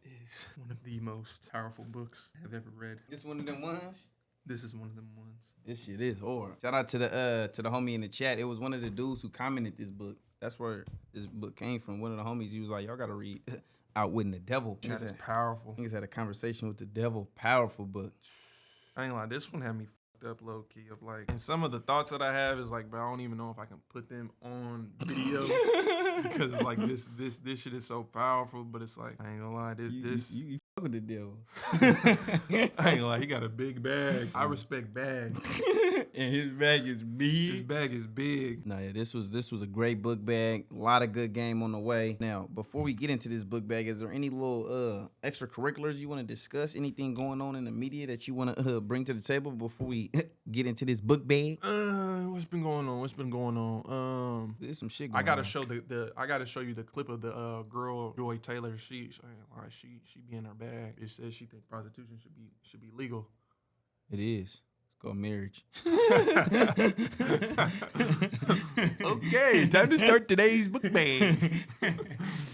This is one of the most powerful books I've ever read. This one of them ones? This is one of them ones. This shit is hard. Shout out to the homie in the chat. It was one of the dudes who commented this book. That's where this book came from. One of the homies, he was like, y'all gotta read Outwitting the Devil. Chat is powerful. Niggas had a conversation with the devil. Powerful book. I ain't gonna lie, this one had me fucked up low key of like, and some of the thoughts that I have is like, but I don't even know if I can put them on video because it's like this shit is so powerful. But it's like, I ain't gonna lie, You fuck with the devil. I ain't gonna lie, he got a big bag. I respect bags. And his bag is big. His bag is big. No, yeah, this was a great book bag. A lot of good game on the way. Now, before we get into this book bag, is there any little extracurriculars you want to discuss? Anything going on in the media that you want to bring to the table before we get into this book bag? What's been going on? There's some shit going I gotta on. show I gotta show you the clip of the girl Joy Taylor. She be in her bag. It says she think prostitution should be legal. It is. It's called marriage. Okay, time to start today's book bag.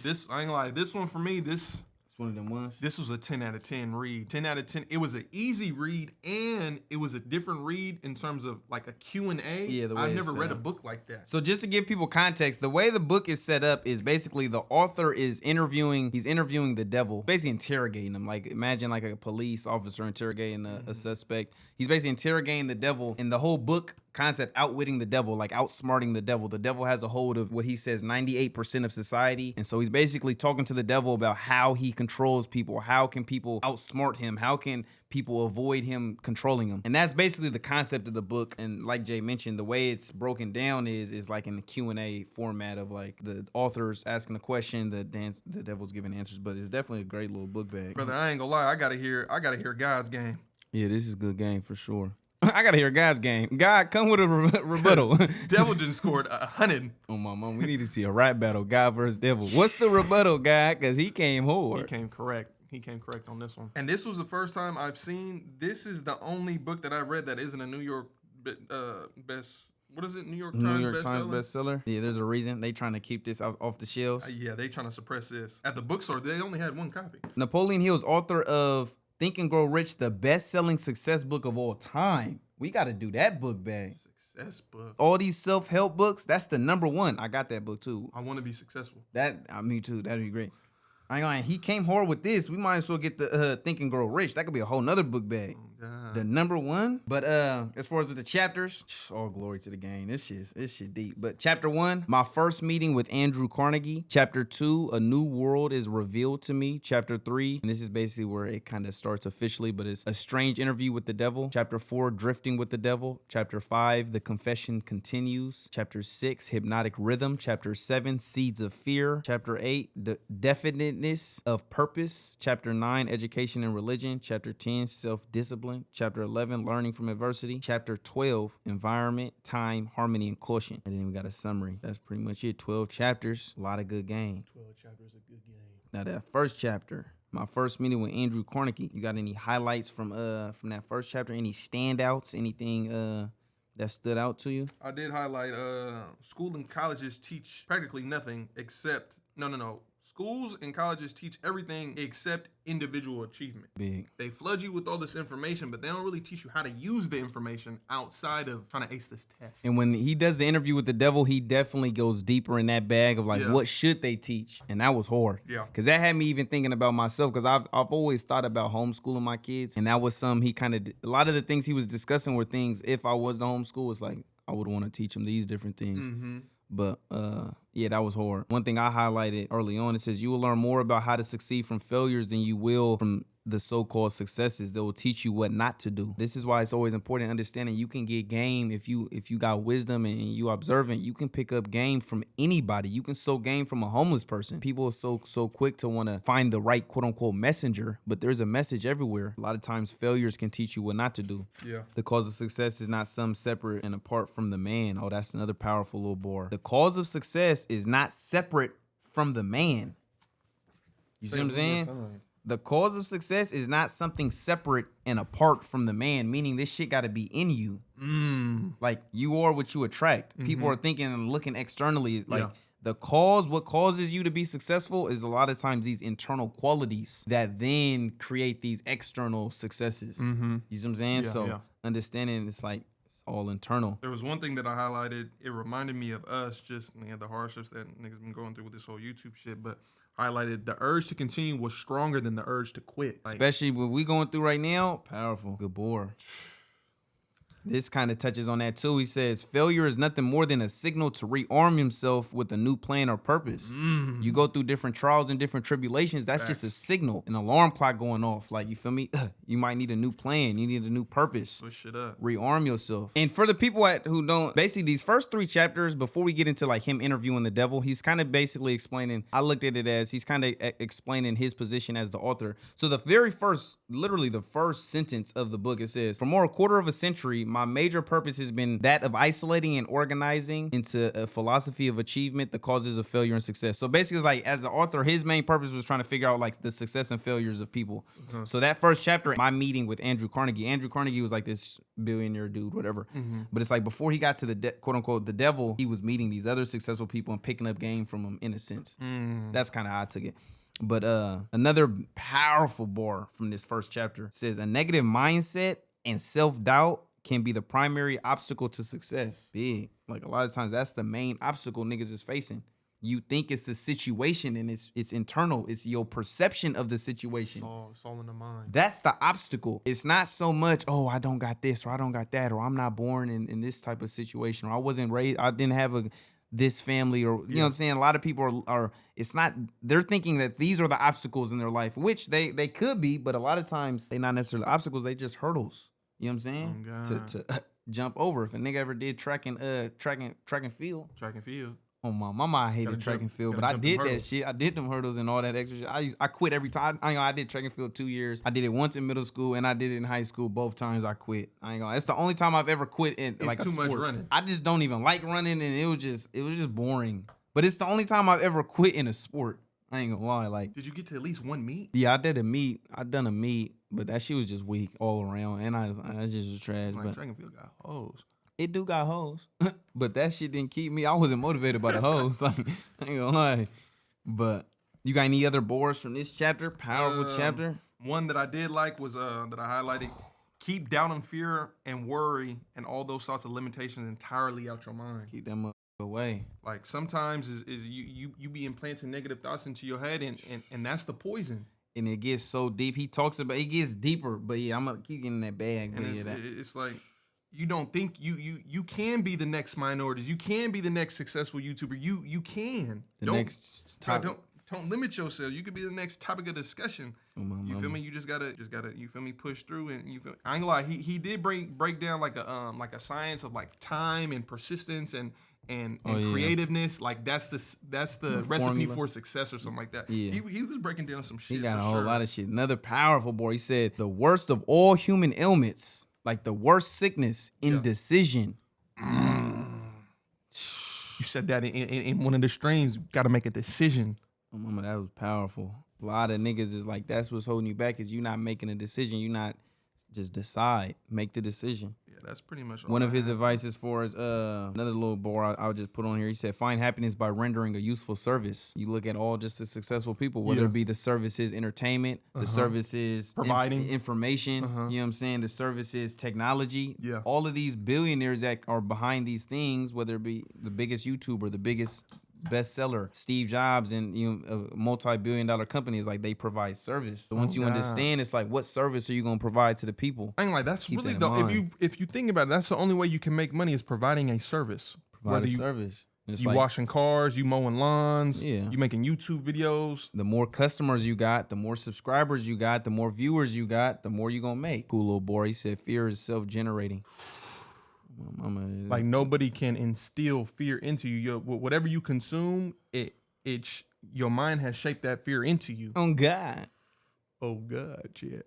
This, I ain't gonna lie, this one for me, it's one of them ones. This was a 10 out of 10 read. 10 out of 10. It was an easy read, and it was a different read in terms of like a Q&A. Yeah, the way I've it's never set read a up. book like that. So just to give people context, the way the book is set up is basically the author is interviewing the devil, basically interrogating him. Like imagine like a police officer interrogating a suspect. He's basically interrogating the devil, and the whole book concept, outwitting the devil, like outsmarting the devil. The devil has a hold of what he says 98% of society, and so he's basically talking to the devil about how he controls people. How can people outsmart him? How can people avoid him controlling them? And that's basically the concept of the book. And like Jay mentioned, the way it's broken down is like in the Q&A format of like the author's asking a question, the devil's giving answers. But it's definitely a great little book bag. Brother, I ain't gonna lie, I gotta hear God's game. Yeah, this is a good game for sure. I gotta hear God's game. God, come with a rebuttal. Devil just scored 100. Oh my mom, we need to see a rap battle, God versus devil. What's the rebuttal, God? Because he came hard. He came correct on this one. And this was the first time I've seen, this is the only book that I've read that isn't a New York best, what is it, New York Times bestseller? Yeah, there's a reason. They trying to keep this off the shelves. Yeah, they trying to suppress this. At the bookstore, they only had one copy. Napoleon Hill's author of Think and Grow Rich, the best-selling success book of all time. We got to do that book bag. Success book. All these self-help books, that's the number one. I got that book too. I want to be successful. Me too. That'd be great. I ain't lying. He came hard with this. We might as well get the Think and Grow Rich. That could be a whole nother book bag. Oh, God. The number one. But as far as with the chapters, all glory to the game. This shit deep. But chapter 1, my first meeting with Andrew Carnegie. Chapter 2, a new world is revealed to me. Chapter 3, and this is basically where it kind of starts officially, but it's a strange interview with the devil. Chapter 4, drifting with the devil. Chapter 5, the confession continues. Chapter 6, hypnotic rhythm. Chapter 7, seeds of fear. Chapter 8, the definiteness of purpose. Chapter 9, education and religion. Chapter 10, self-discipline. Chapter 11, learning from adversity. Chapter 12, environment, time, harmony, and caution. And then we got a summary. That's pretty much it. 12 chapters, a lot of good game. 12 chapters, a good game. Now that first chapter, my first meeting with Andrew Carnegie. You got any highlights from that first chapter? Any standouts? Anything that stood out to you? I did highlight school and colleges teach practically nothing except no. Schools and colleges teach everything except individual achievement. Big. They flood you with all this information, but they don't really teach you how to use the information outside of trying to ace this test. And when he does the interview with the devil, he definitely goes deeper in that bag of like, what should they teach? And that was hard. Yeah. Because that had me even thinking about myself, because I've always thought about homeschooling my kids. And that was a lot of the things he was discussing were things, if I was to homeschool, it's like, I would want to teach them these different things. Mm-hmm. But yeah, that was hard. One thing I highlighted early on, it says you will learn more about how to succeed from failures than you will from the so-called successes. That will teach you what not to do. This is why it's always important understanding you can get game if you got wisdom and you observant. You can pick up game from anybody. You can soak game from a homeless person. People are so quick to want to find the right quote unquote messenger, but there's a message everywhere. A lot of times failures can teach you what not to do. Yeah. The cause of success is not some separate and apart from the man. Oh, that's another powerful little bar. The cause of success is not separate from the man. You see what I'm saying? The cause of success is not something separate and apart from the man, meaning this shit got to be in you. Like, you are what you attract. People are thinking and looking externally like what causes you to be successful is a lot of times these internal qualities that then create these external successes. You see what I'm saying? So understanding it's like it's all internal. There was one thing that I highlighted. It reminded me of us, just the hardships that niggas been going through with this whole YouTube shit, but highlighted the urge to continue was stronger than the urge to quit. Like, especially what we going through right now. Powerful. Good boy. This kind of touches on that too. He says, failure is nothing more than a signal to rearm himself with a new plan or purpose. You go through different trials and different tribulations. That's just a signal, an alarm clock going off. Like, you feel me? You might need a new plan. You need a new purpose. Switch shit up. Rearm yourself. And for the people who don't, basically these first 3 chapters, before we get into like him interviewing the devil, he's kind of basically explaining, I looked at it as he's kind of explaining his position as the author. So the very first, literally the first sentence of the book, it says, for more a quarter of a century, my major purpose has been that of isolating and organizing into a philosophy of achievement the causes of failure and success. So basically, it's like as the author, his main purpose was trying to figure out like the success and failures of people. So that first chapter, my meeting with Andrew Carnegie was like this billionaire dude, whatever. But it's like before he got to the quote unquote the devil, he was meeting these other successful people and picking up game from them in a sense. That's kind of how I took it. But another powerful bar from this first chapter says a negative mindset and self-doubt can be the primary obstacle to success. Big. Like a lot of times that's the main obstacle niggas is facing. You think it's the situation and it's internal. It's your perception of the situation. It's all in the mind. That's the obstacle. It's not so much, oh, I don't got this or I don't got that or I'm not born in this type of situation or I wasn't raised, I didn't have this family or, you know what I'm saying? A lot of people are it's not, they're thinking that these are the obstacles in their life, which they could be, but a lot of times they not necessarily obstacles, they just hurdles. You know what I'm saying? To jump over. If a nigga ever did track and field. Oh my mama, I hated track and field, but I did that shit. I did them hurdles and all that extra shit. I quit every time. I did track and field 2 years. I did it once in middle school and I did it in high school. Both times I quit. I ain't gonna. It's the only time I've ever quit in like a sport. It's too much running. I just don't even like running, and it was just boring. But it's the only time I've ever quit in a sport. I ain't gonna lie. Like, did you get to at least one meet? Yeah, I did a meet. I done a meet, but that shit was just weak all around, and I just was trash. Like, but track and field got hoes. It do got hoes, but that shit didn't keep me. I wasn't motivated by the hoes. Like, I ain't gonna lie. But you got any other bores from this chapter? Powerful chapter. One that I did like was that I highlighted. Keep doubt and fear and worry and all those sorts of limitations entirely out your mind. Keep them up. Away. Like sometimes is you be implanting negative thoughts into your head and that's the poison. And it gets so deep. He talks about it gets deeper, but yeah, I'm gonna keep getting that bag. And it's like you don't think you can be the next minorities. You can be the next successful YouTuber. You can. Don't limit yourself. You could be the next topic of discussion. You feel me? You just gotta you feel me, push through and you feel. I ain't gonna lie. He did break down like a science of like time and persistence and creativeness. Like that's the recipe formula for success or something like that. Yeah. He was breaking down some shit. He got a whole lot of shit. Another powerful boy. He said the worst of all human ailments, like the worst sickness, indecision. You said that in one of the strains. You got to make a decision. Oh, mama, that was powerful. A lot of niggas is like, that's what's holding you back is you not making a decision. You not just decide, make the decision. Yeah, that's pretty much one of his advice as far as another little bore I'll just put on here. He said, find happiness by rendering a useful service. You look at all just the successful people, whether it be the services entertainment, the services providing information, you know what I'm saying, the services technology. Yeah. All of these billionaires that are behind these things, whether it be the biggest YouTuber, the biggest bestseller, Steve Jobs, and a multi-billion-dollar company is like they provide service. So once you understand, it's like what service are you gonna provide to the people? I ain't like that's really if you think about it, that's the only way you can make money is providing a service. Provide a service. You like, washing cars, you mowing lawns, you making YouTube videos. The more customers you got, the more subscribers you got, the more viewers you got, the more you gonna make. Cool little boy. He said fear is self-generating. Like nobody can instill fear into you. Whatever you consume, your mind has shaped that fear into you. Oh God, yeah.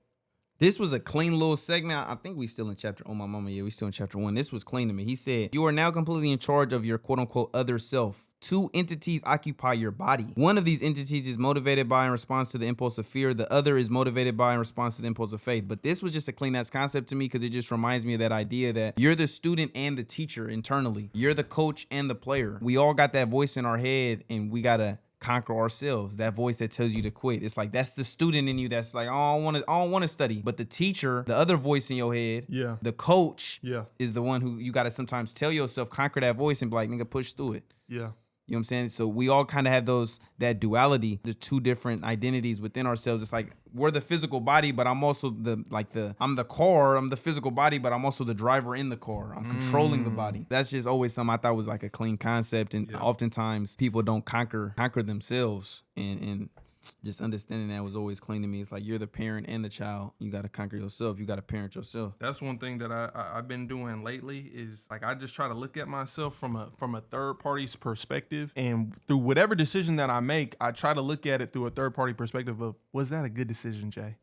This was a clean little segment. I think we still in chapter. Oh, my mama. Yeah, we still in chapter 1. This was clean to me. He said, "You are now completely in charge of your quote unquote other self. 2 entities occupy your body. One of these entities is motivated by in response to the impulse of fear. The other is motivated by in response to the impulse of faith." But this was just a clean ass concept to me because it just reminds me of that idea that you're the student and the teacher internally. You're the coach and the player. We all got that voice in our head, and we gotta conquer ourselves. That voice that tells you to quit. It's like that's the student in you that's like, oh, I don't want to study. But the teacher, the other voice in your head, the coach, is the one who you gotta sometimes tell yourself, conquer that voice and be like, nigga, push through it. Yeah. You know what I'm saying? So we all kind of have that duality. There's 2 different identities within ourselves. It's like we're the physical body, but I'm also I'm the car, I'm the physical body, but I'm also the driver in the car. I'm controlling the body. That's just always something I thought was like a clean concept. And oftentimes people don't conquer themselves, and just understanding that was always clean to me. It's like you're the parent and the child. You got to conquer yourself. You got to parent yourself. That's one thing that I've been doing lately is like I just try to look at myself from a third party's perspective, and through whatever decision that I make, I try to look at it through a third party perspective of, was that a good decision, Jay?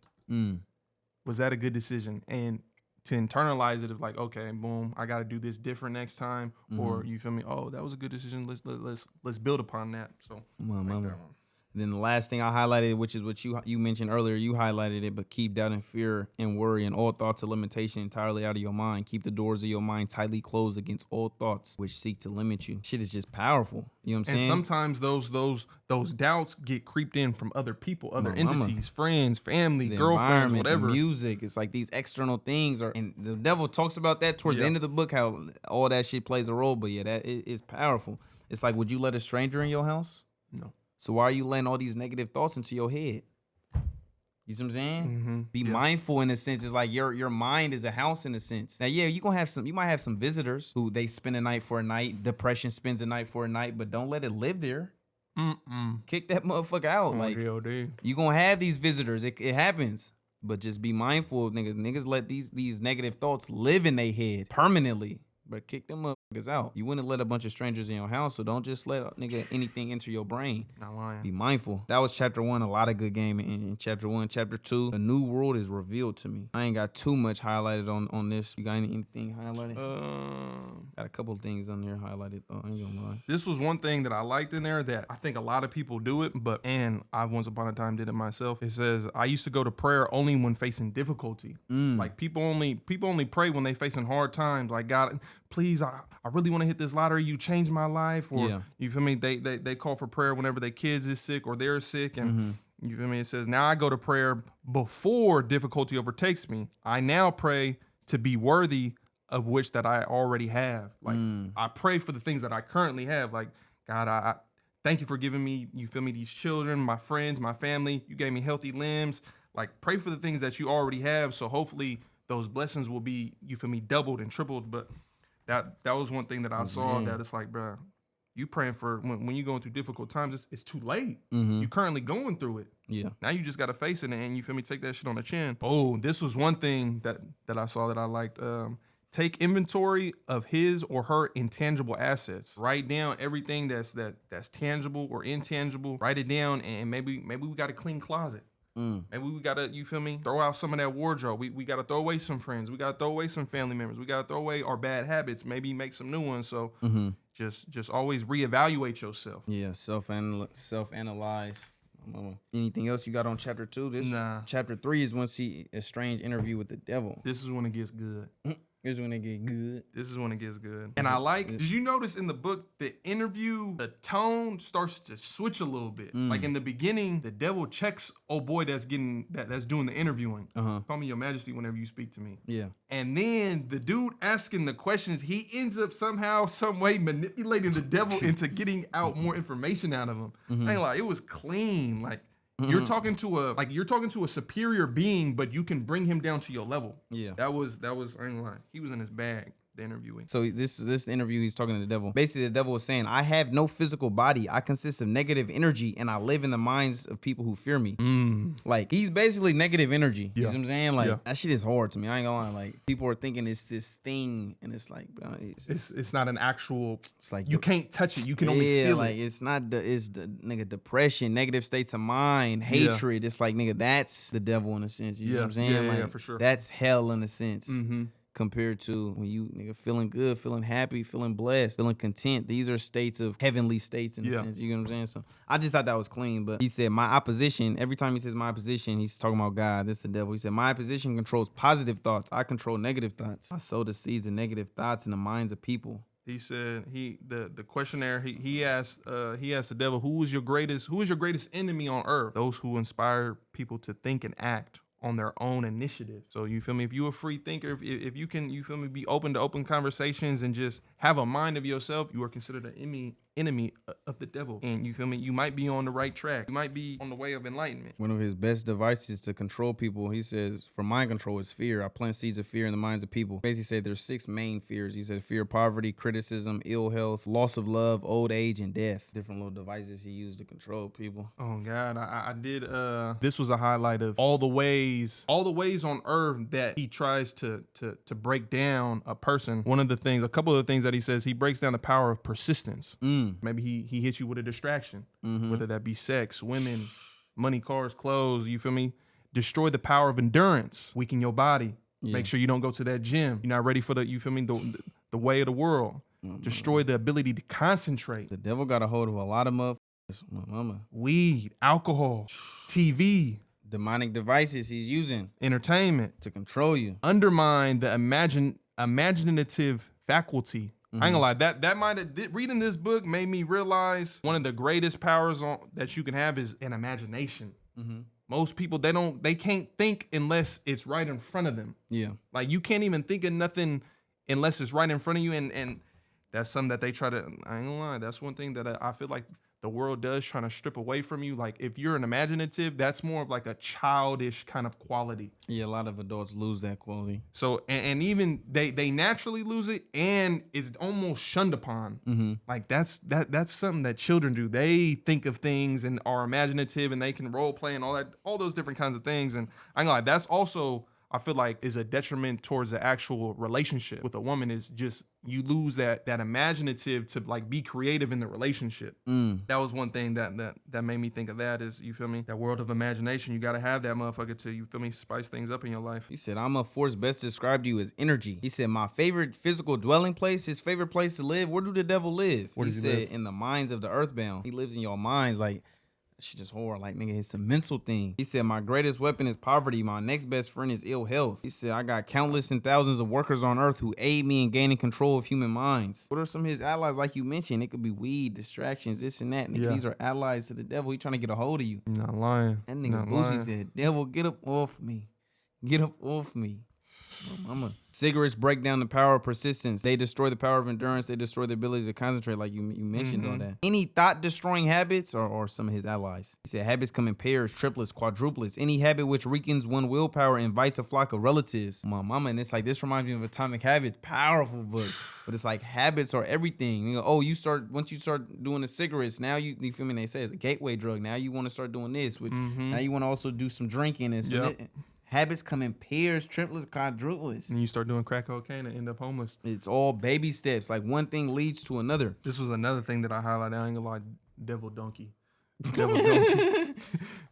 Was that a good decision? And to internalize it of like, okay, boom, I got to do this different next time, or you feel me? Oh, that was a good decision. Let's build upon that. So mama. Then the last thing I highlighted, which is what you mentioned earlier, you highlighted it, but keep doubt and fear and worry and all thoughts of limitation entirely out of your mind. Keep the doors of your mind tightly closed against all thoughts which seek to limit you. Shit is just powerful. You know what I'm saying? And sometimes those doubts get creeped in from other people, other entities, friends, family, girlfriends, whatever. The music. It's like these external things and the devil talks about that towards the end of the book, how all that shit plays a role. But yeah, that is powerful. It's like, would you let a stranger in your house? No. So why are you letting all these negative thoughts into your head? You see what I'm saying? Be mindful in a sense. It's like your mind is a house in a sense. Now, yeah, you might have some visitors who they spend a night for a night. Depression spends a night for a night, but don't let it live there. Kick that motherfucker out. Like you gonna have these visitors. It happens. But just be mindful, niggas. Niggas let these negative thoughts live in their head permanently. But kick them motherfuckers out. You wouldn't let a bunch of strangers in your house, so don't just let anything enter your brain. Not lying. Be mindful. That was chapter 1. A lot of good game in chapter 1. Chapter 2, a new world is revealed to me. I ain't got too much highlighted on this. You got anything highlighted? Got a couple of things on there highlighted. I ain't gonna lie. This was one thing that I liked in there that I think a lot of people do it, and I once upon a time did it myself. It says, I used to go to prayer only when facing difficulty. Like people only pray when they facing hard times. Like, God, please, I really want to hit this lottery. You changed my life. Or you feel me? They call for prayer whenever their kids is sick or they're sick. And you feel me? It says, now I go to prayer before difficulty overtakes me. I now pray to be worthy of which that I already have. Like I pray for the things that I currently have. Like, God, I thank you for giving me, you feel me, these children, my friends, my family. You gave me healthy limbs. Like, pray for the things that you already have. So hopefully those blessings will be, you feel me, doubled and tripled. But that was one thing that I saw that it's like, bro, you praying for when you're going through difficult times, it's too late. You're currently going through it. Yeah. Now you just got to face it and you feel me, take that shit on the chin. Oh, this was one thing that I saw that I liked. Take inventory of his or her intangible assets. Write down everything that's tangible or intangible. Write it down, and maybe we got a clean closet. Maybe we gotta, you feel me, throw out some of that wardrobe. We gotta throw away some friends. We gotta throw away some family members. We gotta throw away our bad habits. Maybe make some new ones. So just always reevaluate yourself. Yeah, self-analyze. Anything else you got on chapter 2? Chapter 3 is when see a strange interview with the devil. This is when it gets good. This is when it get good. This is when it gets good. And I like, did you notice in the book, the interview, the tone starts to switch a little bit. Like in the beginning, the devil checks old boy that's doing the interviewing. Call me your majesty whenever you speak to me. Yeah. And then the dude asking the questions, he ends up somehow, some way manipulating the devil into getting out more information out of him. I ain't like, it was clean. Like, you're talking to a superior being, but you can bring him down to your level. Yeah. That was I ain't lying. He was in his bag. the interviewee. So this interview, he's talking to the devil. Basically, the devil was saying, I have no physical body. I consist of negative energy, and I live in the minds of people who fear me. Like, he's basically negative energy. You see what I'm saying? Like, that shit is hard to me. I ain't gonna lie. Like, people are thinking it's this thing, and it's like, bro, it's not an actual. It's like you can't touch it. You can only feel like, it. it's the nigga depression, negative states of mind, hatred. It's like, nigga, that's the devil in a sense. You know what I'm saying? Yeah, like, for sure. That's hell in a sense. Compared to when you nigga feeling good, feeling happy, feeling blessed, feeling content. These are states of heavenly states in a sense. You know what I'm saying? So I just thought that was clean. But he said my opposition, every time he says my opposition, he's talking about God. This is the devil. He said my opposition controls positive thoughts. I control negative thoughts. I sow the seeds of negative thoughts in the minds of people. He said the questionnaire he asked the devil, who is your greatest enemy on earth? Those who inspire people to think and act on their own initiative. So you feel me? If you're a free thinker, if you can, you feel me, be open to open conversations and just have a mind of yourself, you are considered an enemy of the devil. And you feel me? You might be on the right track. You might be on the way of enlightenment. One of his best devices to control people, he says, for mind control is fear. I plant seeds of fear in the minds of people. Basically said there's 6 main fears. He said fear of poverty, criticism, ill health, loss of love, old age, and death. Different little devices he used to control people. Oh God, I did. This was a highlight of all the ways on earth that he tries to break down a person. A couple of the things that he says, he breaks down the power of persistence. Maybe he hits you with a distraction, whether that be sex, women, money, cars, clothes. You feel me? Destroy the power of endurance, weaken your body. Make sure you don't go to that gym. You're not ready for the, you feel me, the way of the world. Destroy the ability to concentrate. The devil got a hold of a lot of motherfuckers. My mama. Weed, alcohol, TV. Demonic devices he's using. Entertainment. To control you. Undermine the imaginative faculty. I ain't gonna lie, reading this book made me realize one of the greatest powers that you can have is an imagination. Most people, they can't think unless it's right in front of them. Yeah. Like, you can't even think of nothing unless it's right in front of you. And that's something that they try to, I ain't gonna lie, that's one thing that I feel like the world does, trying to strip away from you. Like, if you're an imaginative, that's more of like a childish kind of quality. Yeah, a lot of adults lose that quality. So, and even they naturally lose it, and it's almost shunned upon. Like, that's something that children do. They think of things and are imaginative, and they can role play and all those different kinds of things. And I ain't gonna lie, that's also, I feel like, is a detriment towards the actual relationship with a woman. Is just, you lose that imaginative to like be creative in the relationship. That was one thing that made me think of that, is, you feel me, that world of imagination. You got to have that motherfucker to, you feel me, spice things up in your life. He said, I'm a force best described to you as energy. He said, my favorite physical dwelling place, his favorite place to live. Where do the devil live? He said, in the minds of the earthbound. He lives in your minds. Like, shit just hard. Like, nigga, it's a mental thing. He said, my greatest weapon is poverty. My next best friend is ill health. He said, I got countless and thousands of workers on earth who aid me in gaining control of human minds. What are some of his allies? Like you mentioned, it could be weed, distractions, this and that. Nigga, these are allies to the devil. He trying to get a hold of you. Not lying. That nigga Boosie said, devil, get up off me. Get up off me. Mama. Cigarettes break down the power of persistence. They destroy the power of endurance. They destroy the ability to concentrate, like you mentioned on that. Any thought-destroying habits or some of his allies. He said habits come in pairs, triplets, quadruplets. Any habit which weakens one willpower invites a flock of relatives. My mama, and it's like, this reminds me of Atomic Habits. Powerful book. But it's like, habits are everything. You know, once you start doing the cigarettes, now you feel me? They say it's a gateway drug. Now you want to start doing this, which now you want to also do some drinking and some. Habits come in pairs, triplets, quadruplets. And you start doing crack cocaine and end up homeless. It's all baby steps. Like, one thing leads to another. This was another thing that I highlighted. I ain't gonna lie, devil donkey. Devil donkey.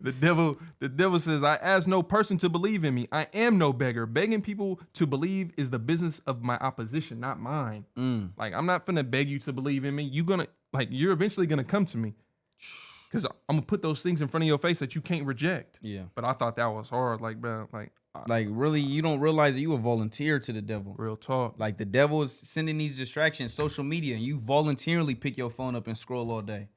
The devil says, I ask no person to believe in me. I am no beggar. Begging people to believe is the business of my opposition, not mine. Like, I'm not finna beg you to believe in me. You're eventually gonna come to me. Because I'm going to put those things in front of your face that you can't reject. Yeah. But I thought that was hard. Like, bro, really, you don't realize that you a volunteer to the devil. Real talk. Like, the devil is sending these distractions, social media, and you voluntarily pick your phone up and scroll all day.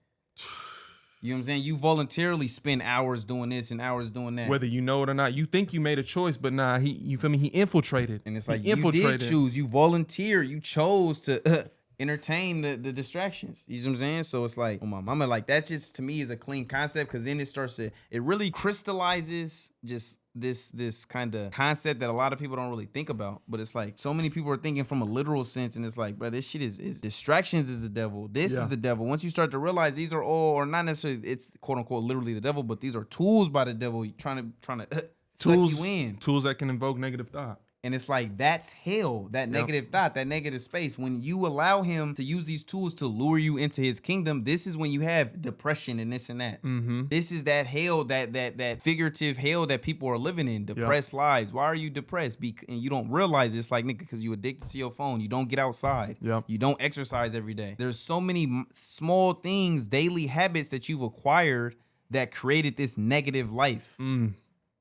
You know what I'm saying? You voluntarily spend hours doing this and hours doing that. Whether you know it or not. You think you made a choice, but nah, you feel me? He infiltrated. And it's like, you did choose. You volunteered. You chose to entertain the distractions. You know what I'm saying? So it's like, oh my mama, like that just to me is a clean concept, because then it really crystallizes just this kind of concept that a lot of people don't really think about. But it's like so many people are thinking from a literal sense, and it's like, bro, this shit is distractions is the devil. This is the devil. Once you start to realize these are all, or not necessarily it's quote unquote literally the devil, but these are tools by the devil trying to Tools, suck you in. Tools that can invoke negative thought. And it's like, that's hell, that negative thought, that negative space. When you allow him to use these tools to lure you into his kingdom, this is when you have depression and this and that. Mm-hmm. This is that hell, that figurative hell that people are living in, depressed lives. Why are you depressed? And you don't realize it's like, nigga, because you addicted to your phone. You don't get outside. Yep. You don't exercise every day. There's so many small things, daily habits that you've acquired that created this negative life.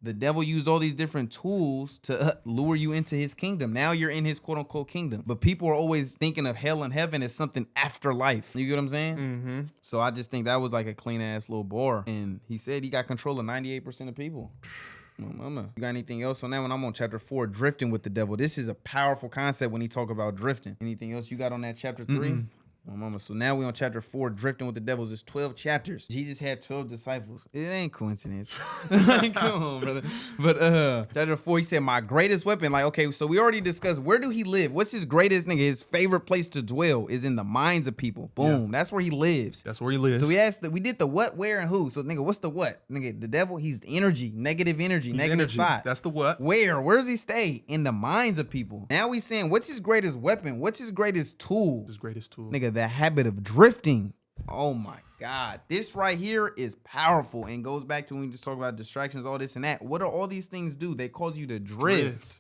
The devil used all these different tools to lure you into his kingdom. Now you're in his quote unquote kingdom. But people are always thinking of hell and heaven as something after life. You get what I'm saying? Mm-hmm. So I just think that was like a clean ass little bar. And he said he got control of 98% of people. Oh, mama. You got anything else on that one? I'm on chapter 4, drifting with the devil. This is a powerful concept when he talk about drifting. Anything else you got on that chapter 3? Oh, mama. So now we on chapter 4, drifting with the devils. It's 12 chapters. Jesus had 12 disciples. It ain't coincidence. Like, come on, brother. But chapter 4, he said, my greatest weapon. Like, okay, so we already discussed, where do he live? What's his greatest nigga? His favorite place to dwell is in the minds of people. Boom. Yeah. That's where he lives. That's where he lives. So we did the what, where, and who. So nigga, what's the what? Nigga, the devil, he's the energy, negative energy, negative thought. That's the what. Where does he stay? In the minds of people. Now we saying, what's his greatest weapon? What's his greatest tool? His greatest tool. Nigga, the habit of drifting. Oh my God. This right here is powerful and goes back to when we just talk about distractions, all this and that. What do all these things do? They cause you to drift.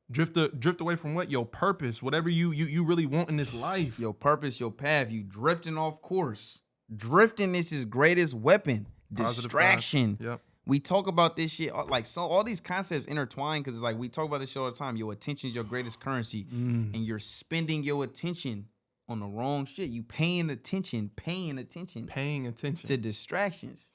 Drift away from what? Your purpose. Whatever you really want in this life. Your purpose, your path. You drifting off course. Drifting is his greatest weapon. Distraction. Yep. We talk about this shit, like, so all these concepts intertwine, because it's like we talk about this shit all the time. Your attention is your greatest currency. And you're spending your attention on the wrong shit. You paying attention to distractions.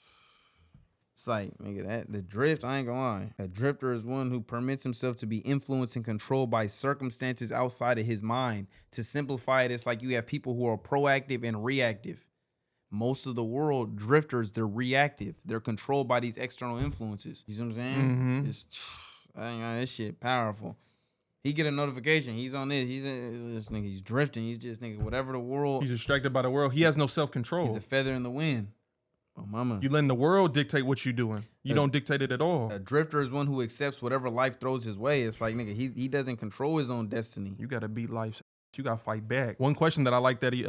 It's like, nigga, that the drift, I ain't gonna lie. A drifter is one who permits himself to be influenced and controlled by circumstances outside of his mind. To simplify it, it's like you have people who are proactive and reactive. Most of the world, drifters, they're reactive. They're controlled by these external influences. You see what I'm saying? This shit powerful. He get a notification. He's on this. This nigga. He's drifting. He's just nigga. Whatever the world. He's distracted by the world. He has no self-control. He's a feather in the wind. Oh, mama. You letting the world dictate what you doing. You don't dictate it at all. A drifter is one who accepts whatever life throws his way. It's like, nigga, he doesn't control his own destiny. You got to beat life. You got to fight back. One question that I like that he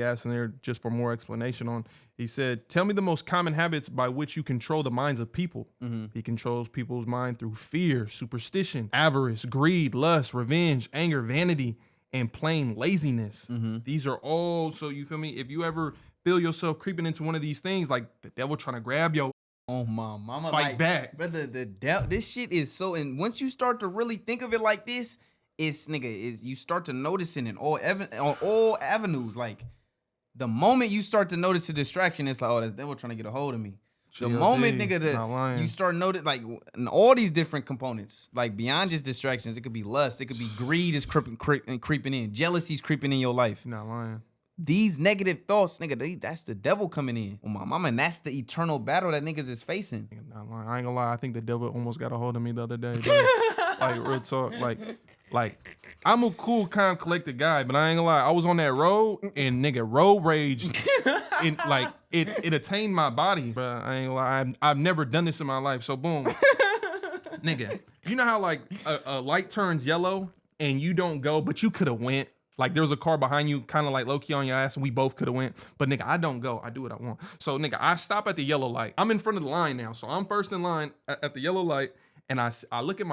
asked in there, just for more explanation on, he said, tell me the most common habits by which you control the minds of people. He controls people's mind through fear, superstition, avarice, greed, lust, revenge, anger, vanity, and plain laziness. These are all, so you feel me? If you ever feel yourself creeping into one of these things, like the devil trying to grab your, oh my mama, fight back. Brother, this shit is so, and once you start to really think of it like this, it's, nigga, is you start to notice it in all avenues. Like, the moment you start to notice a distraction, it's like, oh, the devil trying to get a hold of me. The moment, nigga, you start notice, like, in all these different components, like, beyond just distractions, it could be lust, it could be greed is creeping in, jealousy's creeping in your life. You're not lying. These negative thoughts, nigga, that's the devil coming in. Oh my mama, and that's the eternal battle that niggas is facing. Not lying. I ain't gonna lie. I think the devil almost got a hold of me the other day. Like, real talk, like, I'm a cool, calm, collected guy, but I ain't gonna lie. I was on that road, and nigga, road rage, it attained my body, bro. I ain't gonna lie. I've never done this in my life. So boom, nigga, you know how like a light turns yellow and you don't go, but you could have went. Like, there was a car behind you, kind of like low-key on your ass, and we both could have went. But, nigga, I don't go. I do what I want. So, nigga, I stop at the yellow light. I'm in front of the line now. So, I'm first in line at the yellow light, and I look at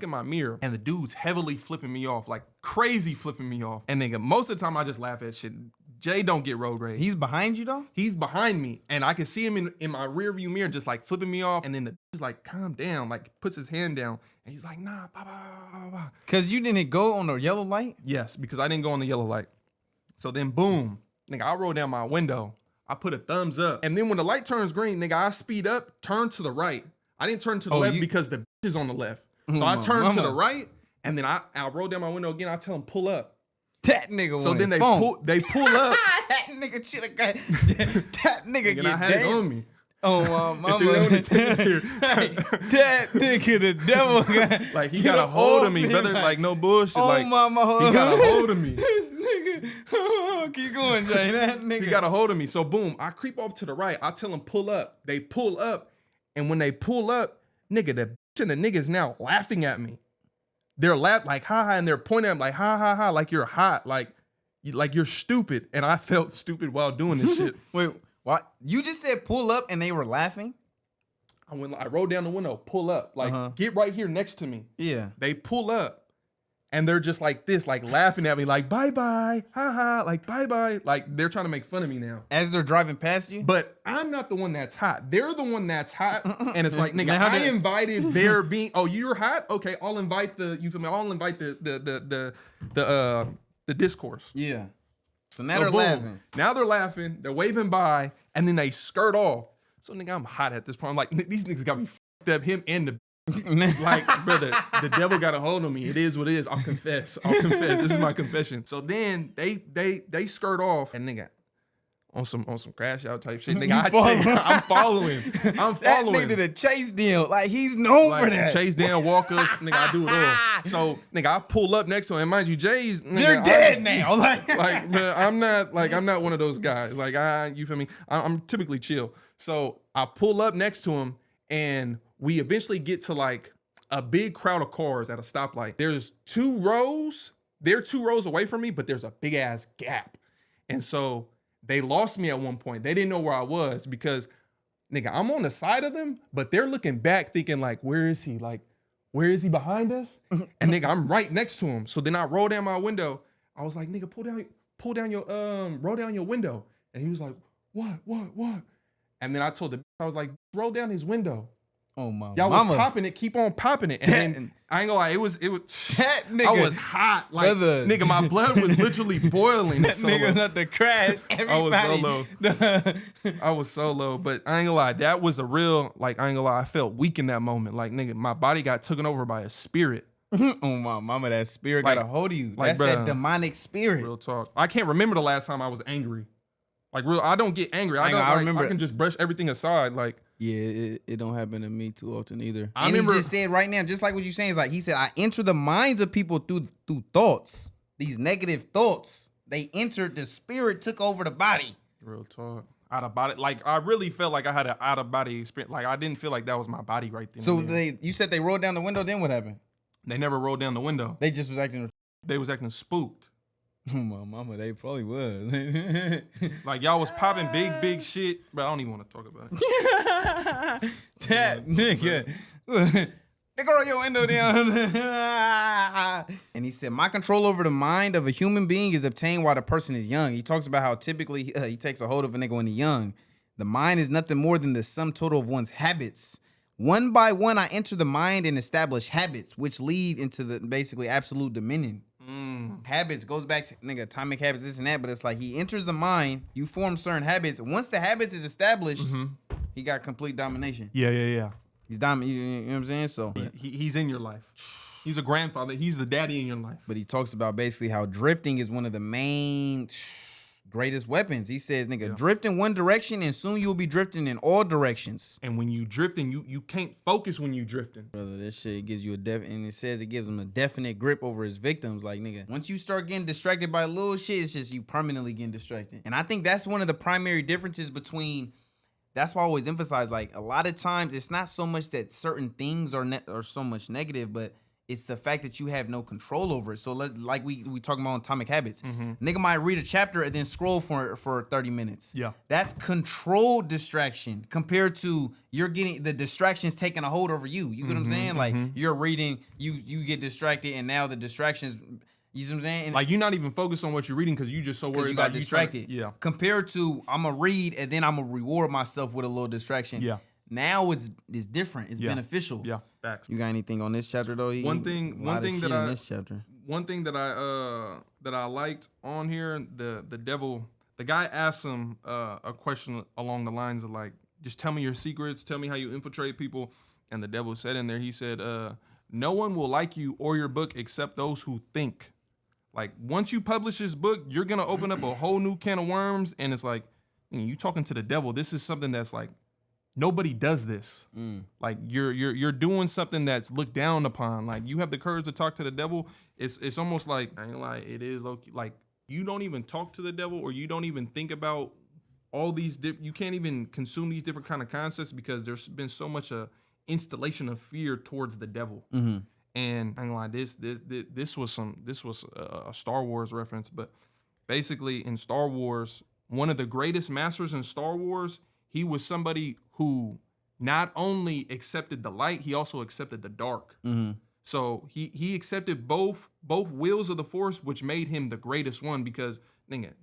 my mirror, and the dude's heavily flipping me off, like crazy flipping me off. And, nigga, most of the time, I just laugh at shit. Jay don't get road rage. He's behind you, though? He's behind me, and I can see him in my rear view mirror just, like, flipping me off. And then he's like, calm down, like, puts his hand down. And he's like, nah, bah, bah, bah, bah. Because you didn't go on the yellow light? Yes, because I didn't go on the yellow light. So then, boom, nigga, I roll down my window. I put a thumbs up. And then when the light turns green, nigga, I speed up, turn to the right. I didn't turn to the left because the is on the left. So I turn to the right, and then I roll down my window again. I tell him, pull up. That nigga. So then they phone. pull up. That nigga should have got. That nigga get And I had it damn. on me. Oh my mama. Hey, that nigga, the devil got. Like he got a hold of me, brother. Like no bullshit. Oh Like mama, he got a hold of me. This nigga. Keep going, Jay. That nigga. He got a hold of me. So boom, I creep off to the right. I tell him pull up. They pull up, and when they pull up, nigga, the bitch and the nigga's now laughing at me. They're like ha ha, and they're pointing at me like ha ha ha, like you're hot, like you're stupid. And I felt stupid while doing this shit. Wait, what? You just said pull up, and they were laughing. I rolled down the window, pull up, like get right here next to me. Yeah. They pull up. And they're just like this, like laughing at me, like bye bye, haha, like bye bye, like they're trying to make fun of me now. As they're driving past you. But I'm not the one that's hot. They're the one that's hot, and it's like, nigga, I invited their being. Oh, you're hot? Okay, I'll invite the. You feel me? I'll invite the discourse. Yeah. So now they're laughing. Now they're laughing. They're waving by, and then they skirt off. So nigga, I'm hot at this point. I'm like, these niggas got me fucked up. Him and the. Like, brother, the devil got a hold on me. It is what it is. I'll confess. This is my confession. So then they skirt off, and nigga on some crash out type shit. Nigga, I'm following. That nigga the chase deal. Like he's known for that. Chase down, walk ups, nigga, I do it all. So nigga, I pull up next to him. And mind you, Jay's nigga, they're dead now. Like man, I'm not one of those guys. Like you feel me? I'm typically chill. So I pull up next to him, and we eventually get to like a big crowd of cars at a stoplight. There's two rows. They're 2 rows away from me, but there's a big ass gap. And so they lost me at one point. They didn't know where I was because, nigga, I'm on the side of them, but they're looking back thinking like, where is he? Like, where is he behind us? And nigga, I'm right next to him. So then I roll down my window. I was like, nigga, roll down your window. And he was like, what? And then I told the, I was like, roll down his window. Oh my Y'all mama. was popping it, keep on popping it. And then I ain't gonna lie, it was that nigga. I was hot. Like brother. Nigga, my blood was literally boiling. That nigga not to crash. Everybody. I was so low. But I ain't gonna lie, that was a real, like, I ain't gonna lie, I felt weak in that moment. Like, nigga, my body got taken over by a spirit. Oh my mama, that spirit got a hold of you. Like, that's that demonic spirit. Real talk. I can't remember the last time I was angry. Like real, I don't get angry. I remember. I can just brush everything aside. Like, yeah, it don't happen to me too often either. I remember, he just said right now, just like what you're saying, is like he said, I enter the minds of people through thoughts. These negative thoughts, they entered. The spirit took over the body. Real talk. Out of body. Like I really felt like I had an out of body experience. Like I didn't feel like that was my body right then. So you said they rolled down the window. Then what happened? They never rolled down the window. They just was acting. They was acting spooked. Oh my mama, they probably was. Like y'all was popping big shit, but I don't even want to talk about it. That nigga. Nigga, roll your window down. And he said, my control over the mind of a human being is obtained while the person is young. He talks about how typically he takes a hold of a nigga when he's young. The mind is nothing more than the sum total of one's habits. One by one, I enter the mind and establish habits, which lead into the basically absolute dominion. Habits goes back to nigga atomic habits, this and that, but it's like he enters the mind, you form certain habits. Once the habits is established, he got complete domination. Yeah. He's dominant. You know what I'm saying? So he's in your life. He's a grandfather. He's the daddy in your life. But he talks about basically how drifting is one of the main greatest weapons. He says, nigga, drift in one direction and soon you'll be drifting in all directions. And when you drifting, you can't focus when you drifting. Brother, this shit gives you and it says it gives him a definite grip over his victims. Like, nigga, once you start getting distracted by little shit, it's just you permanently getting distracted. And I think that's one of the primary differences between, that's why I always emphasize, like, a lot of times it's not so much that certain things are so much negative, but it's the fact that you have no control over it. So like we talking about atomic habits. Nigga might read a chapter and then scroll for 30 minutes. Yeah. That's controlled distraction compared to you're getting the distractions taking a hold over you. You get what I'm saying? Like you're reading, you get distracted and now the distractions, you see what I'm saying? And like you're not even focused on what you're reading because you just so worried you about got distracted. Yeah. Compared to I'm gonna read and then I'm gonna reward myself with a little distraction. Yeah. Now it's different. It's beneficial. Yeah, facts. You got anything on this chapter though? One thing that I liked on here, the devil, the guy asked him a question along the lines of like, just tell me your secrets, tell me how you infiltrate people, and the devil said in there, he said, no one will like you or your book except those who think. Like once you publish this book, you're gonna open up a whole new can of worms, and it's like you talking to the devil. This is something that's like nobody does this. Like you're doing something that's looked down upon. Like you have the courage to talk to the devil. It's almost like I ain't like it is low key, like you don't even talk to the devil, or you don't even think about all these you can't even consume these different kind of concepts because there's been so much installation of fear towards the devil. And I ain't gonna lie, this was a Star Wars reference, but basically in Star Wars, one of the greatest masters in Star Wars, he was somebody who not only accepted the light, he also accepted the dark. So he accepted both wills of the Force, which made him the greatest one because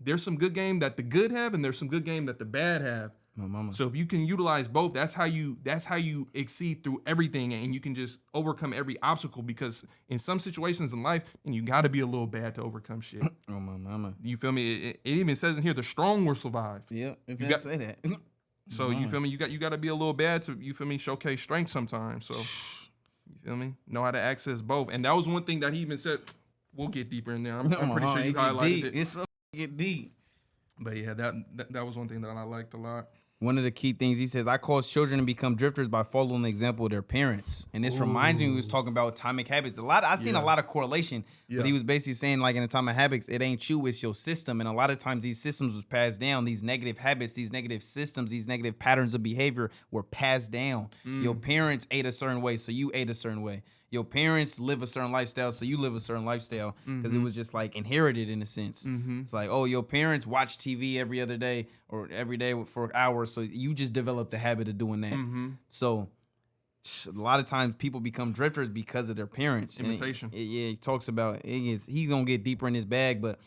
there's some good game that the good have, and there's some good game that the bad have. My mama. So if you can utilize both, that's how you exceed through everything, and you can just overcome every obstacle. Because in some situations in life, and you got to be a little bad to overcome shit. Oh my mama. You feel me? It even says in here, the strong will survive. Yeah, you got to say that. So you feel me? You got to be a little bad to, you feel me, showcase strength sometimes. So you feel me? Know how to access both. And that was one thing that he even said. We'll get deeper in there. I'm pretty sure you highlighted it. It's get deep. But yeah, that was one thing that I liked a lot. One of the key things he says, I cause children to become drifters by following the example of their parents. And this reminds me, he was talking about atomic habits. I've seen a lot of correlation, but he was basically saying like in atomic habits, it ain't you, it's your system. And a lot of times these systems was passed down. These negative habits, these negative systems, these negative patterns of behavior were passed down. Your parents ate a certain way, so you ate a certain way. Your parents live a certain lifestyle, so you live a certain lifestyle because it was just like inherited in a sense. It's like, oh, your parents watch TV every other day or every day for hours, so you just develop the habit of doing that. So a lot of times people become drifters because of their parents. Imitation. He talks about he's gonna get deeper in his bag, but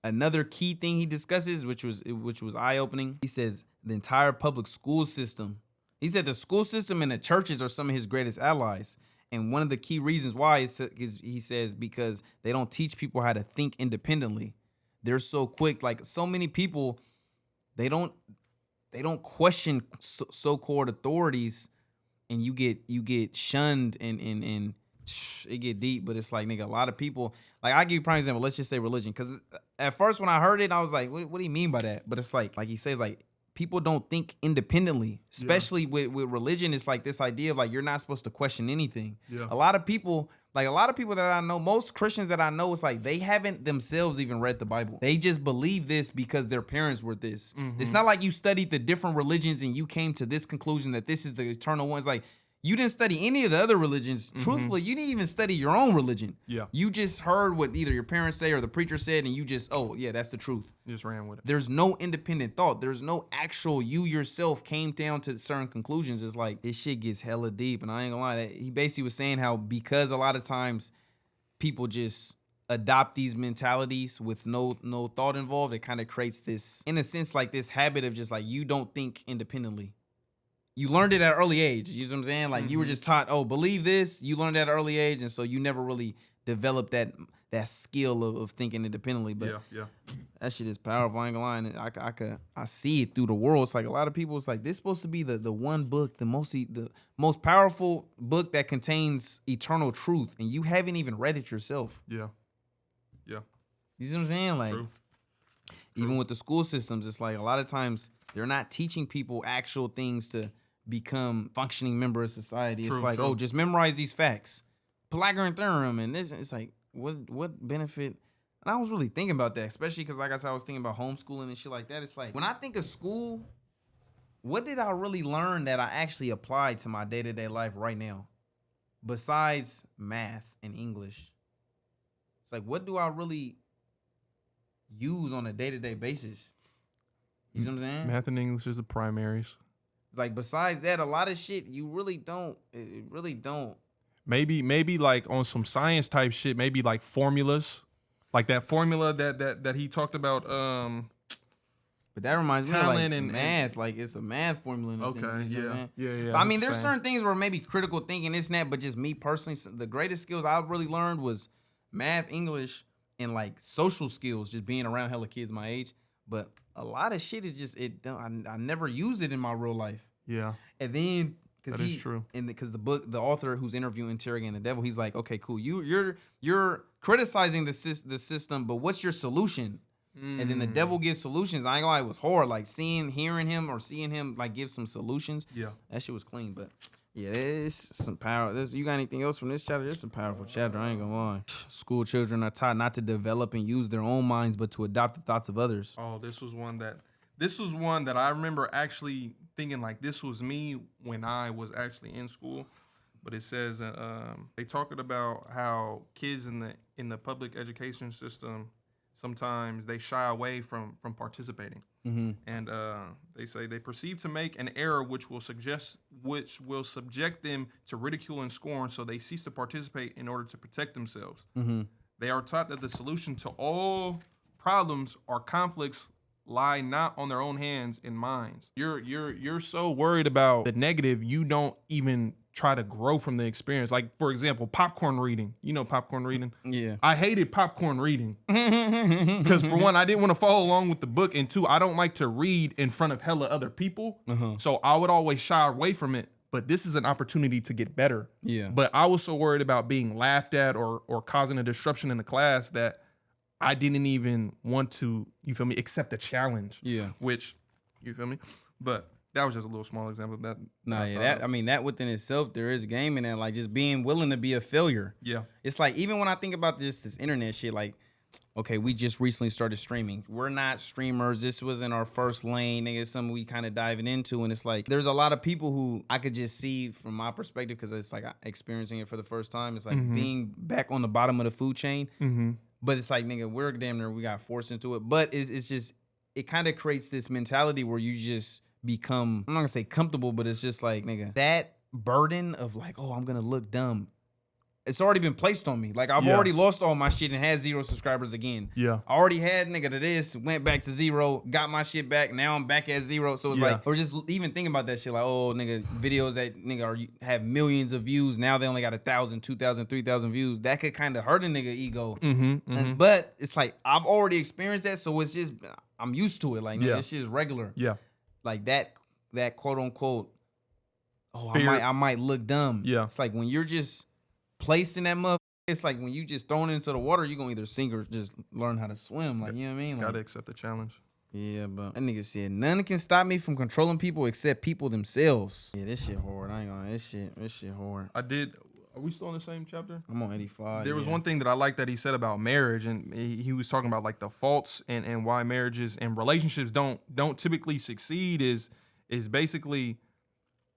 another key thing he discusses, which was eye-opening, he says the entire public school system. He said the school system and the churches are some of his greatest allies. And one of the key reasons why is he says because they don't teach people how to think independently. They're so quick, like so many people, they don't question so-called authorities, and you get shunned and it get deep. But it's like, nigga, a lot of people, like I give you a prime example. Let's just say religion, because at first when I heard it, I was like, what do you mean by that? But it's like he says, like, people don't think independently, especially with religion. It's like this idea of like you're not supposed to question anything. A lot of people that I know, most Christians that I know, it's like they haven't themselves even read the Bible. They just believe this because their parents were this. It's not like you studied the different religions and you came to this conclusion that this is the eternal one. It's like you didn't study any of the other religions. Truthfully, you didn't even study your own religion. You just heard what either your parents say or the preacher said, and you just, oh yeah, that's the truth. You just ran with it. There's no independent thought. There's no actual, you yourself came down to certain conclusions. It's like this shit gets hella deep, and I ain't gonna lie. He basically was saying how because a lot of times people just adopt these mentalities with no thought involved, it kind of creates this, in a sense, like this habit of just like you don't think independently. You learned it at an early age. You know what I'm saying? Like you were just taught, oh, believe this. You learned at an early age, and so you never really developed that skill of thinking independently. But that shit is powerful. I ain't gonna lie. And I see it through the world. It's like a lot of people. It's like this is supposed to be the one book, the most powerful book that contains eternal truth, and you haven't even read it yourself. You see what I'm saying? Like even with the school systems, it's like a lot of times they're not teaching people actual things to become functioning member of society. It's like, oh, just memorize these facts, Pythagorean theorem, and this. It's like, what benefit? And I was really thinking about that, especially because, like I said, I was thinking about homeschooling and shit like that. It's like when I think of school, what did I really learn that I actually applied to my day-to-day life right now, besides math and English? It's like, what do I really use on a day-to-day basis? You know what I'm saying? Math and English is the primaries. Like besides that, a lot of shit you really don't. It really don't. Maybe like on some science type shit. Maybe like formulas, like that formula that he talked about. But that reminds me of like and math. Like it's a math formula. In a sense, you know what I'm saying? Yeah. But I mean, there's certain things where maybe critical thinking, this and that. But just me personally, the greatest skills I really learned was math, English, and like social skills. Just being around hella kids my age. But a lot of shit is just I never use it in my real life. Yeah. And then Because that is true. Because the author who's interrogating the devil, he's like, okay, cool. You're criticizing the system, but what's your solution? And then the devil gives solutions. I ain't gonna lie, it was hard. Like seeing him like give some solutions. Yeah, that shit was clean. But yeah, it's some power. You got anything else from this chapter? It's a powerful chapter. I ain't gonna lie. School children are taught not to develop and use their own minds, but to adopt the thoughts of others. Oh, this was one that I remember actually thinking like this was me when I was actually in school. But it says they talking about how kids in the public education system, sometimes they shy away from participating. Mm-hmm. And they say they perceive to make an error which will subject them to ridicule and scorn, so they cease to participate in order to protect themselves. Mm-hmm. They are taught that the solution to all problems or conflicts lie not on their own hands and minds. You're so worried about the negative, you don't even try to grow from the experience. Like, for example, popcorn reading. You know popcorn reading? Yeah. I hated popcorn reading. Because for one, I didn't want to follow along with the book. And two, I don't like to read in front of hella other people. So I would always shy away from it. But this is an opportunity to get better. Yeah. But I was so worried about being laughed at or causing a disruption in the class that I didn't even want to, you feel me, accept a challenge. Yeah. Which, you feel me? But that was just a little small example of that. Nah, yeah, that within itself, there is game in that, like just being willing to be a failure. Yeah. It's like, even when I think about just this internet shit, like, okay, we just recently started streaming. We're not streamers. This wasn't our first lane. Nigga, it's something we kind of diving into. And it's like, there's a lot of people who I could just see from my perspective, because it's like experiencing it for the first time. It's like being back on the bottom of the food chain. Mm-hmm. But it's like, nigga, we're damn near, we got forced into it. But it's just, it kind of creates this mentality where you just become, I'm not gonna say comfortable, but it's just like, nigga, that burden of like, oh, I'm gonna look dumb, it's already been placed on me. Like, I've already lost all my shit and had 0 subscribers again. Yeah. I already had, nigga, to this, went back to 0, got my shit back, now I'm back at 0. So it's like, or just even thinking about that shit, like, oh, nigga, videos that, nigga, have millions of views, now they only got 1,000, 2,000, 3,000 views. That could kind of hurt a nigga ego. But it's like, I've already experienced that, so it's just, I'm used to it. Like, nigga, this shit is regular. Yeah. Like that quote unquote, oh, I might look dumb. Yeah. It's like when you're just placed in that motherfucker, it's like when you just thrown into the water, you're gonna either sink or just learn how to swim. Like, you know what I mean? Like, gotta accept the challenge. Yeah, but that nigga said none can stop me from controlling people except people themselves. Yeah, this shit hard. I ain't gonna, this shit hard. Are we still in the same chapter? I'm on 85. There was one thing that I liked that he said about marriage, and he was talking about like the faults and why marriages and relationships don't typically succeed is basically,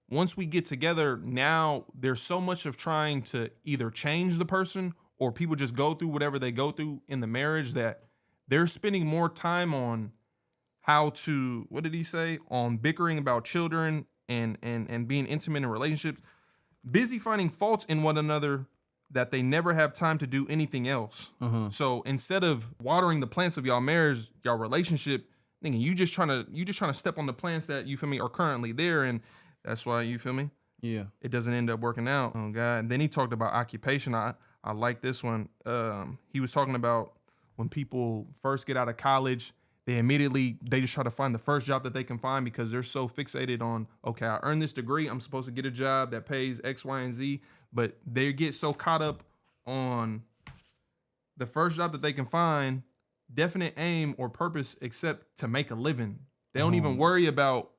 once we get together, now there's so much of trying to either change the person or people just go through whatever they go through in the marriage that they're spending more time on how to, what did he say? On bickering about children and being intimate in relationships, busy finding faults in one another that they never have time to do anything else. So instead of watering the plants of y'all marriage, y'all relationship, nigga, you just trying to step on the plants that, you feel me, are currently there, and that's why, you feel me, yeah, it doesn't end up working out. Oh God. And then he talked about occupation. I like this one. He was talking about when people first get out of college, they just try to find the first job that they can find because they're so fixated on, okay, I earned this degree, I'm supposed to get a job that pays X, Y, and Z, but they get so caught up on the first job that they can find, definite aim or purpose except to make a living. They don't even worry about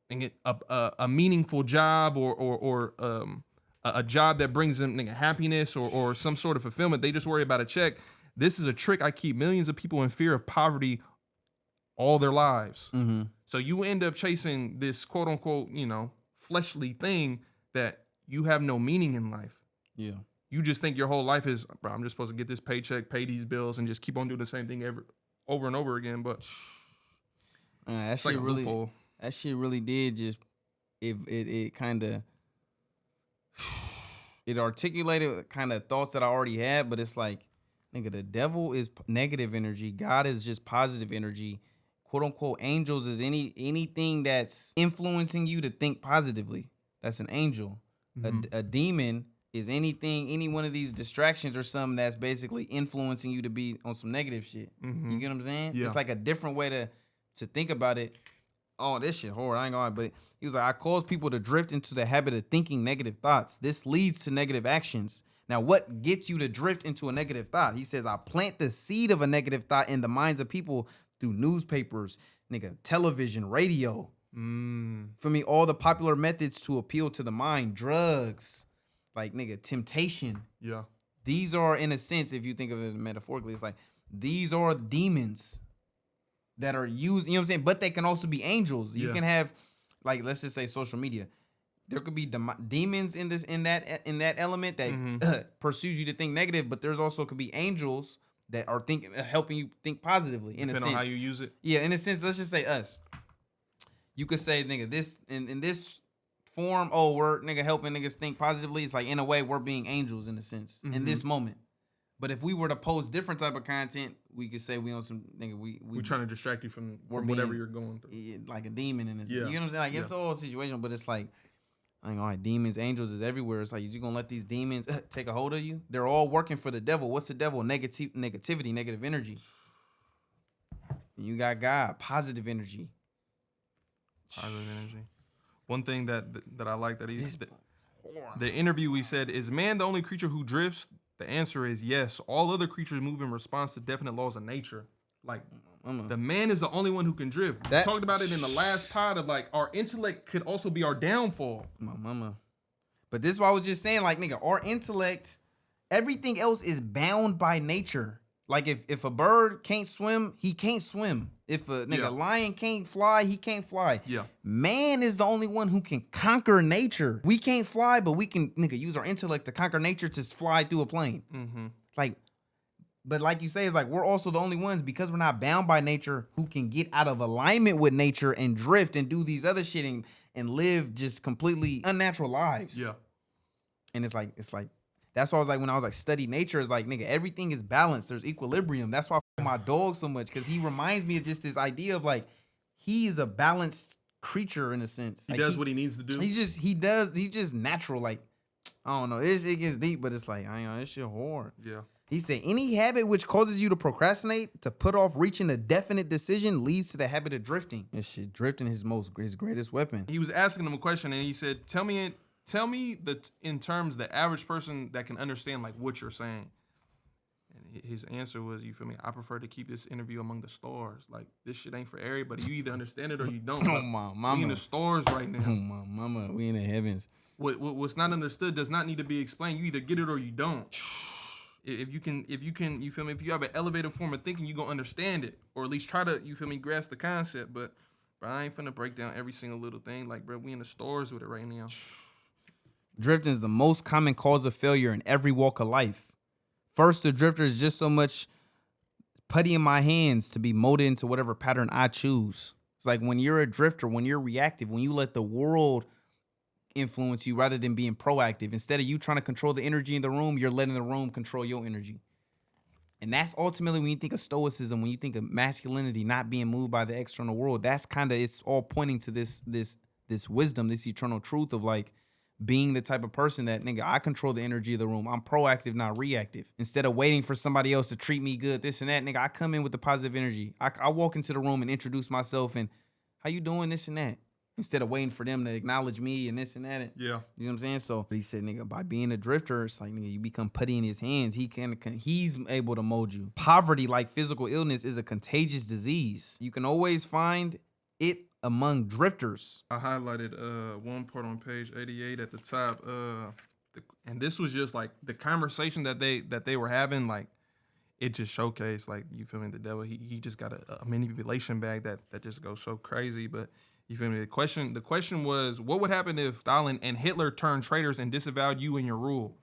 a meaningful job or a job that brings them happiness or some sort of fulfillment. They just worry about a check. This is a trick I keep millions of people in fear of poverty all their lives. So you end up chasing this quote unquote, fleshly thing that you have no meaning in life. Yeah. You just think your whole life is, bro, I'm just supposed to get this paycheck, pay these bills, and just keep on doing the same thing over and over again. But that shit really did just, it kind of, it articulated kind of thoughts that I already had, but it's like, nigga, the devil is negative energy. God is just positive energy. Quote unquote, angels is anything that's influencing you to think positively. That's an angel. A demon is any one of these distractions or something that's basically influencing you to be on some negative shit. You get what I'm saying? Yeah. It's like a different way to think about it. oh, this shit horrible. I ain't gonna lie, but he was like, I cause people to drift into the habit of thinking negative thoughts. This leads to negative actions. Now, what gets you to drift into a negative thought? He says, I plant the seed of a negative thought in the minds of people through newspapers, nigga, television, radio. For me, all the popular methods to appeal to the mind, drugs, like, nigga, temptation. Yeah. These are, in a sense, if you think of it metaphorically, it's like, these are demons that are used, you know what I'm saying? But they can also be angels. You can have, like, let's just say social media. There could be demons in that element that pursues you to think negative, but there's also could be angels that are helping you think positively. In a sense, depending on how you use it. Yeah, in a sense, let's just say us. You could say, nigga, this in this form, oh, we're nigga helping niggas think positively. It's like, in a way, we're being angels in a sense in this moment. But if we were to post different type of content, we could say we on some nigga. We trying to distract you from whatever you're going through. Like a demon in this. Yeah. You know what I'm saying? Like it's all situational, but it's like, I ain't gonna lie, demons, angels is everywhere. It's like, you gonna let these demons take a hold of you? They're all working for the devil. What's the devil? Negativity, negative energy. And you got God, positive energy. Positive energy. One thing that I like that the interview he said, is man the only creature who drifts? The answer is yes. All other creatures move in response to definite laws of nature. Like, the man is the only one who can drift. We talked about it in the last pod of like, our intellect could also be our downfall. My mama. But this is why I was just saying, like, nigga, our intellect, everything else is bound by nature. Like, if a bird can't swim, he can't swim. If a lion can't fly, he can't fly. Yeah. Man is the only one who can conquer nature. We can't fly, but we can, nigga, use our intellect to conquer nature to fly through a plane. Like, but like you say, it's like, we're also the only ones, because we're not bound by nature, who can get out of alignment with nature and drift and do these other shit and live just completely unnatural lives. Yeah. And it's like, that's why I was like, when I was like, study nature, is like, nigga, everything is balanced. There's equilibrium. That's why I fuck my dog so much, because he reminds me of just this idea of like, he is a balanced creature in a sense. He like, does what he needs to do. He's just natural. Like, I don't know. It gets deep, but it's like, I know, this shit hard. Yeah. He said, any habit which causes you to procrastinate, to put off reaching a definite decision, leads to the habit of drifting. This shit, drifting is his greatest weapon. He was asking him a question, and he said, tell me in terms the average person that can understand like what you're saying. And his answer was, you feel me? I prefer to keep this interview among the stars. Like, this shit ain't for everybody. You either understand it or you don't. Oh my mama. We in the stars right now. Oh my mama. We in the heavens. What's not understood does not need to be explained. You either get it or you don't. If you can, you feel me? If you have an elevated form of thinking, you gonna understand it, or at least try to, you feel me, grasp the concept. But bro, I ain't finna break down every single little thing. Like, bro, we in the stars with it right now. Drifting is the most common cause of failure in every walk of life. First, the drifter is just so much putty in my hands to be molded into whatever pattern I choose. It's like when you're a drifter, when you're reactive, when you let the world influence you rather than being proactive. Instead of you trying to control the energy in the room, you're letting the room control your energy. And that's ultimately, when you think of stoicism, when you think of masculinity, not being moved by the external world, that's kind of, it's all pointing to this wisdom, this eternal truth of like, being the type of person that, nigga, I control the energy of the room. I'm proactive, not reactive. Instead of waiting for somebody else to treat me good, this and that, nigga, I come in with the positive energy. I walk into the room and introduce myself and, how you doing, this and that? Instead of waiting for them to acknowledge me and this and that. Yeah. You know what I'm saying? So he said, nigga, by being a drifter, it's like, nigga, you become putty in his hands. He's able to mold you. Poverty, like physical illness, is a contagious disease. You can always find it among drifters. I highlighted one part on page 88 at the top, and this was just like the conversation that they were having. Like, it just showcased, like, you feel me, the devil. He just got a manipulation bag that just goes so crazy. But you feel me? The question was, what would happen if Stalin and Hitler turned traitors and disavowed you and your rule?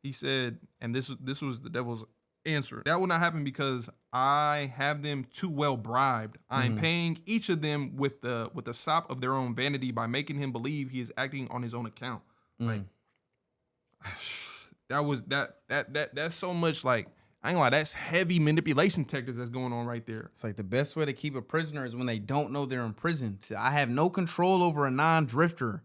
He said, and this was the devil's answer. That will not happen because I have them too well bribed. I'm paying each of them with the sop of their own vanity by making him believe he is acting on his own account. Like, that's so much, like, I ain't gonna lie, that's heavy manipulation tactics that's going on right there. It's like the best way to keep a prisoner is when they don't know they're in prison. I have no control over a non-drifter.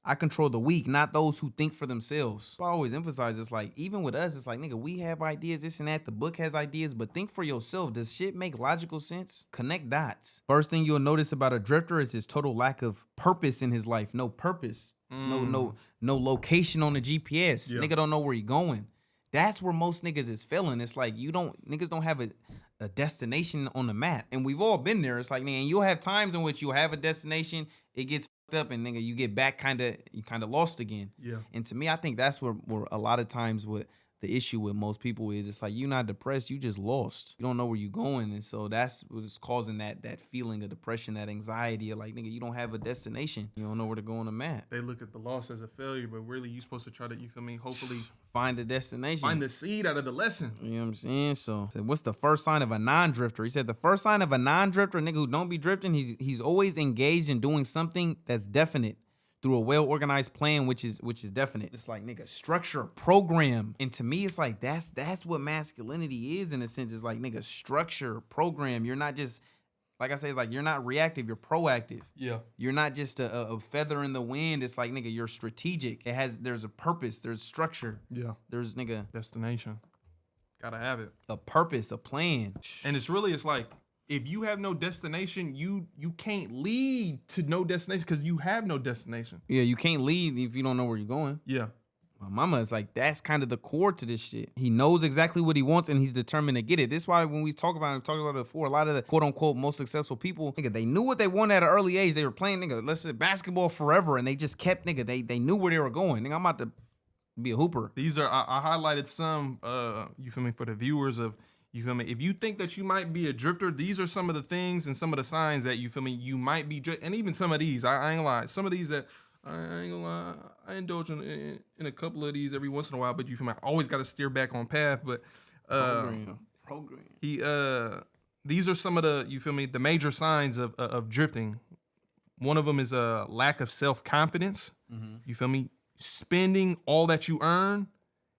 I control the weak, not those who think for themselves. I always emphasize it's like, even with us, it's like, nigga, we have ideas, this and that. The book has ideas, but think for yourself. Does shit make logical sense? Connect dots. First thing you'll notice about a drifter is his total lack of purpose in his life. No purpose. No location on the GPS. Yeah. Nigga don't know where he going. That's where most niggas is failing. It's like niggas don't have a destination on the map. And we've all been there. It's like, nigga, you'll have times in which you'll have a destination, it gets fucked up, and nigga, you get back you kind of lost again. Yeah. And to me, I think that's where a lot of times what the issue with most people is. It's like, you're not depressed, you just lost. You don't know where you're going. And so that's what's causing that feeling of depression, that anxiety of like, nigga, you don't have a destination. You don't know where to go on the map. They look at the loss as a failure, but really you supposed to try to, you feel me, hopefully find a destination. find the seed out of the lesson. You know what I'm saying? So what's the first sign of a non-drifter? He said the first sign of a non-drifter, a nigga who don't be drifting, he's always engaged in doing something that's definite through a well-organized plan, which is definite. It's like, nigga, structure, program. And to me, it's like that's what masculinity is in a sense. It's like, nigga, structure, program. You're not just, like I say, it's like you're not reactive, you're proactive. Yeah. You're not just a feather in the wind. It's like, nigga, you're strategic. There's a purpose, there's structure. Yeah. There's, nigga, Destination. Gotta have it. a purpose, a plan. And it's like, if you have no destination, you can't lead to no destination because you have no destination. Yeah, you can't leave if you don't know where you're going. Yeah. My mama is like, that's kind of the core to this shit. He knows exactly what he wants and he's determined to get it. This is why when we talked about it before, a lot of the quote unquote most successful people, nigga, they knew what they wanted at an early age. They were playing, nigga, let's say basketball forever, and they just kept, nigga, they knew where they were going. Nigga, I'm about to be a hooper. These are, I highlighted some, you feel me, for the viewers of, you feel me, if you think that you might be a drifter, these are some of the things and some of the signs that, you feel me, you might be, and even some of these, I ain't gonna lie, some of these that, I ain't gonna lie, I indulge in a couple of these every once in a while, but you feel me, I always gotta steer back on path, but, Program. These are some of the, you feel me, the major signs of drifting. One of them is a lack of self-confidence, you feel me, spending all that you earn,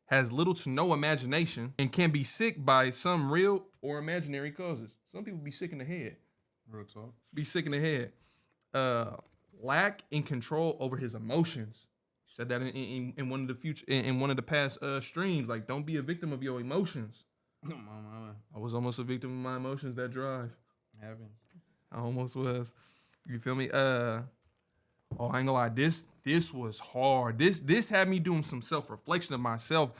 has little to no imagination, and can be sick by some real or imaginary causes. Some people be sick in the head. Real talk. Be sick in the head. Lack in control over his emotions. Said that in one of the in one of the past streams. Like, don't be a victim of your emotions. I was almost a victim of my emotions. That drive Happens. I almost was. You feel me? Oh, I ain't gonna lie. This was hard. This had me doing some self-reflection of myself.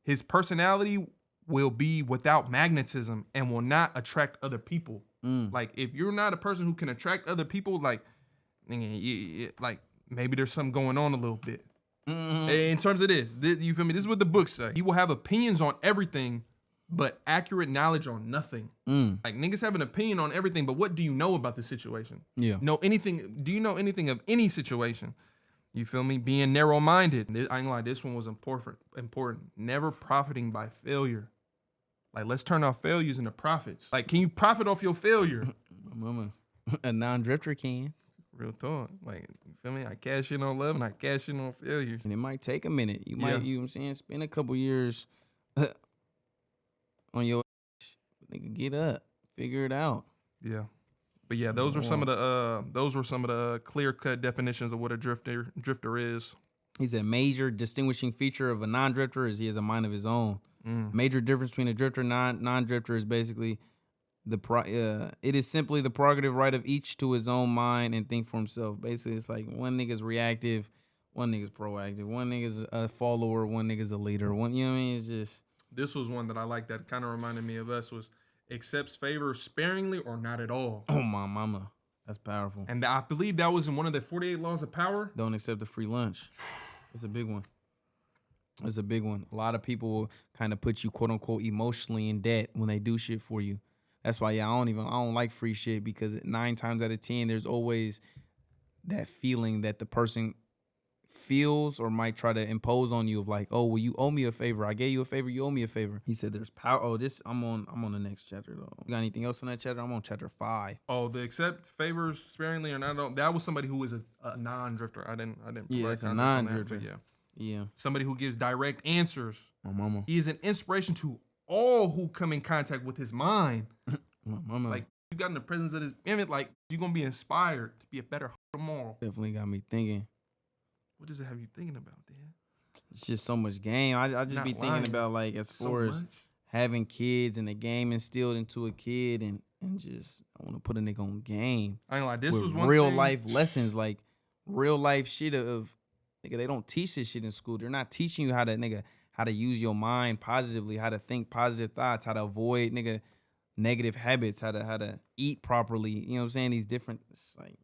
His personality will be without magnetism and will not attract other people. Like, if you're not a person who can attract other people, like, like maybe there's something going on a little bit. In terms of this, you feel me? This is what the book say. He will have opinions on everything, but accurate knowledge on nothing. Like, niggas have an opinion on everything, but what do you know about the situation? Yeah. Do you know anything of any situation? You feel me? Being narrow-minded. I ain't gonna lie, this one was important. Never profiting by failure. Like, let's turn our failures into profits. Like, can you profit off your failure? Mama, a non-drifter can. Real talk. Like, you feel me? I cash in on love and I cash in on failures. And it might take a minute. You might, you know what I'm saying, spend a couple years on your nigga, get up, figure it out. Yeah. But yeah, those were some of the clear-cut definitions of what a drifter is. He said major distinguishing feature of a non-drifter is he has a mind of his own. Major difference between a drifter and non-drifter is basically it is simply the prerogative right of each to his own mind and think for himself. Basically, it's like one nigga's reactive, one nigga's proactive, one nigga's a follower, one nigga's a leader. One, you know what I mean? It's just. This was one that I like that kind of reminded me of us was accepts favor sparingly or not at all. Oh, my mama. That's powerful. And I believe that was in one of the 48 laws of power. Don't accept a free lunch. It's a big one. It's a big one. A lot of people will kind of put you, quote unquote, emotionally in debt when they do shit for you. That's why, yeah, I don't like free shit, because 9 times out of 10, there's always that feeling that the person feels or might try to impose on you of like, oh, well, you owe me a favor. I gave you a favor. You owe me a favor. He said there's power. Oh, I'm on the next chapter though. You got anything else on that chapter? I'm on chapter 5. Oh, the accept favors sparingly or not. That was somebody who was a non-drifter. I didn't. Yeah, it's a non-drifter. Yeah. Somebody who gives direct answers. My mama. He is an inspiration to all who come in contact with his mind. My mama. Like, you got in the presence of his image, like, you're gonna be inspired to be a better tomorrow. Definitely got me thinking. What does it have you thinking about, Dan? It's just so much game. I just Not be lying. thinking about like as So far as much. having kids and the game instilled into a kid and just I want to put a nigga on game. I ain't gonna lie. This with was one real thing. life lessons, like real life shit of nigga. They don't teach this shit in school. They're not teaching you how to use your mind positively, how to think positive thoughts, how to avoid negative habits, how to eat properly. You know what I'm saying? These different like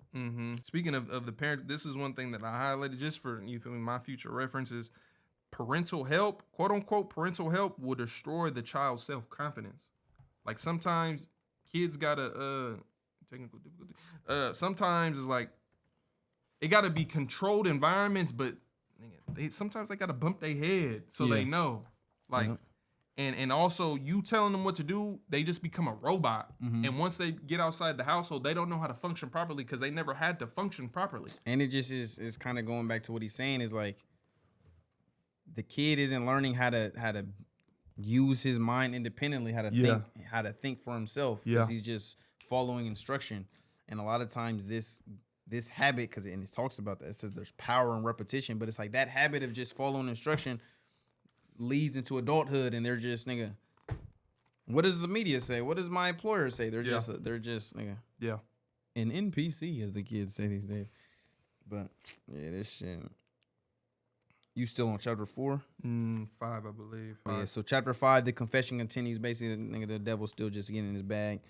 Speaking of the parents, this is one thing that I highlighted just for, you feel me, my future references. Parental help, quote unquote, parental help will destroy the child's self-confidence. Like sometimes kids gotta technical difficulty. Sometimes it's like it gotta be controlled environments, but sometimes they gotta bump their head so they know. Like and also you telling them what to do, they just become a robot. And once they get outside the household, they don't know how to function properly because they never had to function properly. And it just is kind of going back to what he's saying is like the kid isn't learning how to use his mind independently, how to think for himself, because he's just following instruction. And a lot of times this habit, because it talks about that, it says there's power in repetition, but it's like that habit of just following instruction leads into adulthood, and they're just nigga. What does the media say? What does my employer say? They're just nigga. Yeah. An NPC, as the kids say these days. But yeah, this shit. You still on chapter 4? 5, I believe. 5. Yeah, so chapter 5, the confession continues. Basically, the devil's still just getting in his bag.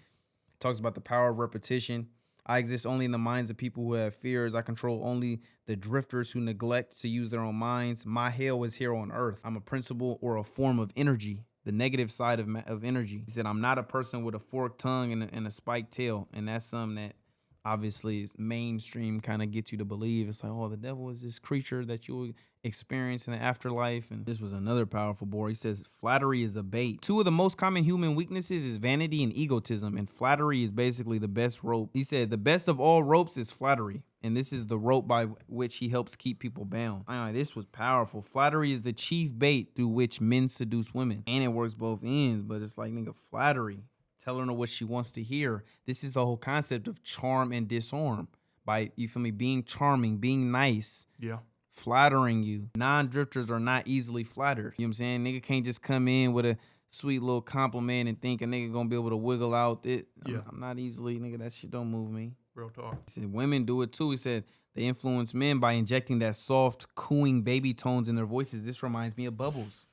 Talks about the power of repetition. I exist only in the minds of people who have fears. I control only the drifters who neglect to use their own minds. My hell is here on earth. I'm a principle or a form of energy, the negative side of energy. He said, I'm not a person with a forked tongue and a spiked tail. And that's something that obviously is mainstream kind of gets you to believe. It's like, oh, the devil is this creature that you'll experience in the afterlife. And this was another powerful board. He says, flattery is a bait. 2 of the most common human weaknesses is vanity and egotism, and flattery is basically the best rope. He said, the best of all ropes is flattery, and this is the rope by which he helps keep people bound. This was powerful. Flattery is the chief bait through which men seduce women, and it works both ends, but it's like, nigga, flattery. Telling her what she wants to hear. This is the whole concept of charm and disarm. By, you feel me, being charming, being nice. Yeah. Flattering you. Non-drifters are not easily flattered. You know what I'm saying? Nigga can't just come in with a sweet little compliment and think a nigga gonna be able to wiggle out it. I'm not easily, nigga, that shit don't move me. Real talk. He said women do it too. He said they influence men by injecting that soft, cooing baby tones in their voices. This reminds me of Bubbles.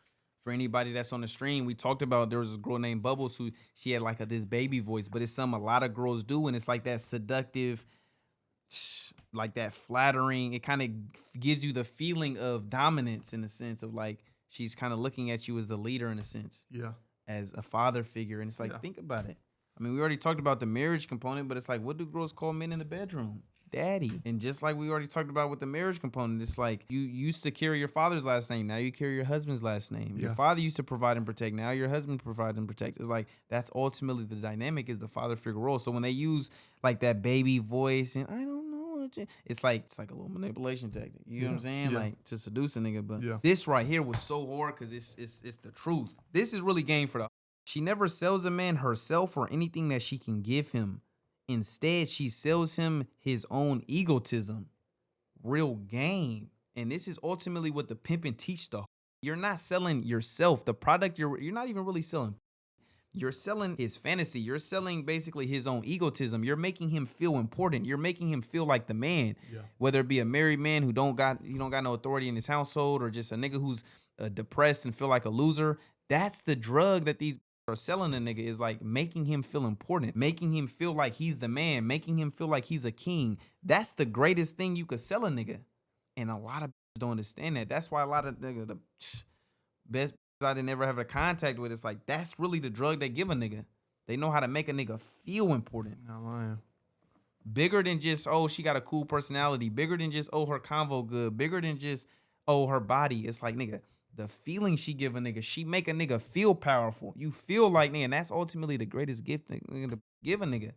For anybody that's on the stream, we talked about there was this girl named Bubbles who she had like this baby voice, but it's something a lot of girls do, and it's like that seductive, like that flattering. It kind of gives you the feeling of dominance in the sense of like she's kind of looking at you as the leader in a sense. Yeah. As a father figure, and it's like think about it. I mean, we already talked about the marriage component, but it's like, what do girls call men in the bedroom? Daddy. And just like we already talked about with the marriage component, it's like you used to carry your father's last name, now you carry your husband's last name. Your father used to provide and protect, now your husband provides and protects. It's like that's ultimately the dynamic, is the father figure role. So when they use like that baby voice and I don't know, it's like a little manipulation tactic. You know what I'm saying? Like to seduce a nigga. But this right here was so hard because it's the truth. This is really game for the. She never sells a man herself or anything that she can give him. Instead, she sells him his own egotism. Real game. And this is ultimately what the pimping teach the. You're not selling yourself. The product you're not even really selling. You're selling his fantasy. You're selling basically his own egotism. You're making him feel important. You're making him feel like the man. Yeah. Whether it be a married man who don't got no authority in his household, or just a nigga who's depressed and feel like a loser. That's the drug that these are selling a nigga, is like making him feel important, making him feel like he's the man, making him feel like he's a king. That's the greatest thing you could sell a nigga. And a lot of don't understand that. That's why a lot of the best I didn't ever have a contact with, it's like that's really the drug they give a nigga. They know how to make a nigga feel important. Not lying. Bigger than just, oh, she got a cool personality. Bigger than just, oh, her convo good. Bigger than just, oh, her body. It's like, nigga, the feeling she give a nigga, she make a nigga feel powerful. You feel like, nigga, and that's ultimately the greatest gift to give a nigga.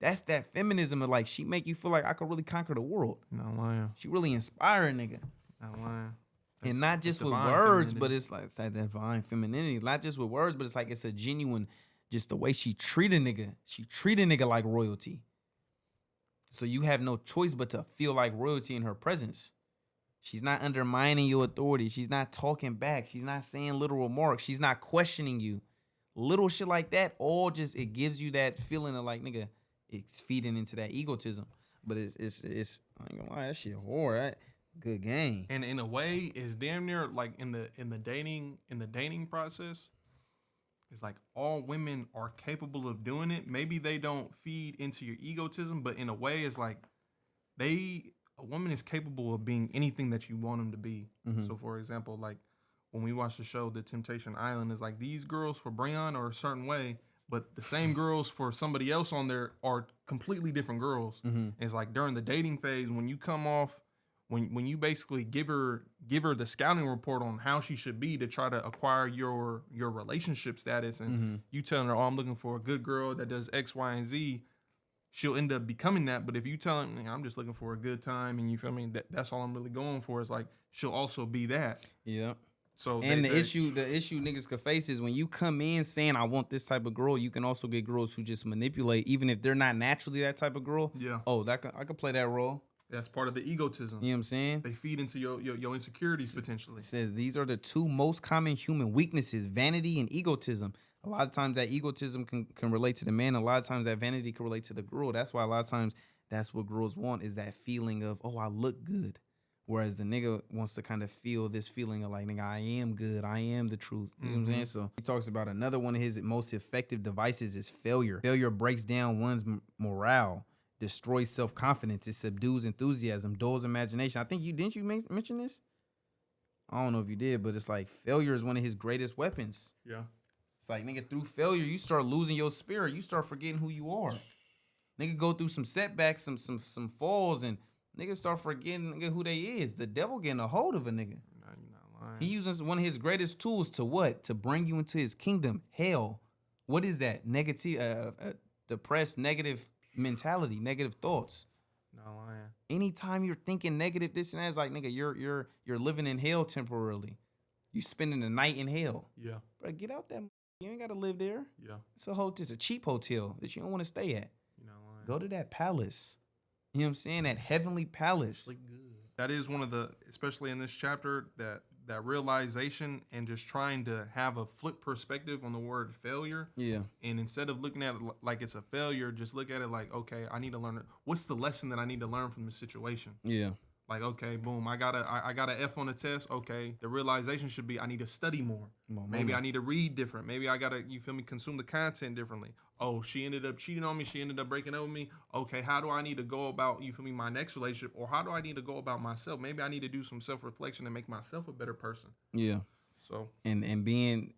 That's that feminism of like, she make you feel like I could really conquer the world. Not lying. She really inspire a nigga. Not lying. And not just with words, but it's like that divine femininity. Not just with words, but it's like it's a genuine, just the way she treat a nigga. She treat a nigga like royalty. So you have no choice but to feel like royalty in her presence. She's not undermining your authority. She's not talking back. She's not saying little remarks. She's not questioning you. Little shit like that, all just, it gives you that feeling of like, nigga, it's feeding into that egotism. But it's I ain't gonna lie, that shit hard. Good game. And in a way, it's damn near like in the dating process. It's like all women are capable of doing it. Maybe they don't feed into your egotism, but in a way, it's like a woman is capable of being anything that you want them to be. Mm-hmm. So, for example, like when we watch the show The Temptation Island, it's like these girls for Breon are a certain way, but the same girls for somebody else on there are completely different girls. Mm-hmm. It's like during the dating phase, when you come off, when you basically give her the scouting report on how she should be to try to acquire your relationship status, and mm-hmm. you telling her, oh, I'm looking for a good girl that does X, Y, and Z, she'll end up becoming that. But if you tell her, I'm just looking for a good time, and you feel me, that's all I'm really going for, is like she'll also be that. Yeah. So and the issue niggas could face is when you come in saying I want this type of girl, you can also get girls who just manipulate, even if they're not naturally that type of girl. Yeah. Oh, I could play that role. That's part of the egotism. You know what I'm saying? They feed into your insecurities potentially. It says these are the two most common human weaknesses: vanity and egotism. A lot of times that egotism can relate to the man. A lot of times that vanity can relate to the girl. That's why a lot of times that's what girls want, is that feeling of, oh, I look good. Whereas the nigga wants to kind of feel this feeling of like, nigga, I am good. I am the truth. You know what I'm saying? So he talks about another one of his most effective devices is failure. Failure breaks down one's morale, destroys self-confidence. It subdues enthusiasm, dulls imagination. I think didn't you mention this? I don't know if you did, but it's like failure is one of his greatest weapons. Yeah. It's like, nigga, through failure, you start losing your spirit. You start forgetting who you are. Nigga go through some setbacks, some falls, and niggas start forgetting, nigga, who they is. The devil getting a hold of a nigga. No, you're not lying. He uses one of his greatest tools to what? To bring you into his kingdom. Hell. What is that? Negative, depressed, negative mentality, negative thoughts. Not lying. Anytime you're thinking negative, this and that, it's like, nigga, you're living in hell temporarily. You spending the night in hell. Yeah. Bro, get out that. You ain't got to live there. Yeah. It's a cheap hotel that you don't want to stay at. You're not lying. Go to that palace. You know what I'm saying? That heavenly palace. Like good. That is one of the, especially in this chapter, that realization and just trying to have a flip perspective on the word failure. Yeah. And instead of looking at it like it's a failure, just look at it like, okay, I need to learn it. What's the lesson that I need to learn from this situation? Yeah. Like, okay, boom, I got a F on the test. Okay, the realization should be I need to study more. Maybe I need to read different. Maybe I gotta, you feel me, consume the content differently. Oh, she ended up cheating on me. She ended up breaking up with me. Okay, how do I need to go about, you feel me, my next relationship? Or how do I need to go about myself? Maybe I need to do some self-reflection and make myself a better person. Yeah. So and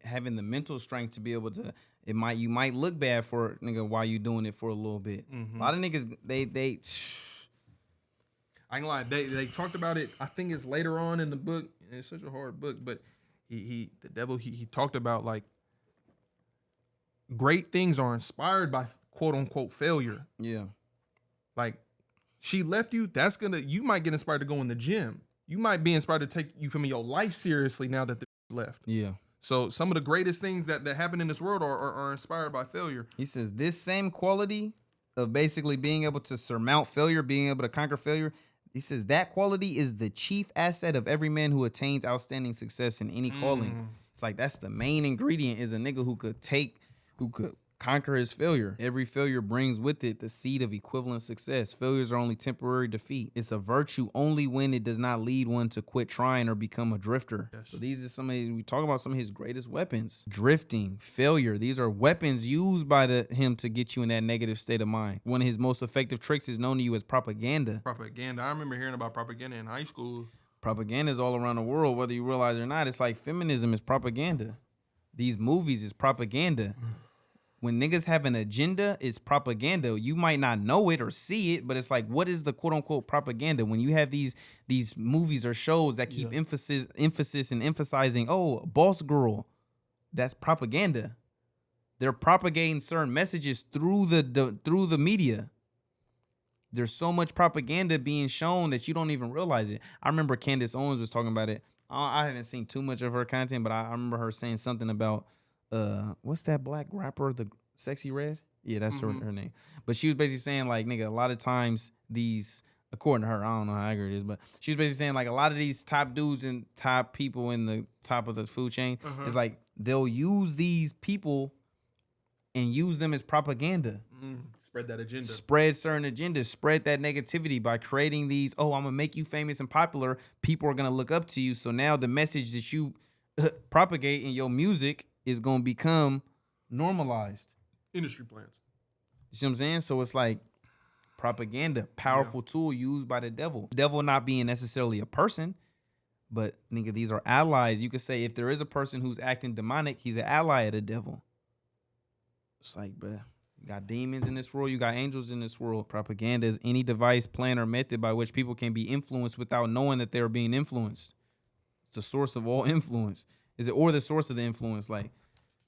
having the mental strength to be able to, you might look bad for nigga while you doing it for a little bit. Mm-hmm. A lot of niggas they I ain't gonna lie, they talked about it. I think it's later on in the book. And it's such a hard book, but the devil talked about like great things are inspired by quote unquote failure. Yeah. Like she left you, you might get inspired to go in the gym. You might be inspired to take, you feel me, your life seriously now that the left. Yeah. So some of the greatest things that happen in this world are inspired by failure. He says this same quality of basically being able to surmount failure, being able to conquer failure. He says that quality is the chief asset of every man who attains outstanding success in any calling. It's like that's the main ingredient, is a nigga who could conquer his failure. Every failure brings with it the seed of equivalent success. Failures are only temporary defeat. It's a virtue only when it does not lead one to quit trying or become a drifter. Yes. So these are we talk about some of his greatest weapons. Drifting, failure. These are weapons used by him to get you in that negative state of mind. One of his most effective tricks is known to you as propaganda. Propaganda. I remember hearing about propaganda in high school. Propaganda is all around the world, whether you realize it or not. It's like feminism is propaganda. These movies is propaganda. When niggas have an agenda, it's propaganda. You might not know it or see it, but it's like, what is the quote unquote propaganda? When you have these movies or shows that keep emphasis and emphasizing, oh, boss girl, that's propaganda. They're propagating certain messages through the media. There's so much propaganda being shown that you don't even realize it. I remember Candace Owens was talking about it. I haven't seen too much of her content, but I remember her saying something about what's that black rapper, the Sexy Red? Yeah, that's her name. But she was basically saying like, nigga, a lot of times these According to her, I don't know how accurate it is, but she's basically saying like a lot of these top dudes and top people in the top of the food chain is like they'll use these people and use them as propaganda. Spread that agenda. Spread certain agendas. Spread that negativity by creating these. Oh, I'm gonna make you famous and popular. People are gonna look up to you. So now the message that you propagate in your music is gonna become normalized. Industry plans. You see what I'm saying? So it's like propaganda, powerful tool used by the devil. Devil not being necessarily a person, but nigga, these are allies. You could say if there is a person who's acting demonic, he's an ally of the devil. It's like, bruh, you got demons in this world, you got angels in this world. Propaganda is any device, plan, or method by which people can be influenced without knowing that they're being influenced. It's the source of all influence. Is it or the source of the influence? Like,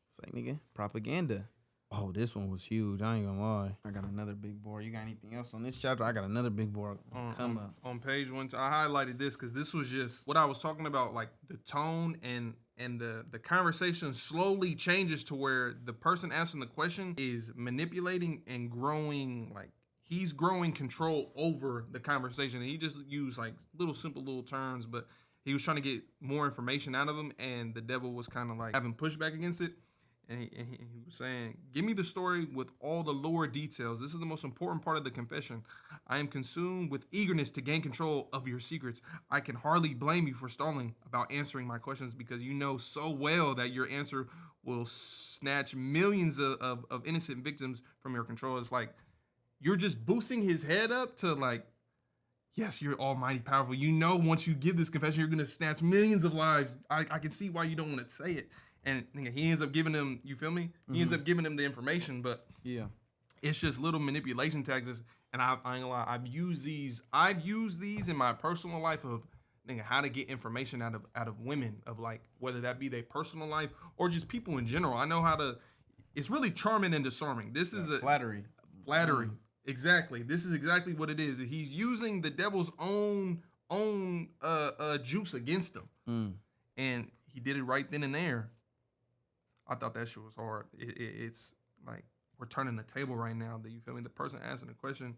it's like, nigga, propaganda. Oh, this one was huge. I ain't gonna lie. I got another big board. You got anything else on this chapter? I got another big board. Come up. On page 1, I highlighted this because this was just what I was talking about, like the tone and the conversation slowly changes to where the person asking the question is manipulating and growing, like he's growing control over the conversation. And he just used like simple little terms, but he was trying to get more information out of him, and the devil was kind of like having pushback against it. And he was saying, give me the story with all the lore details. This is the most important part of the confession. I am consumed with eagerness to gain control of your secrets. I can hardly blame you for stalling about answering my questions because you know so well that your answer will snatch millions of innocent victims from your control. It's like you're just boosting his head up to like, yes, you're almighty powerful. You know once you give this confession, you're going to snatch millions of lives. I can see why you don't want to say it. And he ends up giving him, you feel me? He ends up giving him the information, but yeah, it's just little manipulation tactics. And I ain't gonna lie, I've used these in my personal life of how to get information out of women, of like whether that be their personal life or just people in general. I know how to. It's really charming and disarming. This is a flattery. Exactly. This is exactly what it is. He's using the devil's own juice against him, and he did it right then and there. I thought that shit was hard. It's like we're turning the table right now. You feel me? The person asking the question,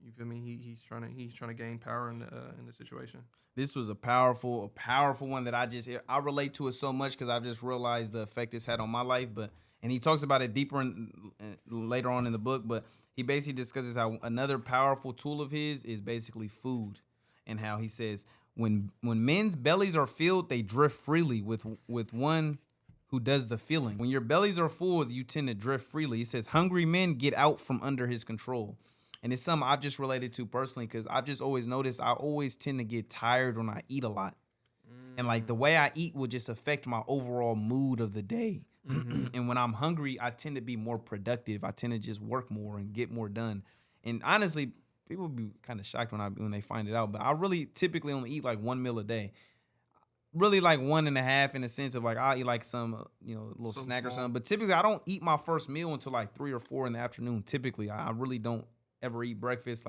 you feel me? He's trying to gain power in the situation. This was a powerful one that I relate to it so much because I've just realized the effect it's had on my life. And he talks about it deeper later on in the book. But he basically discusses how another powerful tool of his is basically food, and how he says when men's bellies are filled, they drift freely with one who does the feeling. When your bellies are full, you tend to drift freely. He says, hungry men get out from under his control. And it's something I've just related to personally because I've just always noticed I always tend to get tired when I eat a lot. And like the way I eat will just affect my overall mood of the day. And when I'm hungry, I tend to be more productive. I tend to just work more and get more done. And honestly, people be kind of shocked when they find it out. But I really typically only eat like one meal a day. Really like 1.5 in the sense of like I'll eat like some little snack or something, but typically I don't eat my first meal until like 3 or 4 in the afternoon. Typically I really don't ever eat breakfast.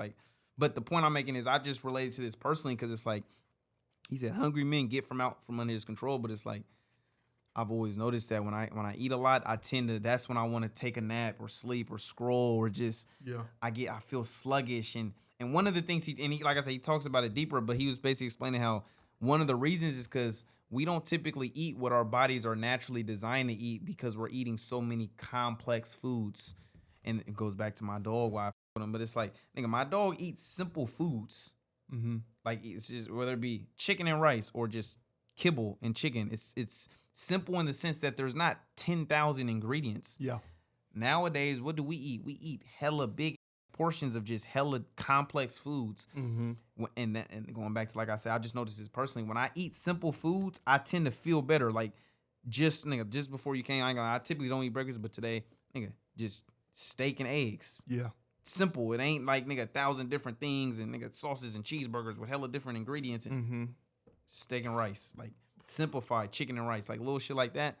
But the point I'm making is I just related to this personally because it's like he said hungry men get out from under his control, but it's like I've always noticed that when I eat a lot, that's when I want to take a nap or sleep or scroll or just I feel sluggish and one of the things he like I said he talks about it deeper, but he was basically explaining how one of the reasons is because we don't typically eat what our bodies are naturally designed to eat because we're eating so many complex foods. And it goes back to my dog, why I with him. But it's like, nigga, my dog eats simple foods. Like it's just whether it be chicken and rice or just kibble and chicken. It's simple in the sense that there's not 10,000 ingredients. Yeah. Nowadays, what do we eat? We eat hella big portions of just hella complex foods. And going back to like I said, I just noticed this personally. When I eat simple foods, I tend to feel better. Like just before you came, I typically don't eat breakfast, but today, just steak and eggs. Yeah. Simple. It ain't like 1,000 different things and sauces and cheeseburgers with hella different ingredients and steak and rice. Like simplified chicken and rice, like little shit like that.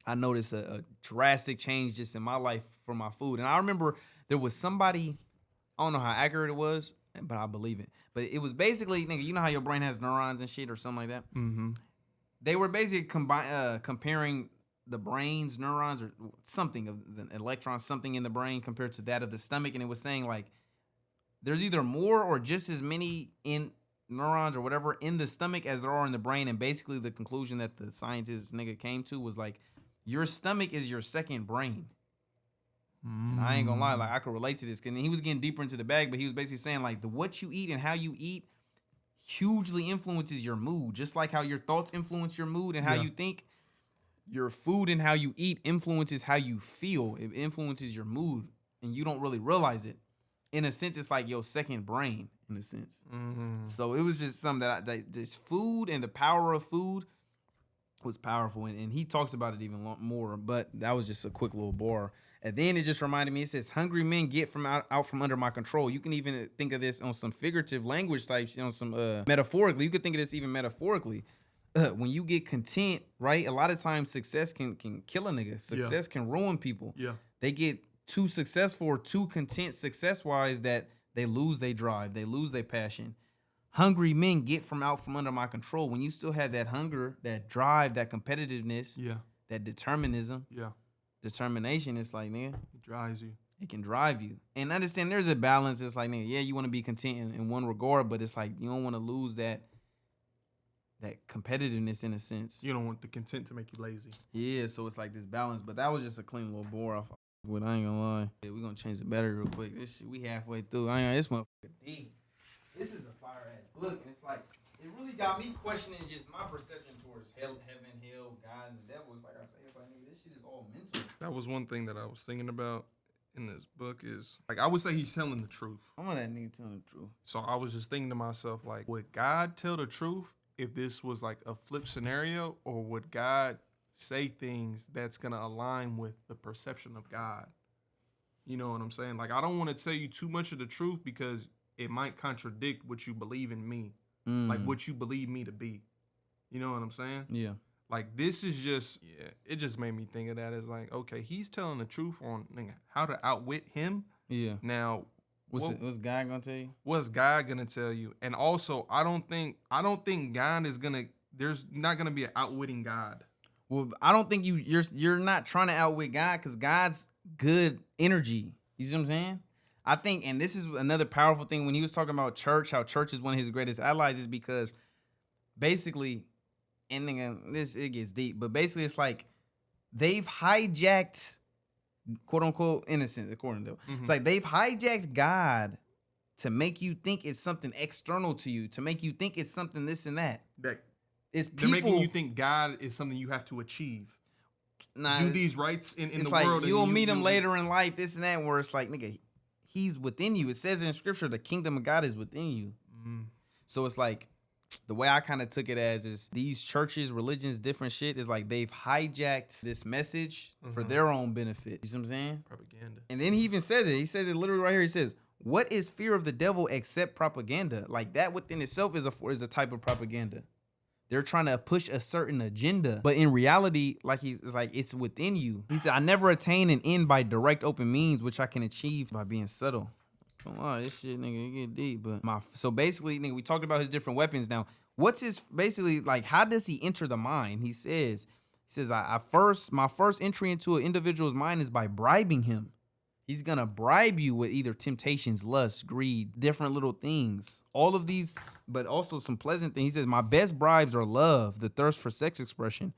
I noticed a drastic change just in my life for my food. And I remember there was somebody, I don't know how accurate it was, but I believe it. But it was basically, you know how your brain has neurons and shit or something like that? They were basically comparing the brain's neurons or something of the electrons, something in the brain compared to that of the stomach. And it was saying like there's either more or just as many in neurons or whatever in the stomach as there are in the brain. And basically the conclusion that the scientist nigga came to was like, your stomach is your second brain. And I ain't gonna lie, like I could relate to this. And he was getting deeper into the bag, but he was basically saying like what you eat and how you eat hugely influences your mood. Just like how your thoughts influence your mood and how you think, your food and how you eat influences how you feel. It influences your mood and you don't really realize it. In a sense, it's like your second brain, in a sense. So it was just something that just food and the power of food was powerful. And he talks about it even more, but that was just a quick little bar. And then it just reminded me, it says, hungry men get from out from under my control. You can even think of this on some figurative language types, on some metaphorically. You could think of this even metaphorically. When you get content, right? A lot of times success can kill a nigga. Success can ruin people. Yeah. They get too successful or too content success-wise that they lose their drive. They lose their passion. Hungry men get from out from under my control. When you still have that hunger, that drive, that competitiveness, that determinism, determination, it's like, nigga, it drives you. It can drive you. And understand there's a balance. It's like, nigga, yeah, you want to be content in one regard, but it's like you don't want to lose that competitiveness in a sense. You don't want the content to make you lazy. Yeah, so it's like this balance. But that was just a clean little bore off with. I ain't gonna lie. Yeah, we're gonna change the battery real quick. This shit, we halfway through. This motherfucker deep. This is a fire ass book, and it's like it really got me questioning just my perception towards heaven, hell, God, and the devil. It's like I say, it's like, nigga, this shit is all mental. That was one thing that I was thinking about in this book is, like, I would say he's telling the truth. I want that nigga telling the truth. So I was just thinking to myself, like, would God tell the truth if this was like a flip scenario, or would God say things that's going to align with the perception of God? You know what I'm saying? Like, I don't want to tell you too much of the truth because it might contradict what you believe in me, like what you believe me to be. You know what I'm saying? Yeah. Like, this is just, it just made me think of that as like, okay, he's telling the truth on how to outwit him. Yeah. Now, what's God gonna tell you? What's God gonna tell you? And also, I don't think God is gonna. There's not gonna be an outwitting God. Well, I don't think you're not trying to outwit God because God's good energy. You see what I'm saying? I think, and this is another powerful thing when he was talking about church, how church is one of his greatest allies, is because basically, and it gets deep, but basically it's like they've hijacked, quote unquote, innocent, according to them. It's like they've hijacked God to make you think it's something external to you, to make you think it's something this and that. It's people, they're making you think God is something you have to achieve. Nah, do these rights in the like world. You'll meet him later in life, this and that, where it's like, nigga, he's within you. It says in scripture, the kingdom of God is within you. So it's like, the way I kind of took it as is these churches, religions, different shit is like they've hijacked this message for their own benefit. You see what I'm saying? Propaganda. And then he even says it. He says it literally right here. He says, what is fear of the devil except propaganda? Like that within itself is a type of propaganda. They're trying to push a certain agenda. But in reality, like it's within you. He said, I never attain an end by direct open means, which I can achieve by being subtle. Oh, this shit, nigga, it get deep. But so basically, nigga, we talked about his different weapons. Now, what's his basically like? How does he enter the mind? He says, my first entry into an individual's mind is by bribing him. He's gonna bribe you with either temptations, lust, greed, different little things. All of these, but also some pleasant things. He says, my best bribes are love, the thirst for sex expression,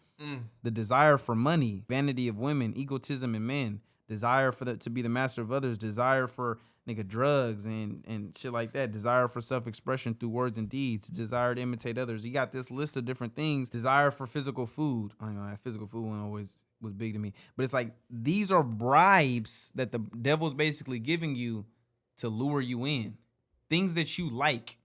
the desire for money, vanity of women, egotism in men, desire to be the master of others, desire for drugs and shit like that, desire for self-expression through words and deeds, desire to imitate others. He got this list of different things. Desire for physical food. I know that physical food one always was big to me. But it's like these are bribes that the devil's basically giving you to lure you in. Things that you like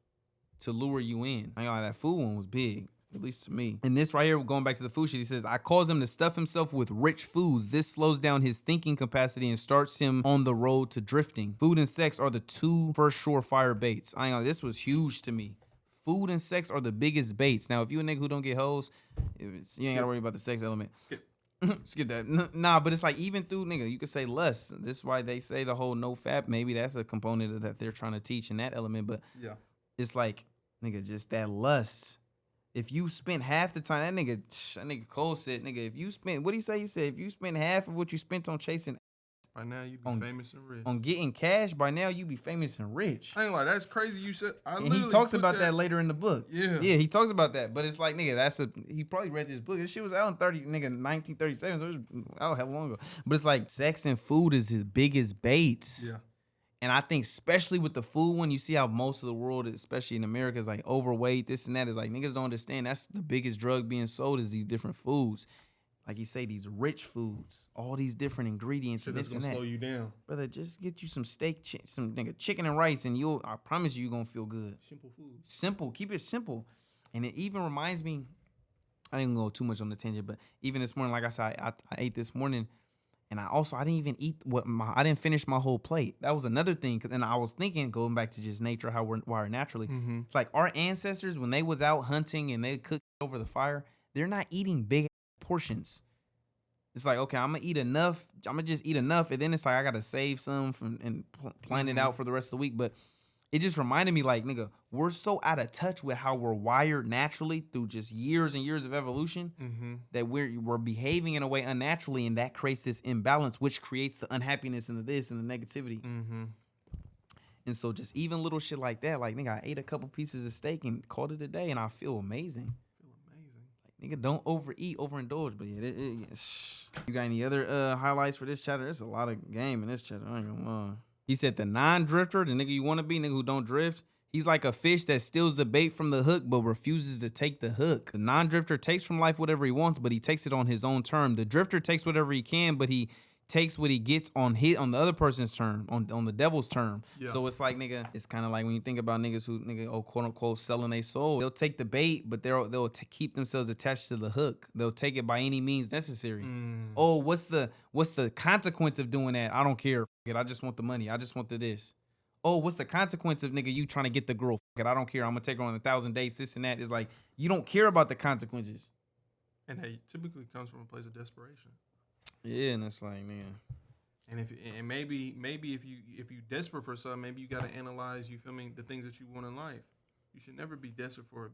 to lure you in. I know that food one was big. At least to me. And this right here, going back to the food shit, he says, I cause him to stuff himself with rich foods. This slows down his thinking capacity and starts him on the road to drifting. Food and sex are the two first surefire baits. I know this was huge to me. Food and sex are the biggest baits. Now, if you a nigga who don't get hoes, you ain't gotta worry about the sex element. Skip that. Nah, but it's like even through, nigga, you could say lust. This is why they say the whole no fap. Maybe that's a component of that they're trying to teach in that element. But yeah, it's like, nigga, just that lust. If you spent half the time, that nigga Cole said, nigga, if you spent, what do you say? He said, if you spent half of what you spent on chasing, By now you be famous and rich. On getting cash, by now you be famous and rich. I ain't like that's crazy. You said And he talks about that later in the book. Yeah, he talks about that. But it's like, nigga, he probably read this book. This shit was out in 1937, so it was out hell long ago. But it's like sex and food is his biggest baits. Yeah. And I think especially with the food one, you see how most of the world, especially in America, is like overweight, this and that. Is like niggas don't understand that's the biggest drug being sold is these different foods. Like you say, these rich foods, all these different ingredients. Shit that's gonna slow you down. Brother, just get you some steak, some nigga chicken and rice, and I promise you're gonna feel good. Simple food. Simple, keep it simple. And it even reminds me, I didn't go too much on the tangent, but even this morning, like I said, I ate this morning, and I didn't even eat I didn't finish my whole plate. That was another thing, and I was thinking, going back to just nature, how we're wired naturally. Mm-hmm. It's like our ancestors, when they was out hunting and they cooked over the fire, they're not eating big portions. It's like, okay, I'm gonna eat enough. I'm gonna just eat enough, and then it's like I gotta save some and plan it out for the rest of the week. But it just reminded me, like, nigga, we're so out of touch with how we're wired naturally through just years and years of evolution that we're behaving in a way unnaturally, and that creates this imbalance, which creates the unhappiness and the this and the negativity. And so just even little shit like that, like, nigga, I ate a couple pieces of steak and called it a day, and I feel amazing. Like, nigga, don't overeat, overindulge. But yeah, you got any other highlights for this chapter? There's a lot of game in this chapter. I ain't gonna lie. He said the non-drifter, the nigga you want to be, nigga who don't drift, he's like a fish that steals the bait from the hook but refuses to take the hook. The non-drifter takes from life whatever he wants, but he takes it on his own term. The drifter takes whatever he can, but he takes what he gets on the other person's term, on the devil's term. Yeah. So it's like, nigga, it's kind of like when you think about niggas who, nigga, quote unquote, selling their soul. They'll take the bait, but they'll keep themselves attached to the hook. They'll take it by any means necessary. Oh, what's the consequence of doing that? I don't care. I just want the money. I just want the this. Oh, what's the consequence of, nigga, you trying to get the girl? I don't care. I'm gonna take her on 1,000 dates, this and that. It's like, you don't care about the consequences. And it typically comes from a place of desperation. Yeah, and it's like, man. And maybe if you desperate for something, maybe you gotta analyze, you feel me, the things that you want in life. You should never be desperate for it.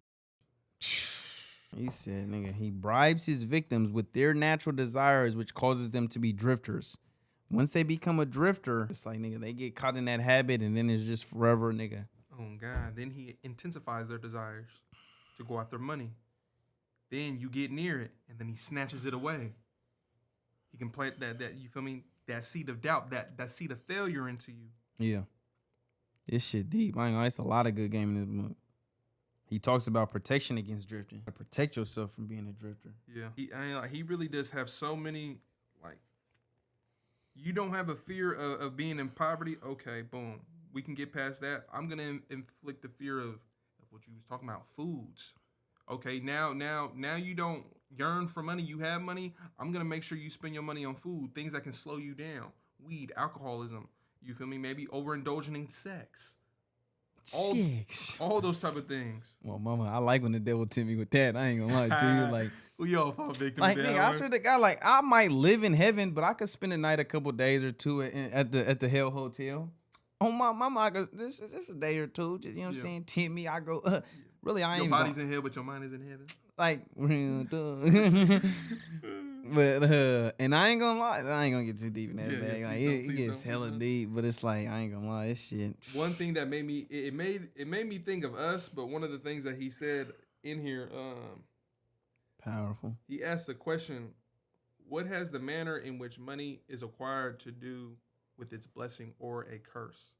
He said, nigga, he bribes his victims with their natural desires, which causes them to be drifters. Once they become a drifter, it's like, nigga, they get caught in that habit, and then it's just forever, nigga. Oh, God. Then he intensifies their desires to go after money. Then you get near it, and then he snatches it away. He can plant that you feel me, that seed of doubt, that seed of failure into you. Yeah. This shit deep. I ain't gonna, it's a lot of good game in this book. He talks about protection against drifting. Protect yourself from being a drifter. Yeah. He really does have so many, like, you don't have a fear of being in poverty. Okay, boom. We can get past that. I'm going to inflict the fear of what you was talking about, foods. Okay, now you don't yearn for money. You have money. I'm going to make sure you spend your money on food, things that can slow you down. Weed, alcoholism. You feel me? Maybe overindulging in sex. All those type of things. Well, mama, I like when the devil tempt me with that. I ain't gonna lie to you. Like, we all fall victim. Like, nigga, I swear to God, like, I might live in heaven, but I could spend a night, a couple days or two at the Hell Hotel. On my mama, I go, this is a day or two. Just, you know what I'm saying? Tempt me, I go. Really, I ain't. Your body's in hell, but your mind is in heaven. Like, but and I ain't gonna lie, I ain't gonna get too deep in that bag. Like, it gets hella deep, but it's like, I ain't gonna lie, this shit. One thing that made me it made me think of us, but one of the things that he said in here, powerful. He asked the question, what has the manner in which money is acquired to do with its blessing or a curse?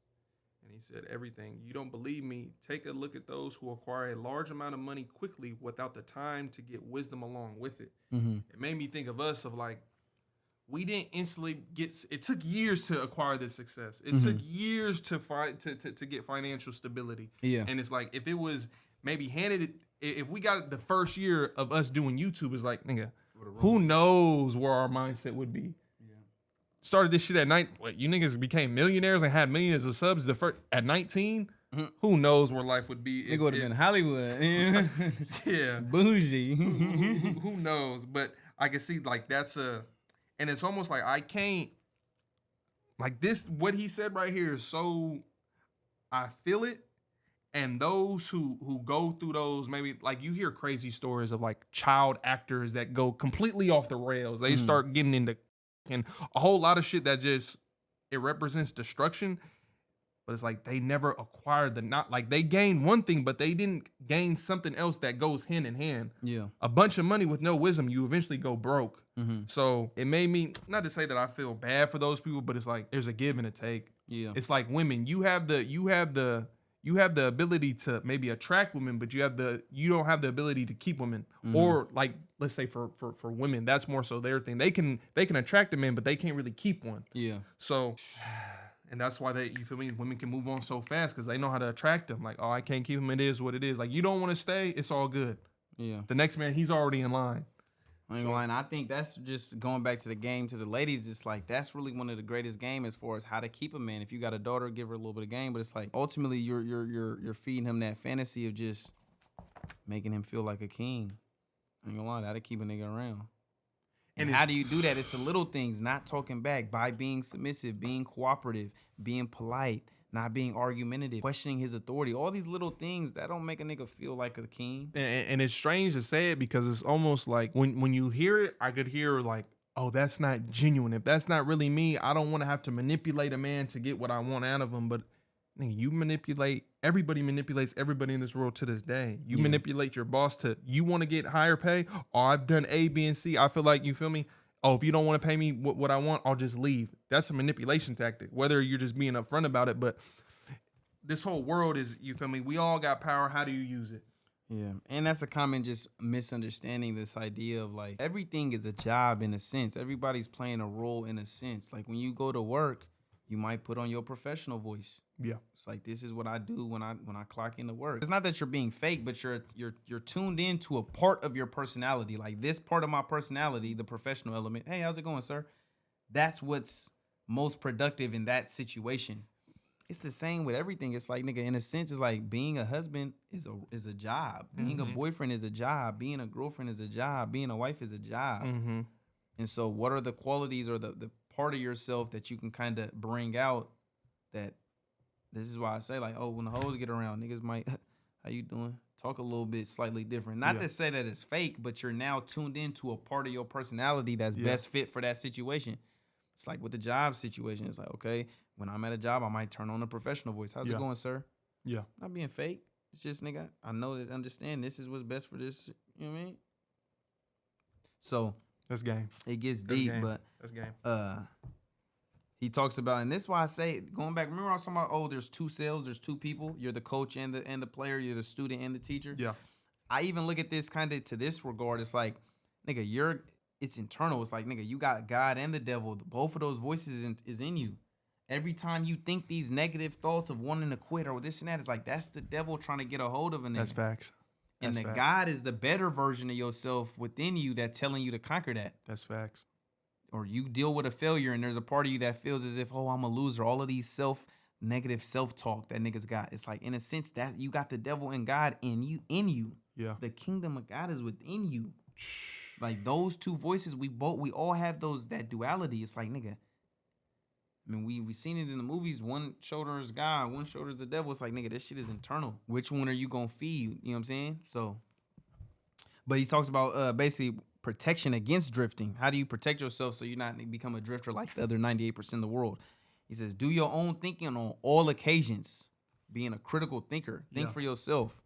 And he said, everything. You don't believe me? Take a look at those who acquire a large amount of money quickly without the time to get wisdom along with it. Mm-hmm. It made me think of us, of like, we didn't instantly get, it took years to acquire this success. It took years to get financial stability. Yeah. And it's like, if it was maybe if we got the first year of us doing YouTube, it's like, nigga, who knows where our mindset would be? Started this shit at night. What, you niggas became millionaires and had millions of subs at 19? Mm-hmm. Who knows where life would be? It would have been Hollywood. Yeah. Bougie. Who knows? But I can see, like, and it's almost like I can't, like, this, what he said right here is so, I feel it. And those who go through those, maybe, like, you hear crazy stories of, like, child actors that go completely off the rails. They start getting into and a whole lot of shit that just it represents destruction. But it's like they never acquired they gained one thing, but they didn't gain something else that goes hand in hand. Yeah. A bunch of money with no wisdom, you eventually go broke. Mm-hmm. So it made me, not to say that I feel bad for those people, but it's like there's a give and a take. Yeah. It's like women, you have the ability to maybe attract women, but you don't have the ability to keep women. Mm-hmm. Or like, let's say for women, that's more so their thing. They can attract a man, but they can't really keep one. Yeah. So, and that's why you feel me? Women can move on so fast because they know how to attract them. Like, oh, I can't keep him. It is what it is. Like, you don't want to stay. It's all good. Yeah. The next man, he's already in line. I think that's just going back to the game to the ladies. It's like that's really one of the greatest game as far as how to keep a man. If you got a daughter, give her a little bit of game. But it's like ultimately you're feeding him that fantasy of just making him feel like a king. I ain't gonna lie, that'll keep a nigga around. And how do you do that? It's the little things, not talking back, by being submissive, being cooperative, being polite, not being argumentative, questioning his authority. All these little things that don't make a nigga feel like a king. And it's strange to say it because it's almost like when you hear it, I could hear like, oh, that's not genuine. If that's not really me, I don't want to have to manipulate a man to get what I want out of him. But nigga, everybody manipulates everybody in this world to this day. You manipulate your boss you want to get higher pay. Oh, I've done A, B, and C. I feel like, you feel me? Oh, if you don't want to pay me what I want, I'll just leave. That's a manipulation tactic, whether you're just being upfront about it. But this whole world is, you feel me? We all got power. How do you use it? Yeah. And that's a common just misunderstanding, this idea of like everything is a job in a sense. Everybody's playing a role in a sense. Like when you go to work, you might put on your professional voice. Yeah. It's like, this is what I do when I clock into work. It's not that you're being fake, but you're tuned into a part of your personality. Like this part of my personality, the professional element. Hey, how's it going, sir? That's what's most productive in that situation. It's the same with everything. It's like, nigga, in a sense, it's like being a husband is a job. Being a boyfriend is a job. Being a girlfriend is a job. Being a wife is a job. Mm-hmm. And so what are the qualities or the part of yourself that you can kind of bring out that this is why I say, like, oh, when the hoes get around, niggas might, how you doing? Talk a little bit slightly different. Not to say that it's fake, but you're now tuned into a part of your personality that's best fit for that situation. It's like with the job situation. It's like, okay, when I'm at a job, I might turn on a professional voice. How's it going, sir? Yeah. Not being fake. It's just, nigga, I know that understand this is what's best for this. You know what I mean? So that's game. It gets deep, but that's game. He talks about, and this is why I say, going back, remember I was talking about, oh, there's two selves, there's two people. You're the coach and the player. You're the student and the teacher. Yeah. I even look at this kind of to this regard. It's like, nigga, it's internal. It's like, nigga, you got God and the devil. Both of those voices is in you. Every time you think these negative thoughts of wanting to quit or this and that, it's like, that's the devil trying to get a hold of a nigga. That's facts. And that's facts. God is the better version of yourself within you that's telling you to conquer that. That's facts. Or you deal with a failure and there's a part of you that feels as if, oh, I'm a loser. All of these negative self-talk that niggas got. It's like, in a sense, that you got the devil and God in you. Yeah. The kingdom of God is within you. Like those two voices, we all have that duality. It's like, nigga, I mean, we seen it in the movies. One shoulder is God, one shoulder is the devil. It's like, nigga, this shit is internal. Which one are you gonna feed? You know what I'm saying? So, but he talks about basically protection against drifting. How do you protect yourself so you're not become a drifter like the other 98% of the world? He says, do your own thinking on all occasions. Being a critical thinker. Think for yourself.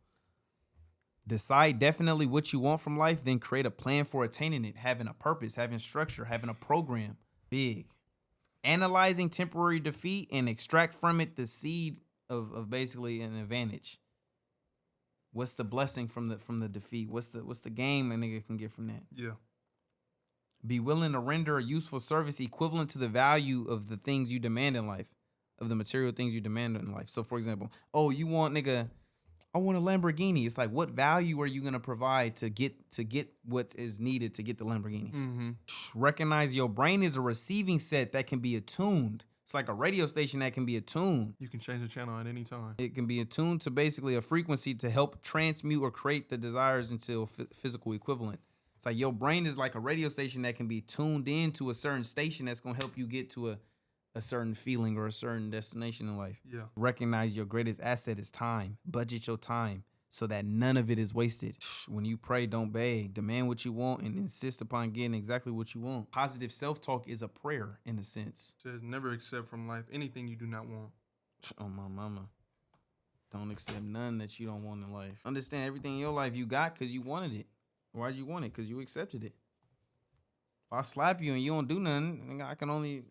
Decide definitely what you want from life, then create a plan for attaining it. Having a purpose, having structure, having a program. Big. Analyzing temporary defeat and extract from it the seed of basically an advantage. What's the blessing from the defeat? What's the game a nigga can get from that? Yeah. Be willing to render a useful service equivalent to the value of the things you demand in life, of the material things you demand in life. So, for example, oh, you want, nigga, I want a Lamborghini. It's like, what value are you gonna provide to get what is needed to get the Lamborghini? Mm-hmm. Recognize your brain is a receiving set that can be attuned. It's like a radio station that can be attuned. You can change the channel at any time. It can be attuned to basically a frequency to help transmute or create the desires into a physical equivalent. It's like your brain is like a radio station that can be tuned into a certain station that's going to help you get to a certain feeling or a certain destination in life. Yeah. Recognize your greatest asset is time. Budget your time. so that none of it is wasted. When you pray, don't beg. Demand what you want and insist upon getting exactly what you want. Positive self-talk is a prayer in a sense. It says never accept from life anything you do not want. Oh, my mama. Don't accept none that you don't want in life. Understand everything in your life you got because you wanted it. Why'd you want it? Because you accepted it. If I slap you and you don't do nothing, I can only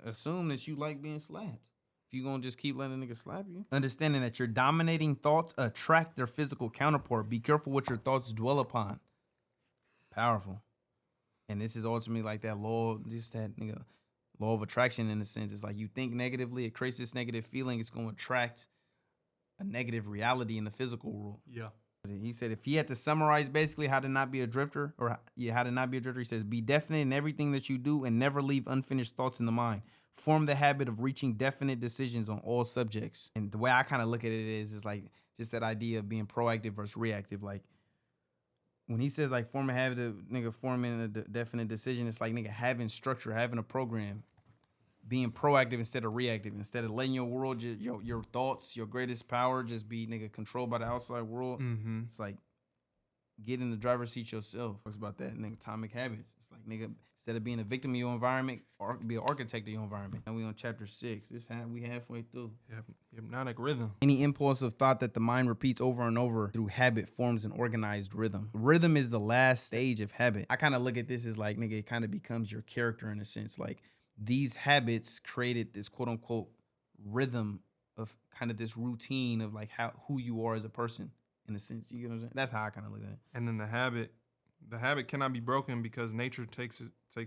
assume that you like being slapped. If you gonna just keep letting a nigga slap you. Understanding that your dominating thoughts attract their physical counterpart. Be careful what your thoughts dwell upon. Powerful. And this is ultimately like that law, just that nigga law of attraction in a sense. It's like you think negatively, it creates this negative feeling. It's gonna attract a negative reality in the physical world. Yeah. He said if he had to summarize basically how to not be a drifter, how to not be a drifter, he says, be definite in everything that you do and never leave unfinished thoughts in the mind. Form the habit of reaching definite decisions on all subjects. And the way I kind of look at it is like just that idea of being proactive versus reactive. Like when he says like form a habit of nigga forming a definite decision, it's like nigga having structure, having a program. Being proactive instead of reactive, instead of letting your world, your thoughts, your greatest power just be nigga controlled by the outside world. Mm-hmm. It's like get in the driver's seat yourself. Talks about that nigga Atomic Habits. It's like nigga instead of being a victim of your environment, be an architect of your environment. And we on chapter 6. We halfway through. Hypnotic rhythm. Any impulse of thought that the mind repeats over and over through habit forms an organized rhythm. Rhythm is the last stage of habit. I kind of look at this as like nigga, it kind of becomes your character in a sense. Like these habits created this quote unquote rhythm of kind of this routine of like who you are as a person in a sense. You get what I'm saying? That's how I kind of look at it. And then the habit cannot be broken because nature takes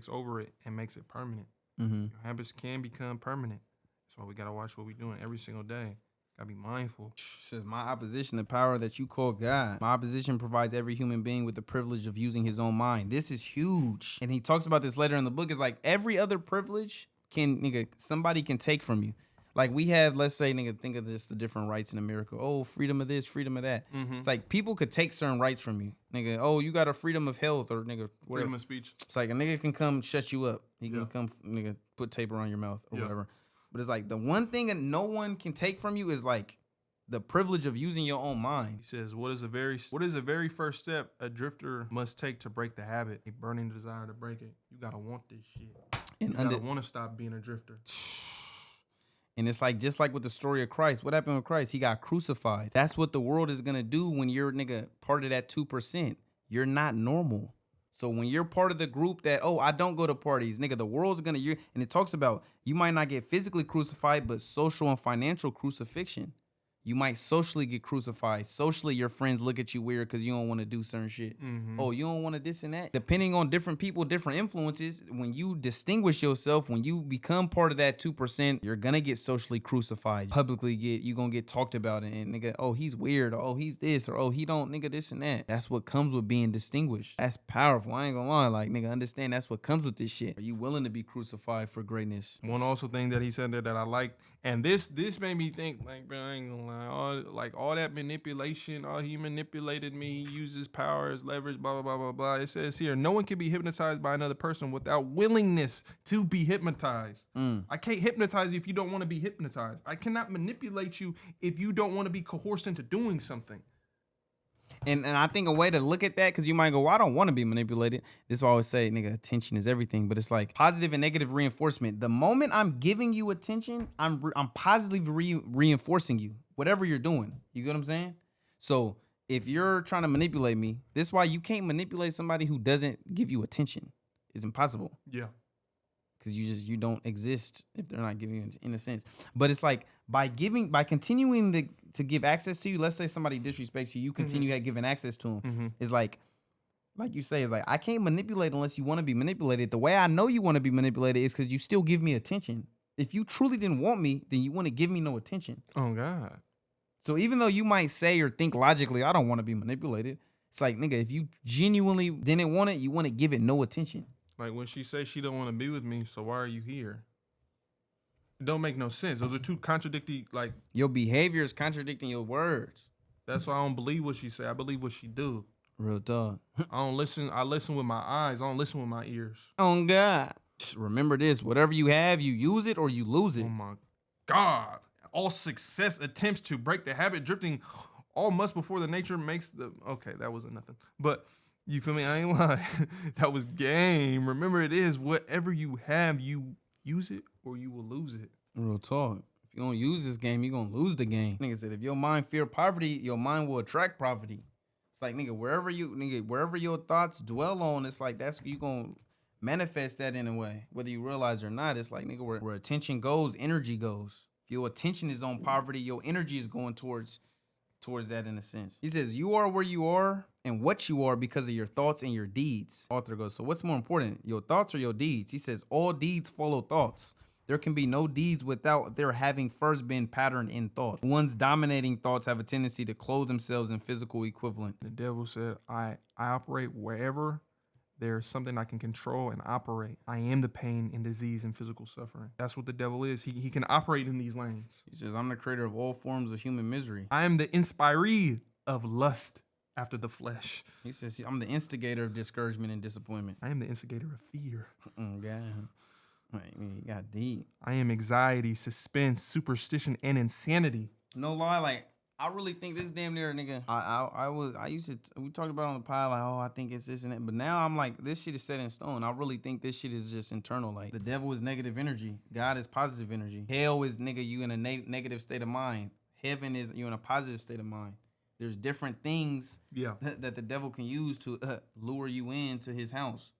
over it and makes it permanent. Mm-hmm. Your habits can become permanent. That's why we gotta watch what we're doing every single day. Gotta be mindful. Says my opposition, the power that you call God. My opposition provides every human being with the privilege of using his own mind. This is huge. And he talks about this later in the book. It's like every other privilege somebody can take from you. Like we have, let's say, nigga, think of just the different rights in America. Oh, freedom of this, freedom of that. Mm-hmm. It's like people could take certain rights from you. Nigga, oh, you got a freedom of health or nigga, whatever. Freedom of speech. It's like a nigga can come shut you up. He can come, nigga, put tape around your mouth or whatever. But it's like the one thing that no one can take from you is like the privilege of using your own mind. He says, what is the very first step a drifter must take to break the habit? A burning desire to break it. You gotta want this shit. And you gotta want to stop being a drifter. And it's like, just like with the story of Christ. What happened with Christ? He got crucified. That's what the world is gonna do when you're nigga part of that 2%. You're not normal. So when you're part of the group that, oh, I don't go to parties, nigga, the world's gonna, and it talks about you might not get physically crucified, but social and financial crucifixion. You might socially get crucified. Socially, your friends look at you weird because you don't want to do certain shit. Mm-hmm. Oh, you don't want to this and that. Depending on different people, different influences, when you distinguish yourself, when you become part of that 2%, you're going to get socially crucified. Publicly you're going to get talked about and nigga, oh, he's weird. Or, oh, he's this. Or, oh, he don't, nigga, this and that. That's what comes with being distinguished. That's powerful. I ain't going to lie. Like, nigga, understand that's what comes with this shit. Are you willing to be crucified for greatness? One also thing that he said there that I liked, and this made me think, like, bro, I ain't gonna lie, all that manipulation, he manipulated me, he uses power as leverage, blah, blah, blah, blah, blah. It says here, no one can be hypnotized by another person without willingness to be hypnotized. I can't hypnotize you if you don't want to be hypnotized. I cannot manipulate you if you don't want to be coerced into doing something. And I think a way to look at that, because you might go, well, I don't want to be manipulated. This is why I always say, nigga, attention is everything. But it's like positive and negative reinforcement. The moment I'm giving you attention, I'm positively reinforcing you, whatever you're doing. You get what I'm saying? So if you're trying to manipulate me, this is why you can't manipulate somebody who doesn't give you attention. It's impossible. Yeah. Because you don't exist if they're not giving you, in a sense. But it's like by continuing to give access to you, let's say somebody disrespects you, you continue giving access to them. Mm-hmm. It's like you say, it's like I can't manipulate unless you want to be manipulated. The way I know you want to be manipulated is because you still give me attention. If you truly didn't want me, then you want to give me no attention. Oh God. So even though you might say or think logically, I don't want to be manipulated. It's like, nigga, if you genuinely didn't want it, you want to give it no attention. Like when she says she don't want to be with me, so why are you here? It don't make no sense. Those are two contradicting, like... Your behavior is contradicting your words. That's why I don't believe what she say. I believe what she do. Real talk. I don't listen. I listen with my eyes. I don't listen with my ears. Oh, God. Remember this. Whatever you have, you use it or you lose it. Oh, my God. All success attempts to break the habit drifting All must before the nature makes the. Okay, that wasn't nothing. But you feel me? I ain't lying. That was game. Remember, it is whatever you have, you use it or you will lose it. Real talk. If you don't use this game, you're going to lose the game. Nigga said, if your mind fear poverty, your mind will attract poverty. It's like, wherever your thoughts dwell on, it's like, that's, you going to manifest that in a way. Whether you realize it or not, it's like, where attention goes, energy goes. If your attention is on poverty, your energy is going towards that in a sense. He says, you are where you are and what you are because of your thoughts and your deeds. Author goes, so what's more important, your thoughts or your deeds? He says, all deeds follow thoughts. There can be no deeds without their having first been patterned in thought. One's dominating thoughts have a tendency to clothe themselves in physical equivalent. The devil said, I operate wherever there's something I can control and operate. I am the pain and disease and physical suffering. That's what the devil is. He can operate in these lanes. He says, I'm the creator of all forms of human misery. I am the inspiree of lust after the flesh. He says, I'm the instigator of discouragement and disappointment. I am the instigator of fear. Oh, God. You got deep. I am anxiety, suspense, superstition, and insanity. No lie, like, I really think this damn near nigga. We talked about on the pile, like, oh, I think it's this and that. But now I'm like, this shit is set in stone. I really think this shit is just internal. Like, the devil is negative energy. God is positive energy. Hell is, nigga, you in a negative state of mind. Heaven is you in a positive state of mind. There's different things that the devil can use to lure you into his house,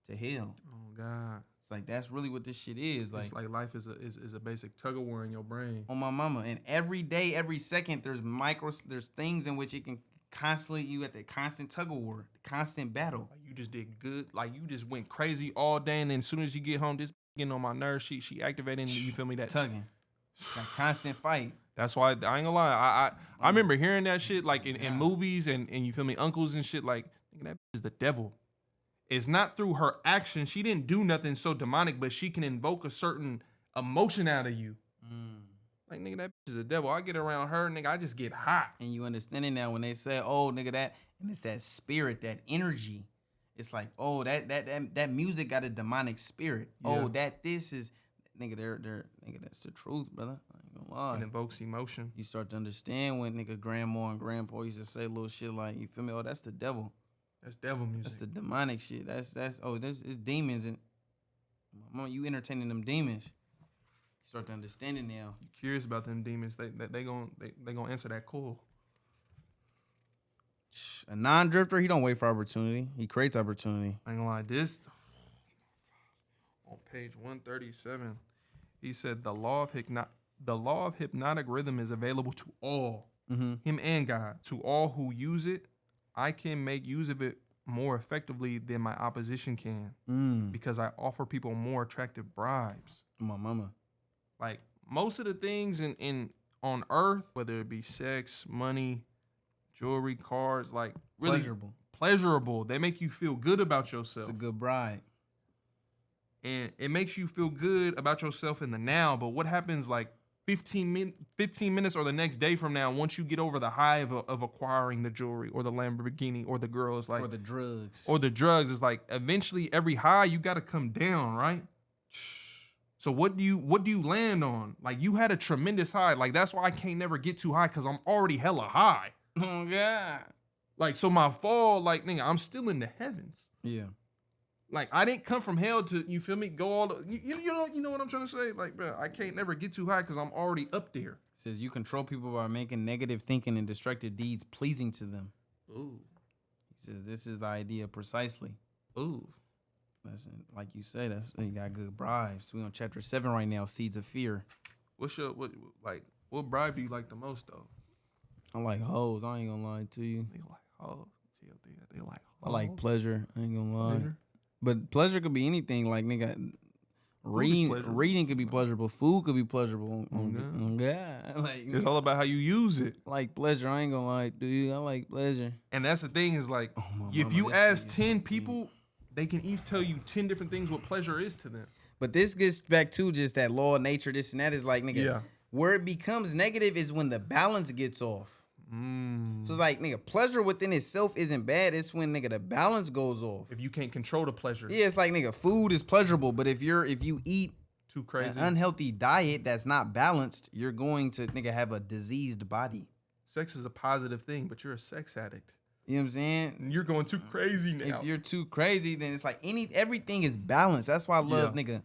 to hell. Oh, God. It's like, that's really what this shit is. It's like life is a basic tug of war in your brain. On my mama. And every day, every second, there's things in which it can constantly, you at the constant tug of war, the constant battle. Like you just did good. Like you just went crazy all day. And then as soon as you get home, this getting on my nerves, she activating, you feel me? That tugging. That constant fight. That's why I ain't gonna lie. I remember hearing that shit like in movies and you feel me, uncles and shit, like, that is the devil. It's not through her action. She didn't do nothing so demonic, but she can invoke a certain emotion out of you. Like, nigga, that bitch is the devil. I get around her, nigga, I just get hot. And you understand it now when they say, oh, nigga, that, and it's that spirit, that energy. It's like, oh, that music got a demonic spirit. Yeah. Oh, this is, nigga, nigga, that's the truth, brother. I ain't gonna lie. It invokes emotion. You start to understand when nigga grandma and grandpa used to say little shit like, you feel me? Oh, that's the devil. That's devil music. That's the demonic shit. This is demons, and you entertaining them demons. You start to understand it now. You curious about them demons? They gonna answer that call. A non-drifter, he don't wait for opportunity. He creates opportunity. I ain't gonna lie. This on page 137, he said the law of hypnotic rhythm is available to all, him and God, to all who use it. I can make use of it more effectively than my opposition can because I offer people more attractive bribes. My mama. Like most of the things on earth, whether it be sex, money, jewelry, cars, like really pleasurable. They make you feel good about yourself. It's a good bribe. And it makes you feel good about yourself in the now. But what happens like 15 minutes or the next day from now, once you get over the high of acquiring the jewelry or the Lamborghini or the girl, it's like, or the drugs. Or the drugs, is like eventually every high you got to come down, right? So what do you land on? Like you had a tremendous high. Like that's why I can't never get too high because I'm already hella high. Oh God. Like so my fall, like nigga, I'm still in the heavens. Yeah. Like I didn't come from hell to, you feel me, go all the, you know what I'm trying to say? Like, bro, I can't never get too high because I'm already up there. It says you control people by making negative thinking and destructive deeds pleasing to them. Ooh. He says this is the idea precisely. Ooh. Listen, like you say, you got good bribes. We on chapter 7 right now, seeds of fear. What bribe do you like the most though? I like hoes. I ain't gonna lie to you. They like hoes. They like hoes. I like pleasure. I ain't gonna lie. Pleasure? But pleasure could be anything. Like nigga, reading could be pleasurable. Food could be pleasurable. God. Like it's all about how you use it. Like pleasure. I ain't gonna lie, dude. I like pleasure. And that's the thing is like, if you ask 10 people, they can each tell you 10 different things what pleasure is to them. But this gets back to just that law of nature. This and that is like nigga. Where it becomes negative is when the balance gets off. So it's like, nigga, pleasure within itself isn't bad. It's when, nigga, the balance goes off. If you can't control the pleasure. Yeah, it's like, nigga, food is pleasurable, but if you eat too crazy an unhealthy diet that's not balanced, you're going to, nigga, have a diseased body. sex is a positive thing, but you're a sex addict. You know what I'm saying? And you're going too crazy now. If you're too crazy, then it's like everything is balanced. That's why I love Yeah. nigga.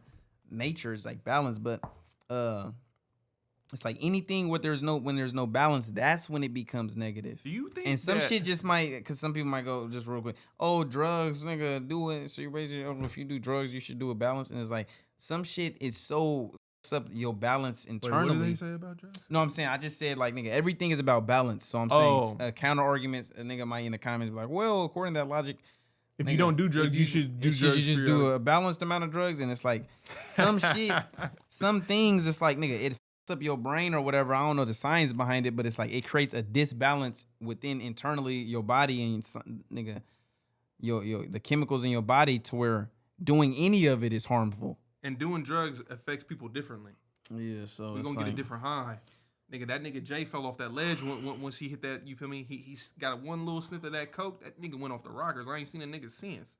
Nature is like balance, but it's like anything when there's no balance, that's when it becomes negative. Do you think? And some shit just might, cause some people might go just real quick. Oh, drugs, nigga, do it. So you raise your, if you do drugs, you should do a balance. And it's like some shit is so up your balance internally. Wait, what did they say about drugs? No, I'm saying I just said like nigga, everything is about balance. So I'm saying counter arguments. A nigga might in the comments be like, well, according to that logic, If nigga, you don't do drugs, you should do drugs. You just do a balanced amount of drugs, and it's like some shit, some things. It's like nigga, it fucks up your brain or whatever. I don't know the science behind it, but it's like it creates a disbalance within internally your body and nigga, your the chemicals in your body to where doing any of it is harmful. And doing drugs affects people differently. Yeah, so we're gonna get a different high. Nigga, that nigga Jay fell off that ledge once he hit that, you feel me? He's got one little sniff of that coke. That nigga went off the rockers. I ain't seen a nigga since.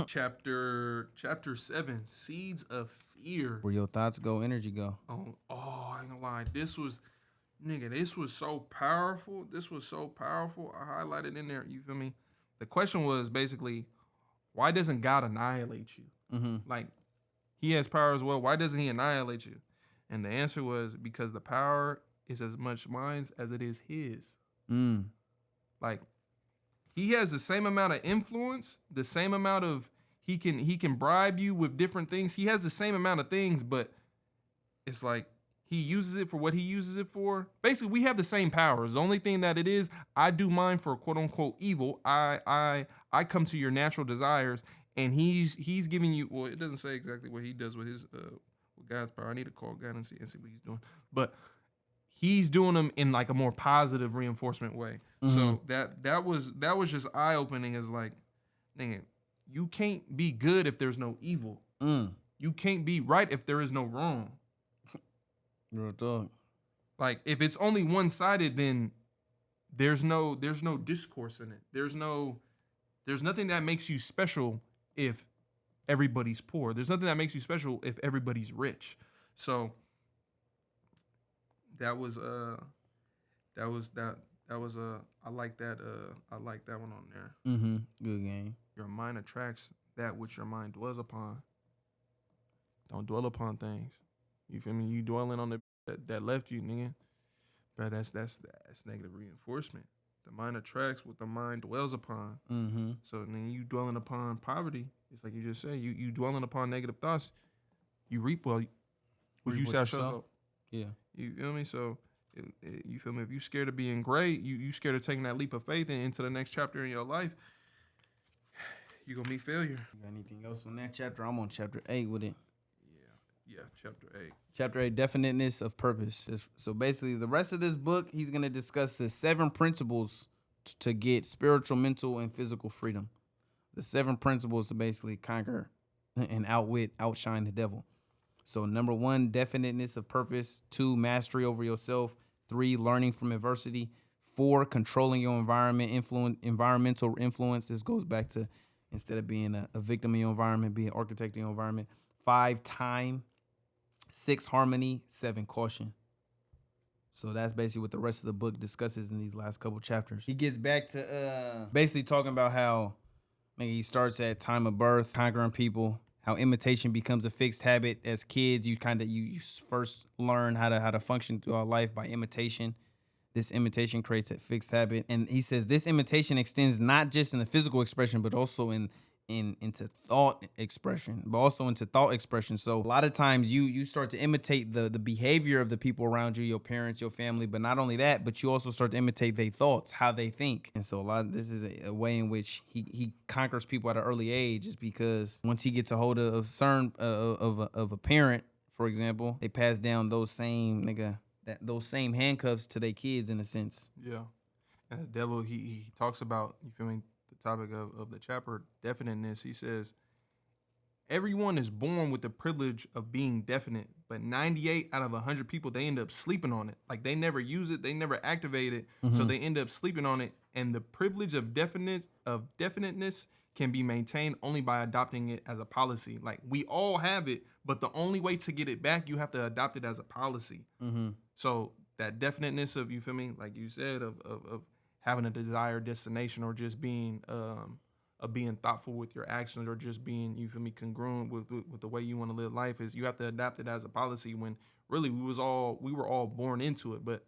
Chapter 7, Seeds of Fear. Where your thoughts go, energy go. Oh, I ain't gonna lie. This was so powerful. This was so powerful. I highlighted in there, you feel me? The question was basically, why doesn't God annihilate you? Like, he has power as well. Why doesn't he annihilate you? And the answer was because the power is as much mine as it is his. Like, he has the same amount of influence, the same amount of he can bribe you with different things. He has the same amount of things, but it's like he uses it for what he uses it for. Basically, we have the same powers. The only thing that it is, I do mine for quote unquote evil. I come to your natural desires, and he's giving you. Well, it doesn't say exactly what he does with his with God's power. I need to call God and see what he's doing, but he's doing them in like a more positive reinforcement way. So that was just eye opening. As like, nigga, you can't be good if there's no evil. You can't be right if there is no wrong. Real talk. Like, if it's only one sided, then there's no discourse in it. There's nothing that makes you special if everybody's poor. There's nothing that makes you special if everybody's rich. So I like that one on there. Good game. Your mind attracts that which your mind dwells upon. Don't dwell upon things. You feel me? You dwelling on that left you, nigga. But that's negative reinforcement. The mind attracts what the mind dwells upon. So then you dwelling upon poverty. It's like you just said. You dwelling upon negative thoughts. You reap what you sow. Yeah. You feel me? So you feel me? If you scared of being great, you scared of taking that leap of faith into the next chapter in your life, you gonna meet failure. You got anything else on that chapter? I'm on chapter 8 with it. Yeah, chapter 8. Chapter 8, Definiteness of Purpose. So basically, the rest of this book, he's going to discuss the 7 principles to get spiritual, mental, and physical freedom. The 7 principles to basically conquer and outshine the devil. So 1, definiteness of purpose. 2, mastery over yourself. 3, learning from adversity. 4, controlling your environment, environmental influence. This goes back to instead of being a victim of your environment, be an architect of your environment. 5, time. 6, harmony. 7, caution. So that's basically what the rest of the book discusses in these last couple chapters. He gets back to basically talking about how he starts at time of birth, conquering people, how imitation becomes a fixed habit. As kids, you first learn how to function throughout life by imitation. This imitation creates a fixed habit. And he says this imitation extends not just in the physical expression, but also into thought expression, but also into thought expression. So a lot of times you start to imitate the behavior of the people around you, your parents, your family, but not only that, but you also start to imitate their thoughts, how they think. And so this is a way in which he conquers people at an early age, is because once he gets a hold of a parent, for example, they pass down those same handcuffs to their kids in a sense. Yeah. And the devil, he talks about, you feel me, topic of the chapter, definiteness. He says everyone is born with the privilege of being definite, but 98 out of 100 people, they end up sleeping on it. Like, they never use it, they never activate it, so they end up sleeping on it. And the privilege of definiteness can be maintained only by adopting it as a policy. Like, we all have it, but the only way to get it back, you have to adopt it as a policy. So that definiteness of, you feel me, like you said, of having a desired destination, or just being of being thoughtful with your actions, or just being, you feel me, congruent with the way you want to live life, is you have to adapt it as a policy, when really we were all born into it, but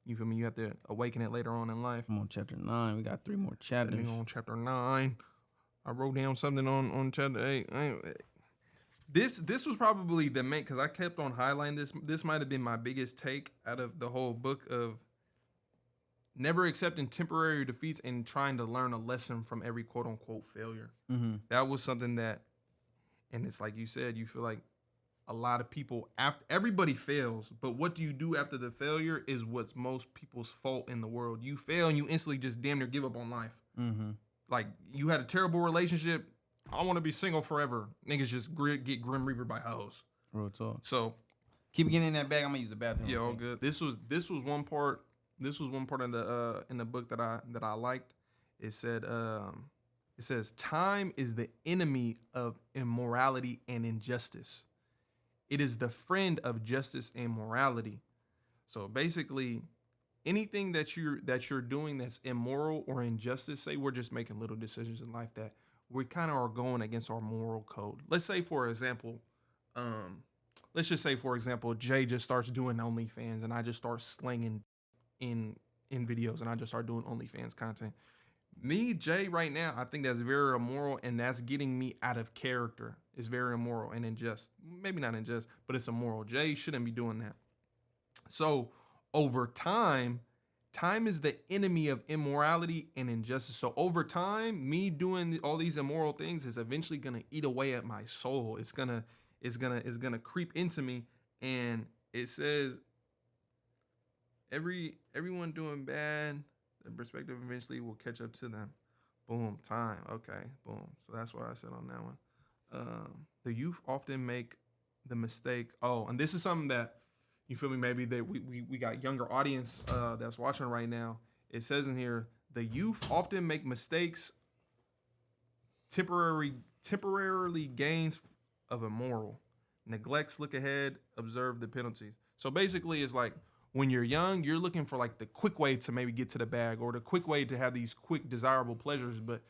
you feel me, you have to awaken it later on in life. I'm on chapter 9. We got 3 more chapters. On chapter 9. I wrote down something on chapter 8. This was probably the main, because I kept on highlighting this. This might have been my biggest take out of the whole book, of never accepting temporary defeats and trying to learn a lesson from every quote unquote failure. Mm-hmm. That was something that, and it's like you said, you feel like a lot of people, after everybody fails, but what do you do after the failure is what's most people's fault in the world. You fail and you instantly just damn near give up on life. Mm-hmm. Like, you had a terrible relationship. I want to be single forever. Niggas just get Grim Reaper by hoes. Real talk. So keep getting in that bag. I'm gonna use the bathroom. yeah, all good. This was one part. This was one part of the in the book that I liked. It says time is the enemy of immorality and injustice. It is the friend of justice and morality. So basically, anything that you're doing that's immoral or injustice, say we're just making little decisions in life that we kind of are going against our moral code. Let's say, for example, Jay just starts doing OnlyFans, and I just start slinging in videos, and I just start doing OnlyFans content. Me, Jay, right now, I think that's very immoral, and that's getting me out of character. It's very immoral and unjust. Maybe not unjust, but it's immoral. Jay shouldn't be doing that. So over time is the enemy of immorality and injustice. So over time, me doing all these immoral things is eventually gonna eat away at my soul. It's gonna creep into me. And it says everyone doing bad, the perspective eventually will catch up to them. Boom, time. Okay, boom. So that's what I said on that one. The youth often make the mistake. Oh, and this is something that, you feel me, maybe that we got younger audience that's watching right now. It says in here, the youth often make mistakes, temporarily gains of immoral. Neglects look ahead, observe the penalties. So basically, it's like, when you're young, you're looking for like the quick way to maybe get to the bag, or the quick way to have these quick desirable pleasures. But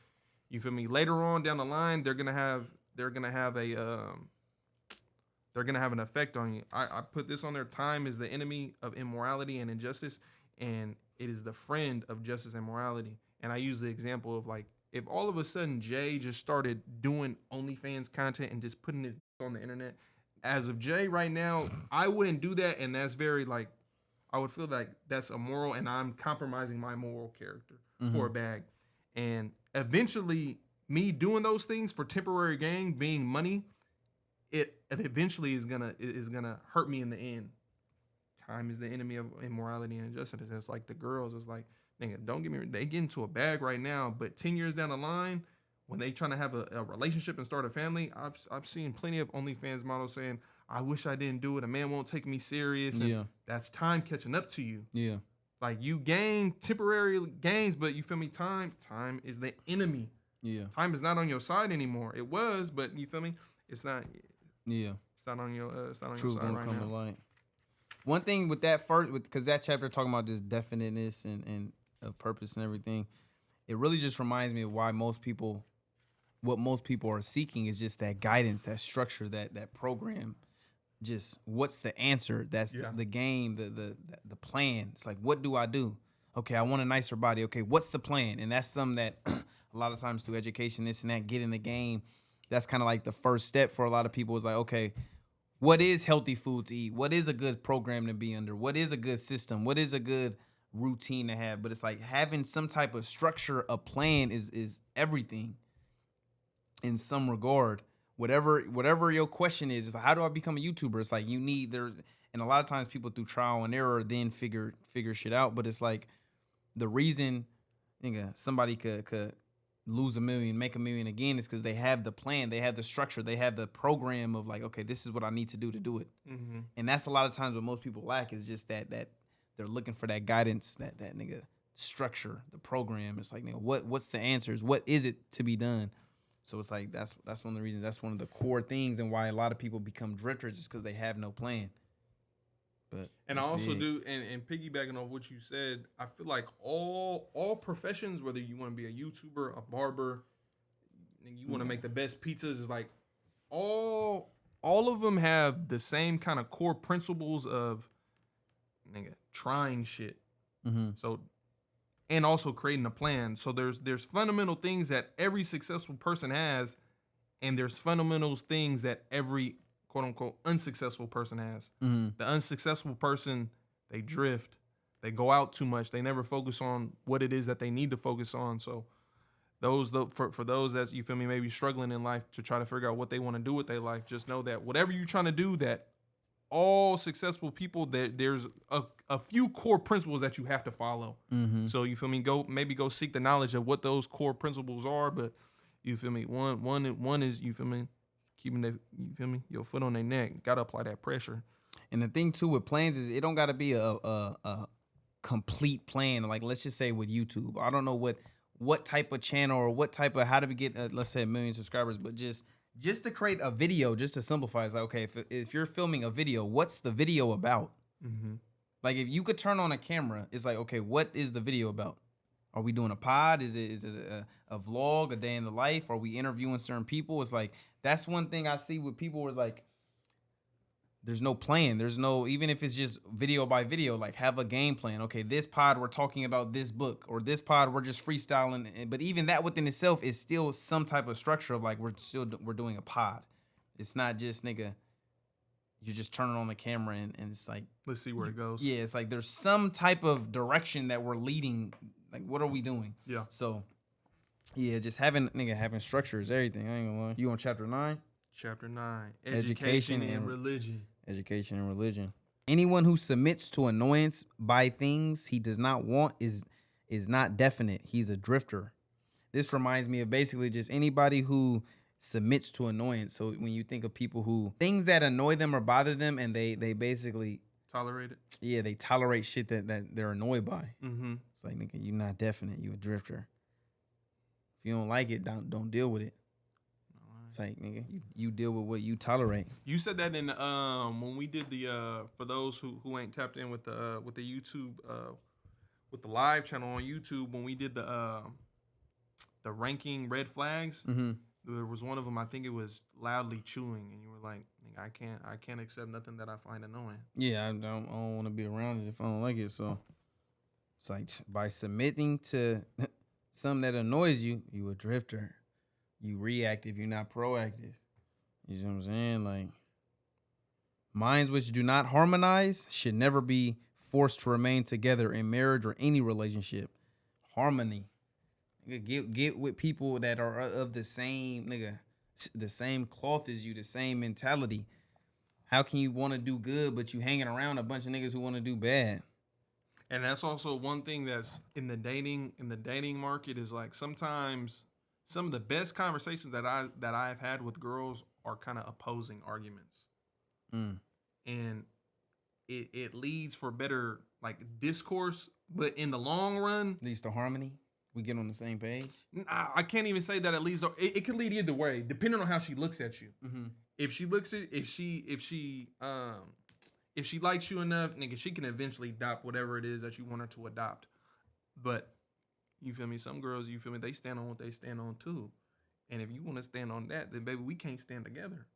you feel me, later on down the line, they're gonna have an effect on you. I put this on there. Time is the enemy of immorality and injustice, and it is the friend of justice and morality. And I use the example of, like, if all of a sudden Jay just started doing OnlyFans content and just putting his on the internet, as of Jay right now, I wouldn't do that, and that's very, like, I would feel like that's immoral, and I'm compromising my moral character for a bag. And eventually, me doing those things for temporary gain, being money, it eventually is gonna hurt me in the end. Time is the enemy of immorality and injustice. It's like the girls. It's like, nigga, don't get me wrong, they get into a bag right now, but 10 years down the line, when they trying to have a relationship and start a family, I've seen plenty of OnlyFans models saying, I wish I didn't do it. A man won't take me serious. And that's time catching up to you. Yeah. Like, you gain temporary gains, but you feel me? Time is the enemy. Yeah. Time is not on your side anymore. It was, but you feel me? It's not. Yeah. It's not on your. It's not on your side right now. Light. One thing with that first, because that chapter talking about just definiteness and of purpose and everything, it really just reminds me of why what most people are seeking is just that guidance, that structure, that program. Just what's the answer? That's the game, the plan. It's like, what do I do? Okay, I want a nicer body. Okay, what's the plan? And that's something that a lot of times through education, this and that, get in the game. That's kind of like the first step for a lot of people. Is like, okay, what is healthy food to eat? What is a good program to be under? What is a good system? What is a good routine to have? But it's like having some type of structure, a plan is everything in some regard. Whatever your question is, it's like, how do I become a YouTuber? It's like, and a lot of times people through trial and error then figure shit out. But it's like, the reason somebody could lose $1 million, make $1 million again is because they have the plan, they have the structure, they have the program of like, okay, this is what I need to do it. Mm-hmm. And that's a lot of times what most people lack is just that they're looking for that guidance, that structure, the program. It's like, what's the answers? What is it to be done? So it's like, that's one of the reasons, that's one of the core things and why a lot of people become drifters is because they have no plan. But And I also do, and piggybacking off what you said, I feel like all professions, whether you want to be a YouTuber, a barber, and you want to make the best pizzas, is like all of them have the same kind of core principles of trying shit. So, and also creating a plan. So there's fundamental things that every successful person has, and there's fundamental things that every quote unquote unsuccessful person has. The unsuccessful person, they drift, they go out too much, they never focus on what it is that they need to focus on. So for those that's, you feel me, maybe struggling in life to try to figure out what they want to do with their life, just know that whatever you're trying to do, that all successful people, that there's a few core principles that you have to follow. So you feel me, go seek the knowledge of what those core principles are. But you feel me, one is, you feel me, keeping your foot on their neck. Gotta apply that pressure. And the thing too with plans is it don't gotta be a complete plan. Like, let's just say with YouTube, I don't know what type of channel or what type of, how do we get let's say 1 million subscribers, but just to create a video, just to simplify, it's like, okay, if you're filming a video, what's the video about? Like, if you could turn on a camera, it's like, okay, what is the video about? Are we doing a pod? Is it a vlog, a day in the life? Are we interviewing certain people? It's like, that's one thing I see with people is like, there's no plan. There's no, even if it's just video by video, like have a game plan. Okay, this pod we're talking about this book, or this pod we're just freestyling. But even that within itself is still some type of structure of like, we're doing a pod. It's not just you're just turning on the camera and it's like, let's see where it goes. Yeah, it's like there's some type of direction that we're leading. Like, what are we doing? Yeah. So, yeah, just having structure is everything. I ain't gonna lie. You on chapter 9? Chapter 9. Education and religion. Education and religion. Anyone who submits to annoyance by things he does not want is not definite. He's a drifter. This reminds me of basically just anybody who submits to annoyance. So when you think of people who, things that annoy them or bother them, and they basically tolerate it. Yeah, they tolerate shit that they're annoyed by. It's like, nigga, you're not definite. You a drifter. If you don't like it, don't deal with it. It's like, nigga, you deal with what you tolerate. You said that in when we did the for those who ain't tapped in with the YouTube with the live channel on YouTube, when we did the ranking red flags. There was one of them, I think it was loudly chewing, and you were like, I can't accept nothing that I find annoying. Yeah, I don't want to be around it if I don't like it. So it's like, by submitting to something that annoys you, you a drifter. You reactive, you're not proactive. You know what I'm saying? Like, minds which do not harmonize should never be forced to remain together in marriage or any relationship. Harmony. Get with people that are of the same cloth as you, the same mentality. How can you want to do good, but you hanging around a bunch of niggas who want to do bad? And that's also one thing that's in the dating market, is like, sometimes some of the best conversations that I've had with girls are kind of opposing arguments. And it leads for better like discourse, but in the long run leads to harmony. We get on the same page. I can't even say that it leads. It could lead either way, depending on how she looks at you. If she likes you enough, nigga, she can eventually adopt whatever it is that you want her to adopt. But you feel me? Some girls, you feel me? They stand on what they stand on too. And if you want to stand on that, then baby, we can't stand together.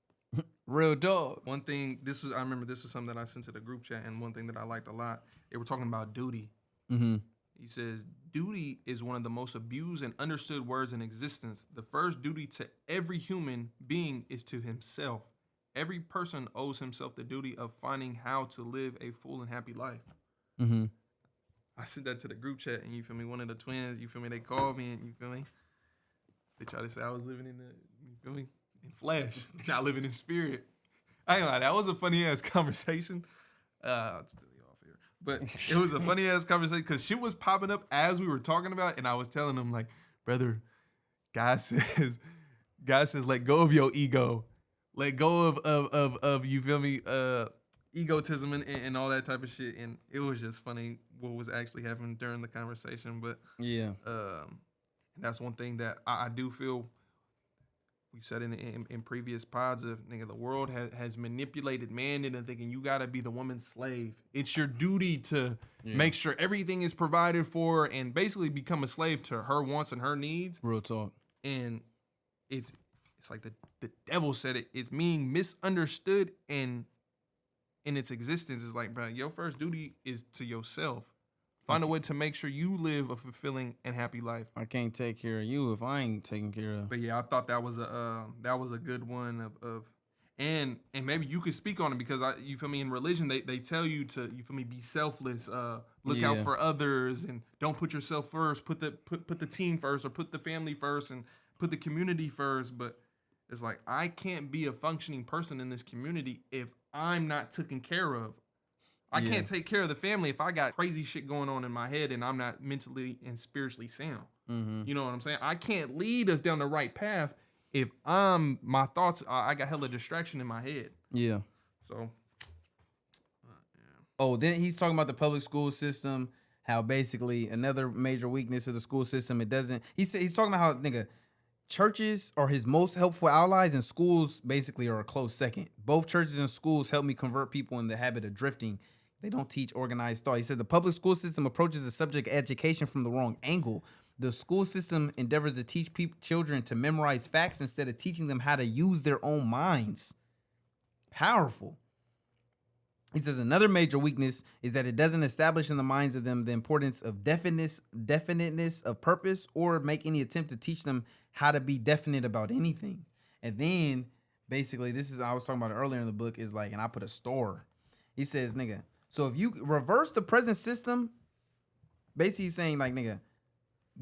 Real dog. One thing, I remember this is something that I sent to the group chat, and one thing that I liked a lot, they were talking about duty. He says, duty is one of the most abused and understood words in existence. The first duty to every human being is to himself. Every person owes himself the duty of finding how to live a full and happy life. I sent that to the group chat, and you feel me? One of the twins, you feel me? They called me, and you feel me? They tried to say I was living in you feel me? In flesh, not living in spirit. I ain't gonna lie, that was a funny ass conversation. I'll still be off here, but it was a funny ass conversation because shit was popping up as we were talking about, and I was telling them like, brother, God says, let go of your ego, let go of you feel me? Egotism and all that type of shit, and it was just funny what was actually happening during the conversation. But yeah, and that's one thing that I do feel we've said in previous pods of nigga, the world has manipulated man into thinking you gotta be the woman's slave. It's your duty to make sure everything is provided for and basically become a slave to her wants and her needs. Real talk. And it's like the devil said it. It's being misunderstood and in its existence is like, bro, your first duty is to yourself. Find a way to make sure you live a fulfilling and happy life. I can't take care of you if I ain't taking care of. But yeah, I thought that was a good one and maybe you could speak on it because you feel me, in religion they tell you to, you feel me, be selfless, look out for others and don't put yourself first, put the team first or put the family first and put the community first. But it's like, I can't be a functioning person in this community if I'm not taken care of. I can't take care of the family if I got crazy shit going on in my head and I'm not mentally and spiritually sound. Mm-hmm. You know what I'm saying? I can't lead us down the right path if my thoughts, I got hella distraction in my head. Yeah. So. Oh, then he's talking about the public school system, how basically another major weakness of the school system, it doesn't, he's talking about how, nigga, churches are his most helpful allies and schools basically are a close second. Both churches and schools help me convert people in the habit of drifting. They don't teach organized thought. He said the public school system approaches the subject of education from the wrong angle. The school system endeavors to teach children to memorize facts instead of teaching them how to use their own minds. Powerful. He says another major weakness is that it doesn't establish in the minds of them the importance of definiteness of purpose or make any attempt to teach them how to be definite about anything. And then basically, this is, I was talking about it earlier in the book, is like, and I put a store. He says, nigga, so if you reverse the present system, basically he's saying like, nigga,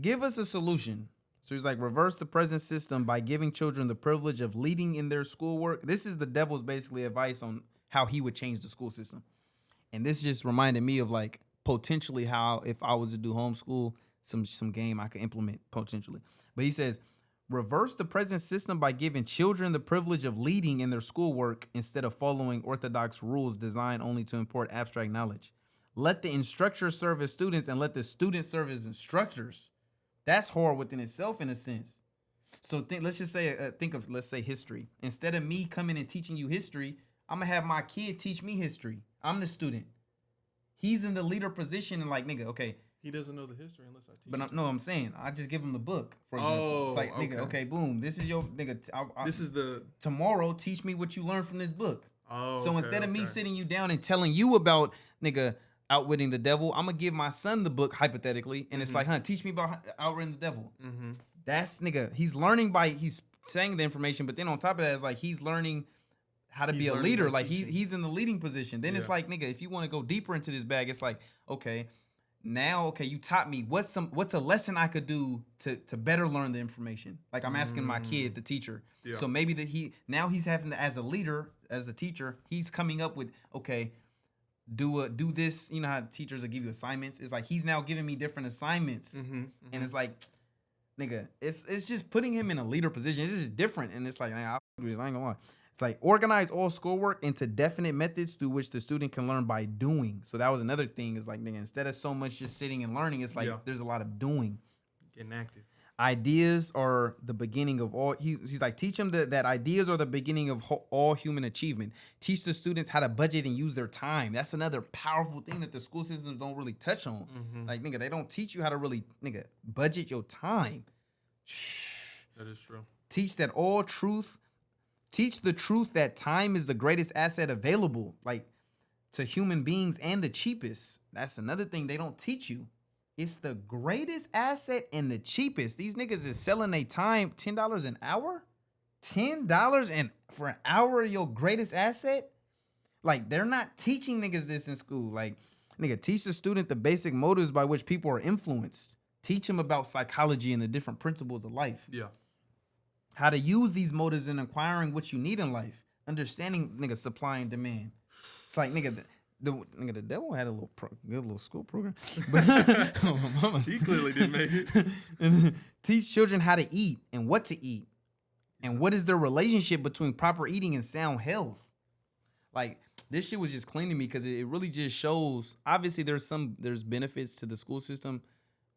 give us a solution. So he's like, reverse the present system by giving children the privilege of leading in their schoolwork. This is the devil's basically advice on how he would change the school system. And this just reminded me of like potentially how if I was to do homeschool, some game I could implement potentially. But he says, reverse the present system by giving children the privilege of leading in their schoolwork instead of following orthodox rules designed only to import abstract knowledge. Let the instructors serve as students and let the students serve as instructors. That's hard within itself in a sense. So let's just say, let's say history. Instead of me coming and teaching you history, I'm going to have my kid teach me history. I'm the student. He's in the leader position and like, nigga, okay. He doesn't know the history unless I teach him. But no, I'm saying, I just give him the book, for example. It's like, nigga, okay, boom, this is your, nigga. This is the... Tomorrow, teach me what you learned from this book. Oh, so instead of me sitting you down and telling you about, nigga, outwitting the devil, I'm going to give my son the book, hypothetically, and it's like, teach me about outwitting the devil. Mm-hmm. That's, nigga, he's learning by, he's saying the information, but then on top of that, it's like, he's learning how to be a leader. Like, he's in the leading position. Then it's like, nigga, if you want to go deeper into this bag, it's like, okay, now, okay, you taught me what's a lesson I could do to better learn the information. Like I'm asking my kid, the teacher. Yeah. So maybe that he's having to, as a leader, as a teacher, he's coming up with, okay, do this. You know how teachers will give you assignments? It's like he's now giving me different assignments. And it's like, nigga, it's just putting him in a leader position. It's just different. And it's like, I ain't gonna lie. It's like organize all schoolwork into definite methods through which the student can learn by doing. So that was another thing. Is like, nigga, instead of so much just sitting and learning, it's like there's a lot of doing. Getting active. Ideas are the beginning of all. He's like, teach them that ideas are the beginning of all human achievement. Teach the students how to budget and use their time. That's another powerful thing that the school systems don't really touch on. Like, nigga, they don't teach you how to really, nigga, budget your time. That is true. Teach the truth that time is the greatest asset available, like to human beings and the cheapest. That's another thing they don't teach you. It's the greatest asset and the cheapest. These niggas is selling their time $10 an hour? $10 for an hour, your greatest asset? Like, they're not teaching niggas this in school. Like, nigga, teach the student the basic motives by which people are influenced. Teach them about psychology and the different principles of life. Yeah. How to use these motives in acquiring what you need in life. Understanding, nigga, supply and demand. It's like, nigga, the devil had a good little school program. But he clearly didn't make it. Teach children how to eat and what to eat. And what is their relationship between proper eating and sound health. Like, this shit was just clean to me because it really just shows, obviously there's benefits to the school system.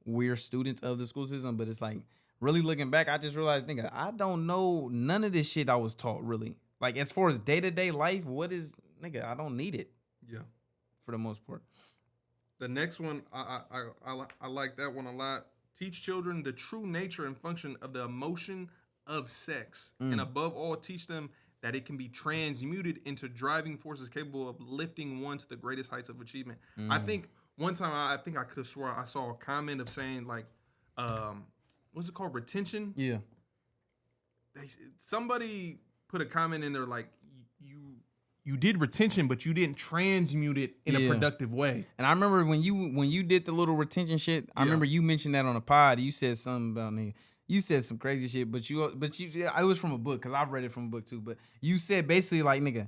We're students of the school system, but it's like, really looking back, I just realized, nigga, I don't know none of this shit I was taught really. Like as far as day-to-day life, what is, nigga, I don't need it. Yeah. For the most part. The next one, I like that one a lot. Teach children the true nature and function of the emotion of sex. And above all, teach them that it can be transmuted into driving forces capable of lifting one to the greatest heights of achievement. I think one time, I think I could have swore I saw a comment of saying like, what's it called? Retention? Yeah. Somebody put a comment in there like, you did retention, but you didn't transmute it in a productive way. And I remember when you did the little retention shit, I remember you mentioned that on a pod. You said something about, nigga, you said some crazy shit, but you it was from a book, because I've read it from a book too. But you said basically like, nigga,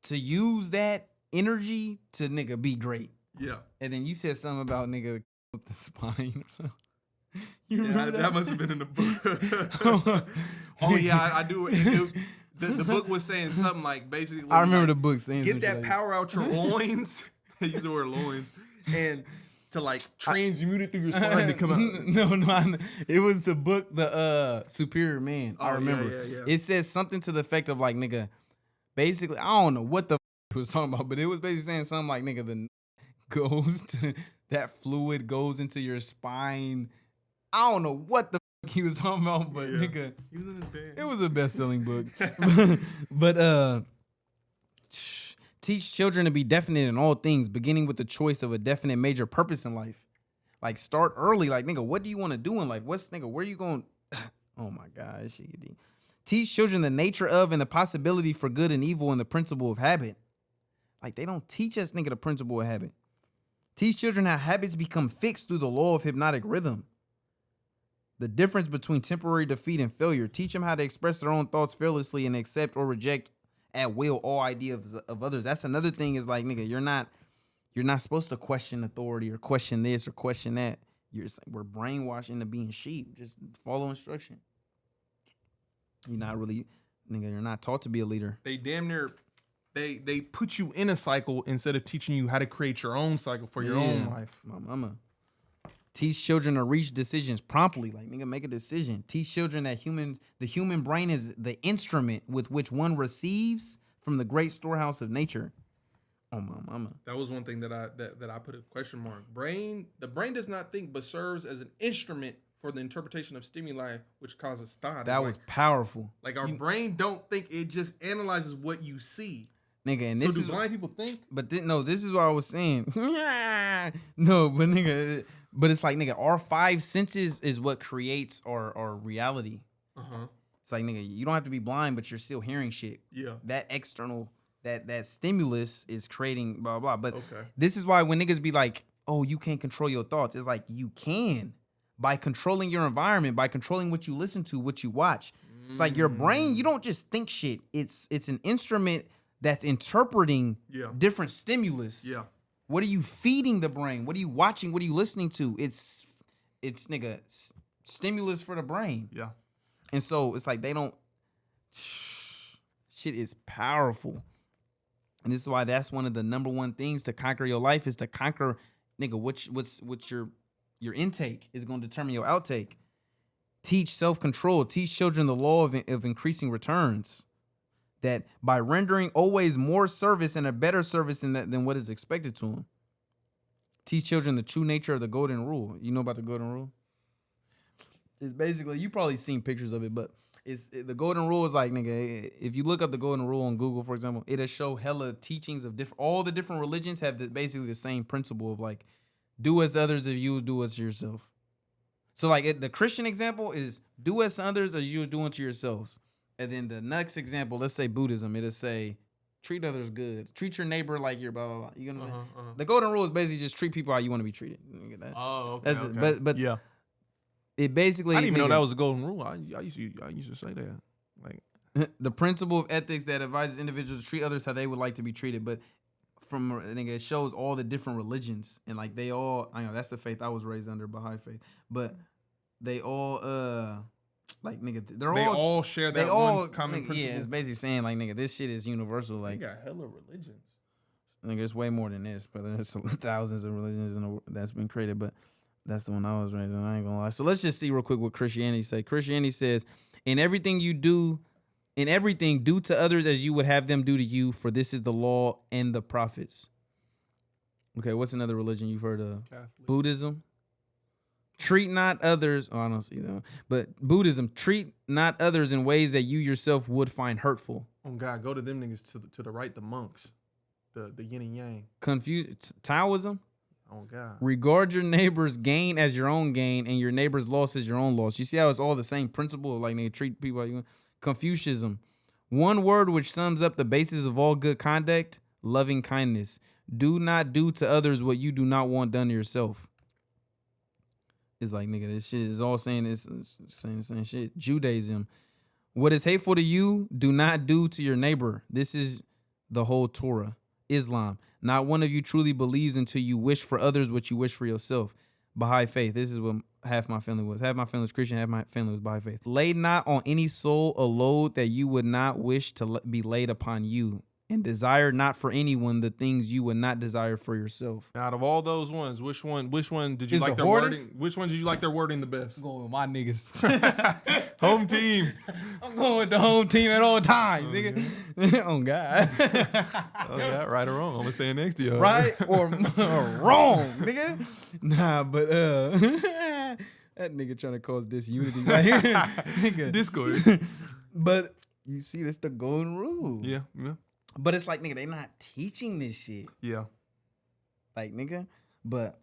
to use that energy to, nigga, be great. Yeah. And then you said something about, nigga, with the spine or something. That must have been in the book. Oh yeah, I do. The book was saying something like basically. I remember the book saying get that power out your loins. They use the word loins, and to like transmute it through your spine to come out. No, it was the book, the Superior Man. Oh, I remember. Yeah. It says something to the effect of like, nigga, basically, I don't know what the it was talking about, but it was basically saying something like, nigga, that fluid goes into your spine. I don't know what the he was talking about, but nigga, he was in his bed. It was a best-selling book. but teach children to be definite in all things, beginning with the choice of a definite major purpose in life. Like start early. Like, nigga, what do you want to do in life? Where you going? Oh my God, this shit get deep. Teach children the nature of and the possibility for good and evil and the principle of habit. Like they don't teach us, nigga, the principle of habit. Teach children how habits become fixed through the law of hypnotic rhythm. The difference between temporary defeat and failure. Teach them how to express their own thoughts fearlessly and accept or reject at will all ideas of others. That's another thing is like, nigga, you're not supposed to question authority or question this or question that. We're brainwashed into being sheep. Just follow instruction. You're not really, nigga, you're not taught to be a leader. They damn near, they put you in a cycle instead of teaching you how to create your own cycle for your own life. My mama. Teach children to reach decisions promptly. Like, nigga, make a decision. Teach children that the human brain is the instrument with which one receives from the great storehouse of nature. Oh, my mama. That was one thing that I put a question mark. The brain does not think, but serves as an instrument for the interpretation of stimuli, which causes thought. That was powerful. Like our brain don't think, it just analyzes what you see. Nigga, and so this do blind people think? But no, this is what I was saying. No, but nigga, but it's like, nigga, our five senses is what creates our reality. It's like, nigga, you don't have to be blind, but you're still hearing shit. Yeah. That external, that stimulus is creating blah, blah. But this is why when niggas be like, oh, you can't control your thoughts. It's like, you can. By controlling your environment, by controlling what you listen to, what you watch. It's like your brain, you don't just think shit. It's an instrument that's interpreting different stimulus. Yeah. What are you feeding the brain? What are you watching? What are you listening to? It's nigga, stimulus for the brain. Yeah. And so it's like they don't, shit is powerful. And this is why that's one of the number one things to conquer your life is to conquer, nigga, what's your intake is going to determine your outtake. Teach self-control. Teach children the law of increasing returns. That by rendering always more service and a better service than what is expected to them. Teach children the true nature of the golden rule. You know about the golden rule? It's basically, you probably seen pictures of it, but the golden rule is like, nigga, if you look up the golden rule on Google, for example, it'll show hella teachings of all the different religions have basically the same principle of like, do as others as you do as yourself. So like the Christian example is do as others as you do unto yourselves. And then the next example, let's say Buddhism, it'll say treat others good. Treat your neighbor like you're blah, blah, blah. You know what I'm saying? The golden rule is basically just treat people how you want to be treated. Oh, okay. Okay. But yeah. It basically, I didn't even know that was a golden rule. I used to say that. Like the principle of ethics that advises individuals to treat others how they would like to be treated. But it shows all the different religions and like they all, I know that's the faith I was raised under, Baha'i faith. But they all like, nigga, they all share that one common principle. Yeah, it's basically saying like, nigga, this shit is universal. Like, you got hella religions. Nigga, it's way more than this, but there's thousands of religions that's been created. But That's the one I was raised on. I ain't gonna lie. So let's just see real quick what Christianity say. Christianity says, in everything, do to others as you would have them do to you, for this is the law and the prophets. Okay, what's another religion you've heard of? Catholic. Buddhism. Treat not others. Oh, I don't see that. But Buddhism, treat not others in ways that you yourself would find hurtful. Oh God, go to them niggas to the right, the monks, the yin and yang. Taoism. Oh God. Regard your neighbor's gain as your own gain, and your neighbor's loss as your own loss. You see how it's all the same principle of like they treat people like you. Confucianism. One word which sums up the basis of all good conduct: loving kindness. Do not do to others what you do not want done to yourself. It's like, nigga, this shit is all saying it's saying the same shit. Judaism. What is hateful to you, do not do to your neighbor. This is the whole Torah. Islam. Not one of you truly believes until you wish for others what you wish for yourself. Baha'i faith. This is what half my family was. Half my family was Christian, half my family was Baha'i faith. Lay not on any soul a load that you would not wish to be laid upon you, and desire not for anyone the things you would not desire for yourself. Out of all those ones, which one did you Is like the their hardest? wording? Which one did you like their wording the best? I'm going with my niggas. Home team. I'm going with the home team at all times, nigga. Oh, God. Oh yeah, right or wrong? I'm gonna stand next to you. Right or wrong, nigga. Nah, but that nigga trying to cause disunity. Like, nigga. Discord. But you see, that's the golden rule. Yeah. But it's like, nigga, they not teaching this shit. Yeah. Like, nigga. But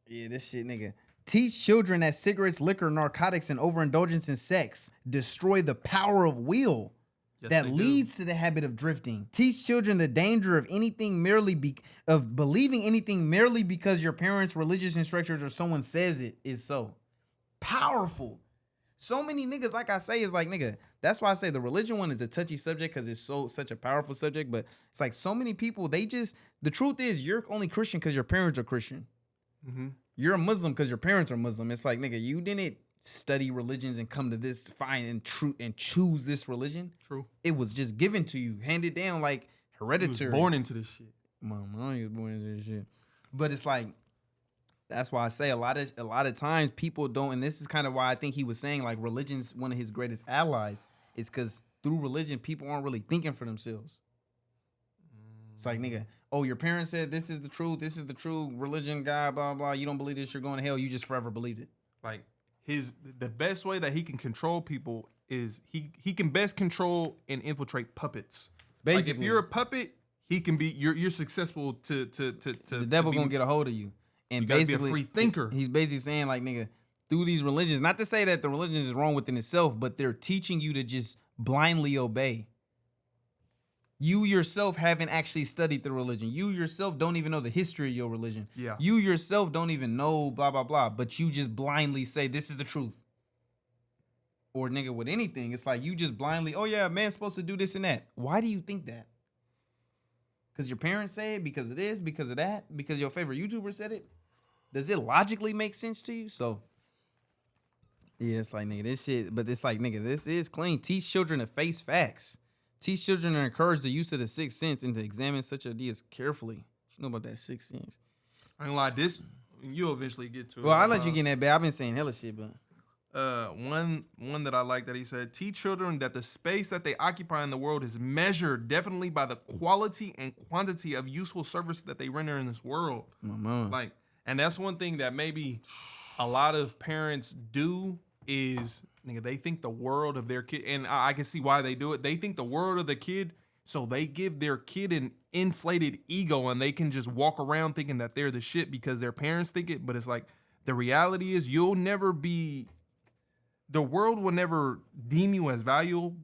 yeah, this shit, nigga. Teach children that cigarettes, liquor, narcotics, and overindulgence in sex destroy the power of will. Yes, that they leads to the habit of drifting. Teach children the danger of anything of believing anything merely because your parents' religious instructors or someone says it is so. Powerful. So many niggas, like I say, is like, nigga, that's why I say the religion one is a touchy subject because it's such a powerful subject. But it's like so many people, the truth is you're only Christian because your parents are Christian. Mm-hmm. You're a Muslim because your parents are Muslim. It's like, nigga, you didn't study religions and come to this and choose this religion. True. It was just given to you, handed down like hereditary. You was born into this shit. Mama, I was born into this shit. But it's like, that's why I say a lot of times people don't, and this is kind of why I think he was saying like religion's one of his greatest allies. It's because through religion, people aren't really thinking for themselves. It's like, nigga, oh, your parents said this is the truth, this is the true religion, God, blah, blah. You don't believe this, you're going to hell. You just forever believed it. Like the best way that he can control people is he can best control and infiltrate puppets. Basically, like if you're a puppet, he can be you're successful to the devil gonna get a hold of you. And you gotta basically, be a free thinker. He's basically saying like, nigga, through these religions, not to say that the religion is wrong within itself, but they're teaching you to just blindly obey. You yourself haven't actually studied the religion. You yourself don't even know the history of your religion. Yeah. You yourself don't even know blah, blah, blah, but you just blindly say, this is the truth. Or nigga, with anything, it's like you just blindly, oh yeah, man's supposed to do this and that. Why do you think that? Because your parents say it, because of this, because of that, because your favorite YouTuber said it? Does it logically make sense to you? So, yeah, it's like, nigga, this shit, but it's like, nigga, this is clean. Teach children to face facts. Teach children to encourage the use of the sixth sense and to examine such ideas carefully. What you know about that sixth sense? I ain't gonna lie, this you'll eventually get to it. Well, I'll let you get in that bad. I've been saying hella shit, but one that I like that he said, teach children that the space that they occupy in the world is measured definitely by the quality and quantity of useful service that they render in this world. Like, and that's one thing that maybe a lot of parents do is, nigga, they think the world of their kid, and I can see why they do it. They think the world of the kid, so they give their kid an inflated ego and they can just walk around thinking that they're the shit because their parents think it. But it's like, the reality is the world will never deem you as valuable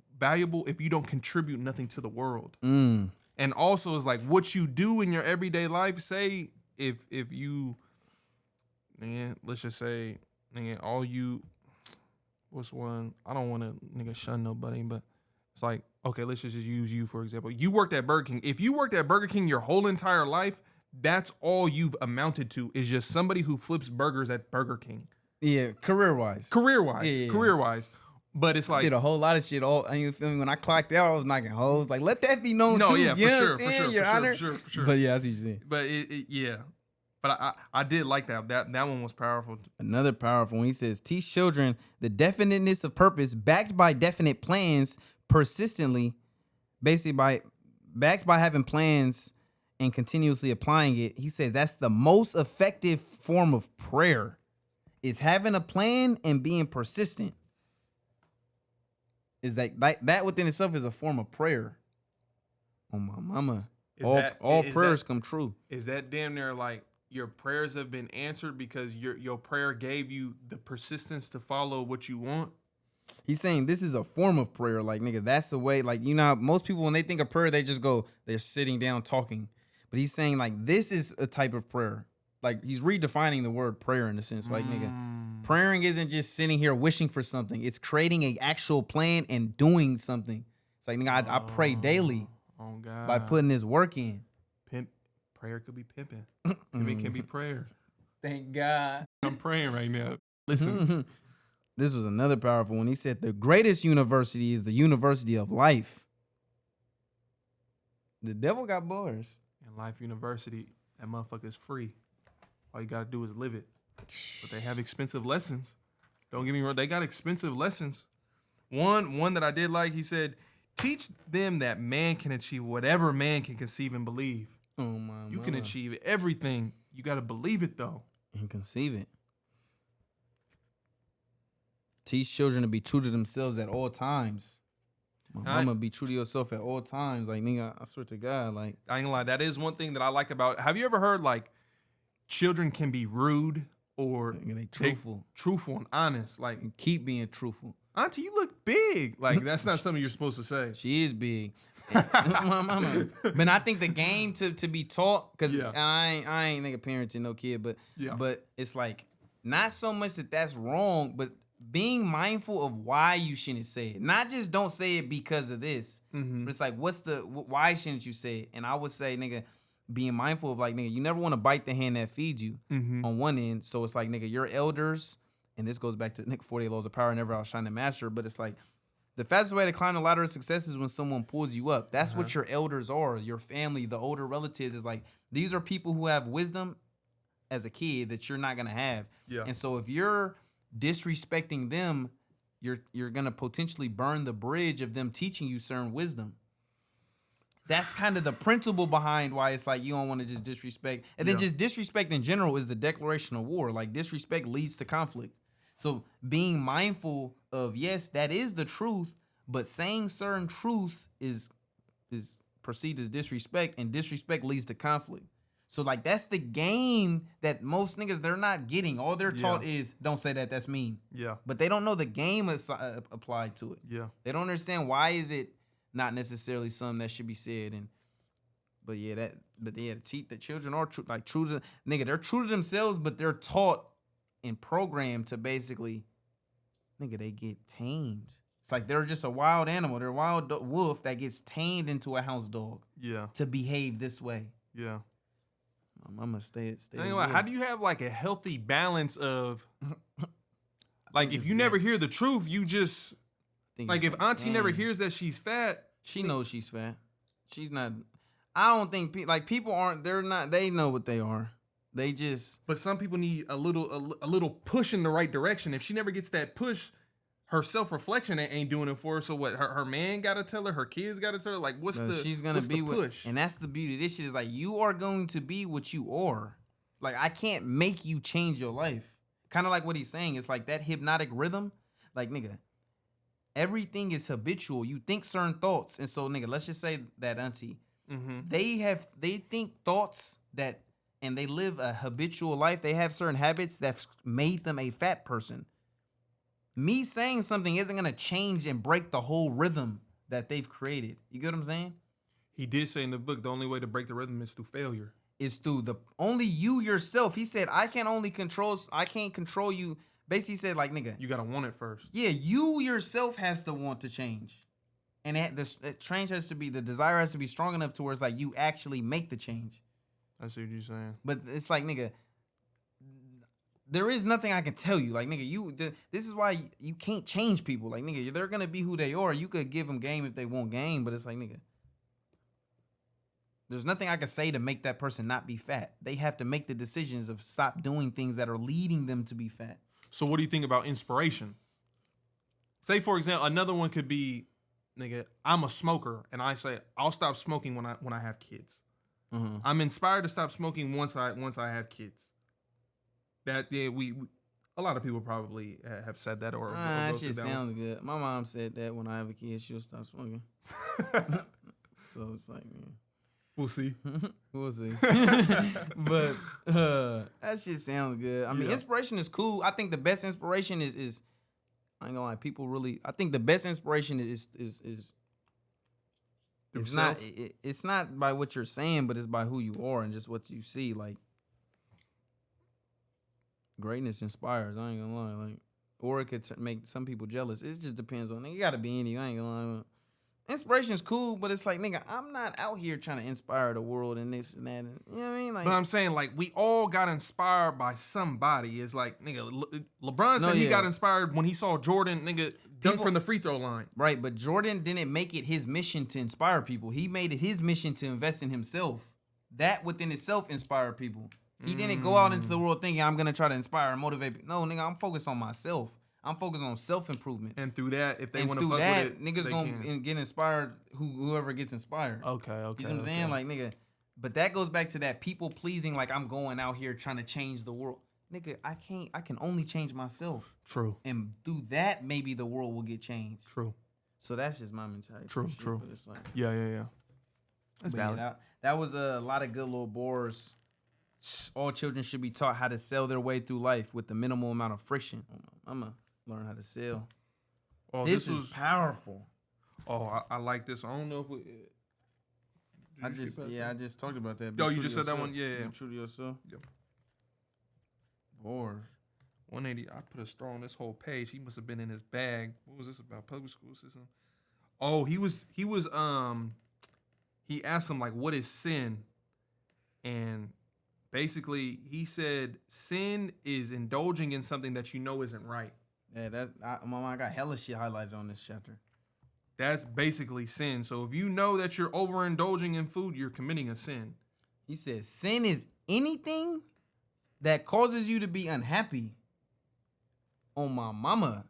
if you don't contribute nothing to the world. And also it's like what you do in your everyday life, say if you, nigga, let's just say, nigga, all you, what's one? I don't want to nigga shun nobody, but it's like, okay, let's just use you for example. You worked at Burger King. If you worked at Burger King your whole entire life, that's all you've amounted to is just somebody who flips burgers at Burger King. yeah, career-wise. Career-wise. But it's like, I did a whole lot of shit. You feel me? When I clocked out, I was knocking hoes. Like, let that be known too. yeah, You for understand, Your Honor? sure. But yeah, that's what you saying. But yeah. But I did like that. That one was powerful. Another powerful one. He says, teach children the definiteness of purpose backed by definite plans persistently, basically backed by having plans and continuously applying it. He says that's the most effective form of prayer, is having a plan and being persistent. Is that within itself is a form of prayer. Oh my mama. All prayers come true. Is that damn near like your prayers have been answered because your prayer gave you the persistence to follow what you want? He's saying this is a form of prayer. Like, nigga, that's the way. Like, you know how most people, when they think of prayer, they just go, they're sitting down talking. But he's saying, like, this is a type of prayer. Like, he's redefining the word prayer in a sense. Like, nigga, praying isn't just sitting here wishing for something. It's creating an actual plan and doing something. It's like, nigga, I pray daily by putting this work in. Prayer could be pimping. Pimping can be prayer. Thank God. I'm praying right now. Listen. This was another powerful one. He said the greatest university is the university of life. The devil got bars. And Life University, that motherfucker's free. All you gotta do is live it. But they have expensive lessons. Don't get me wrong, they got expensive lessons. One that I did like, he said, teach them that man can achieve whatever man can conceive and believe. Oh my! You can achieve everything. You gotta believe it though. And conceive it. Teach children to be true to themselves at all times. Mama, be true to yourself at all times. Like, nigga, I swear to God, like, I ain't gonna lie, that is one thing that I like about. Have you ever heard like children can be rude or they truthful, and honest? Like, and keep being truthful. Auntie, you look big. Like, that's not something you're supposed to say. She is big. Mama. But I think the game to be taught, because I ain't nigga parenting no kid, but it's like not so much that that's wrong, but being mindful of why you shouldn't say it. Not just don't say it because of this, but it's like, why shouldn't you say it? And I would say, nigga, being mindful of like, nigga, you never want to bite the hand that feeds you on one end. So it's like, nigga, your elders, and this goes back to Nick 48 Laws of Power, never outshine the master, but it's like, the fastest way to climb the ladder of success is when someone pulls you up. That's what your elders are, your family, the older relatives. Is like, these are people who have wisdom as a kid that you're not going to have. Yeah. And so if you're disrespecting them, you're going to potentially burn the bridge of them teaching you certain wisdom. That's kind of the principle behind why it's like you don't want to just disrespect. And then just disrespect in general is the declaration of war. Like, disrespect leads to conflict. So being mindful of, yes, that is the truth, but saying certain truths is perceived as disrespect, and disrespect leads to conflict. So like, that's the game that most niggas, they're not getting. All they're taught is, don't say that, that's mean. Yeah. But they don't know the game is applied to it. Yeah. They don't understand why is it not necessarily something that should be said. But teach the children are true to, nigga, they're true to themselves, but they're taught and programmed to basically, nigga, they get tamed. It's like they're just a wild animal. They're a wild wolf that gets tamed into a house dog. Yeah. To behave this way. Yeah. I'm gonna stay. Anyway, how do you have like a healthy balance of, like, if you never hear the truth, you just, like, if Auntie never hears that she's fat, she knows she's fat. She's not. I don't think people aren't. They're not. They know what they are. They just. But some people need a little push in the right direction. If she never gets that push, her self-reflection ain't doing it for her. So what? Her man got to tell her kids got to tell her. Like, she's gonna be push? And that's the beauty. This shit is like, you are going to be what you are. Like, I can't make you change your life. Kind of like what he's saying. It's like that hypnotic rhythm. Like, nigga, everything is habitual. You think certain thoughts, and so, nigga, let's just say that Auntie, they think thoughts that. And they live a habitual life. They have certain habits that's made them a fat person. Me saying something isn't going to change and break the whole rhythm that they've created. You get what I'm saying? He did say in the book, the only way to break the rhythm is through failure. Is through only you yourself. He said, I can't control you. Basically, he said, like, nigga, you got to want it first. Yeah, you yourself has to want to change. And the change has to be, the desire has to be strong enough to where it's like you actually make the change. I see what you're saying. But it's like, nigga, there is nothing I can tell you. Like, nigga, this is why you can't change people. Like, nigga, they're going to be who they are. You could give them game if they want game, but it's like, nigga, There's nothing I can say to make that person not be fat. They have to make the decisions of stop doing things that are leading them to be fat. So what do you think about inspiration? Say, for example, another one could be, nigga, I'm a smoker, and I say I'll stop smoking when I have kids. Mm-hmm. I'm inspired to stop smoking once I have kids. That we a lot of people probably have said that or that shit sounds good. My mom said that when I have a kid, she'll stop smoking. So it's like, man. We'll see. We'll see. But that shit sounds good. I mean, inspiration is cool. I think the best inspiration is I ain't gonna lie, people really. I think the best inspiration is it's not by what you're saying, but it's by who you are and just what you see. Like, greatness inspires. I ain't gonna lie. Like, or it could make some people jealous. It just depends on. You gotta be in you. I ain't gonna lie. Inspiration is cool, but it's like, nigga, I'm not out here trying to inspire the world and this and that. And, you know what I mean? Like, but I'm saying, like, we all got inspired by somebody. It's like, nigga, LeBron said he got inspired when he saw Jordan, nigga, dunk from the free throw line. Right, but Jordan didn't make it his mission to inspire people. He made it his mission to invest in himself. That within itself inspired people. He didn't go out into the world thinking, I'm going to try to inspire and motivate people. No, nigga, I'm focused on myself. I'm focused on self-improvement. And through that, if they want to fuck with it, niggas gonna get inspired, whoever gets inspired. Okay. You see what I'm saying? Like, nigga, but that goes back to that people-pleasing, like, I'm going out here trying to change the world. Nigga, I can only change myself. True. And through that, maybe the world will get changed. True. So that's just my mentality. True. But it's like, yeah. That's valid. Yeah, that was a lot of good little bores. All children should be taught how to sell their way through life with the minimal amount of friction. I'm going to learn how to sell. Oh, this is powerful. Oh, I like this. I don't know if we... I just talked about that. You just said that one? Yeah. Be true to yourself. Yep. Bores. 180. I put a star on this whole page. He must have been in his bag. What was this about? Public school system? Oh, he asked him, like, what is sin? And basically he said sin is indulging in something that you know isn't right. Yeah, I got hella shit highlighted on this chapter. That's basically sin. So if you know that you're overindulging in food, you're committing a sin. He says sin is anything that causes you to be unhappy. On my mama.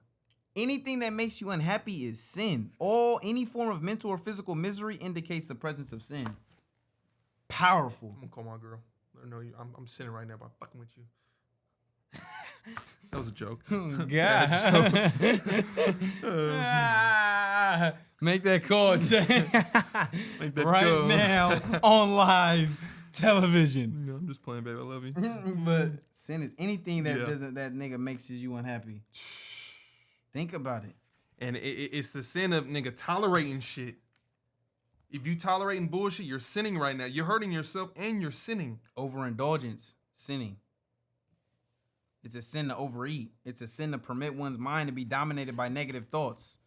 Anything that makes you unhappy is sin. Any form of mental or physical misery indicates the presence of sin. Powerful. I'm gonna call my girl. Let her know I'm sinning right now by fucking with you. That was a joke. God. Make that call, Jay. Right now on live television. I'm just playing, baby. I love you. But sin is anything that that nigga makes you unhappy. Think about it. And it's the sin of, nigga, tolerating shit. If you tolerating bullshit, you're sinning right now. You're hurting yourself and you're sinning. Overindulgence, sinning. It's a sin to overeat. It's a sin to permit one's mind to be dominated by negative thoughts.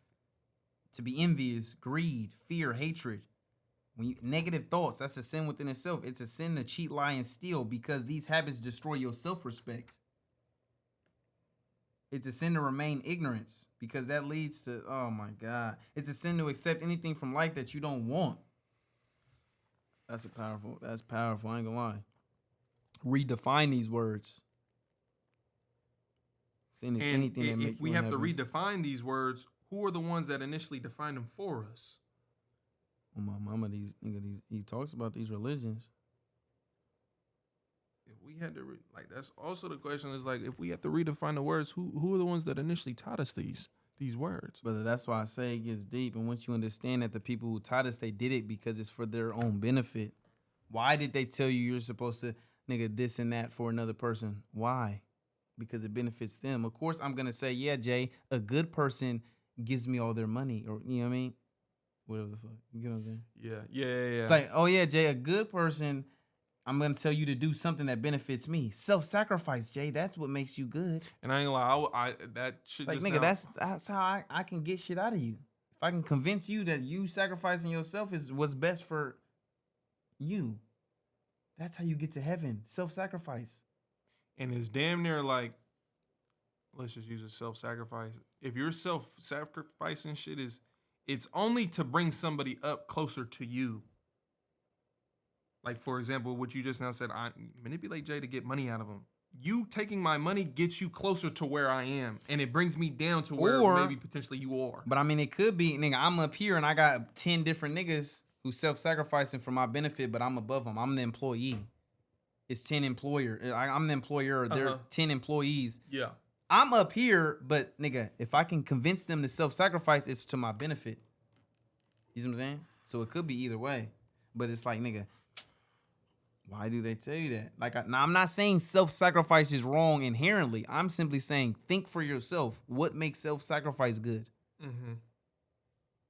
To be envious, greed, fear, hatred. Negative thoughts, that's a sin within itself. It's a sin to cheat, lie, and steal because these habits destroy your self-respect. It's a sin to remain ignorance because that leads to, oh my God. It's a sin to accept anything from life that you don't want. That's powerful. I ain't gonna lie. Redefine these words. And if we have to redefine these words, who are the ones that initially defined them for us? Well, my mama, he talks about these religions. If we had to, that's also the question is, like, if we have to redefine the words, who are the ones that initially taught us these words? Brother, that's why I say it gets deep. And once you understand that the people who taught us, they did it because it's for their own benefit. Why did they tell you you're supposed to, nigga, this and that for another person? Why? Because it benefits them. Of course, I'm going to say, yeah, Jay, a good person gives me all their money. Or, you know what I mean? Whatever the fuck. You get what I'm saying? Yeah. It's like, oh, yeah, Jay, a good person, I'm going to tell you to do something that benefits me. Self-sacrifice, Jay. That's what makes you good. And I ain't gonna lie, that shit it's like, nigga, that's how I can get shit out of you. If I can convince you that you sacrificing yourself is what's best for you, that's how you get to heaven. Self-sacrifice. And it's damn near like, let's just use a self-sacrifice. If you're self-sacrificing shit it's only to bring somebody up closer to you. Like, for example, what you just now said, I manipulate Jay to get money out of him. You taking my money gets you closer to where I am, and it brings me down to where maybe potentially you are. But I mean, it could be, nigga, I'm up here and I got 10 different niggas who self-sacrificing for my benefit, but I'm above them. I'm the employee. It's 10 employer. I'm the employer. There are 10 employees. Yeah. I'm up here, but nigga, if I can convince them to self-sacrifice, it's to my benefit. You see what I'm saying? So it could be either way. But it's like, nigga, why do they tell you that? Like, now I'm not saying self-sacrifice is wrong inherently. I'm simply saying think for yourself. What makes self-sacrifice good? Mm-hmm.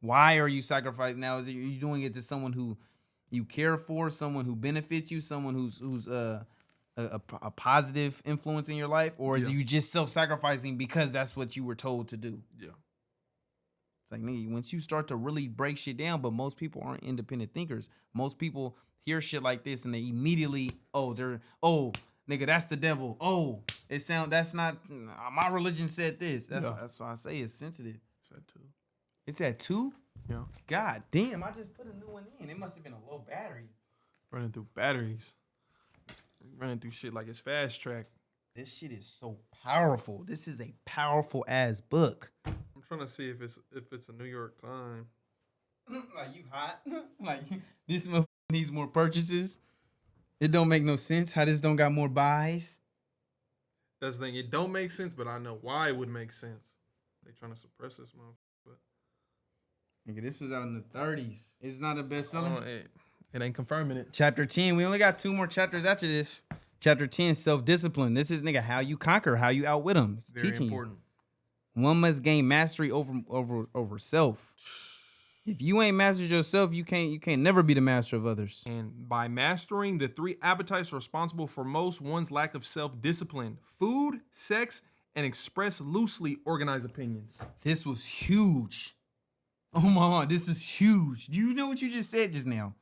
Why are you sacrificing? Now, are you doing it to someone who you care for, someone who benefits you, someone who's a positive influence in your life, or is you just self-sacrificing because that's what you were told to do? Yeah. It's like, nigga, once you start to really break shit down, but most people aren't independent thinkers. Most people hear shit like this and they immediately, nigga, that's the devil. Oh, that's not, my religion said this. That's why I say it's sensitive. It's at 2. It's at 2? Yeah. God damn, I just put a new one in. It must have been a low battery. Running through batteries. Running through shit like it's fast track. This shit is so powerful. This is a powerful ass book. I'm trying to see if it's a New York Times. Like, you hot? Like, this motherfucker needs more purchases. It don't make no sense how this don't got more buys. That's the thing. It don't make sense, but I know why it would make sense. They trying to suppress this motherfucker. Nigga, this was out in the 30s. It's not a bestseller. It ain't confirming it. Chapter 10. We only got 2 more chapters after this. Chapter 10, self-discipline. This is, nigga, how you conquer, how you outwit them. It's very teaching important. You. One must gain mastery over self. If you ain't mastered yourself, you can't never be the master of others. And by mastering the 3 appetites responsible for one's lack of self-discipline: food, sex, and express loosely organized opinions. This was huge. Oh my God, this is huge. Do you know what you just said just now?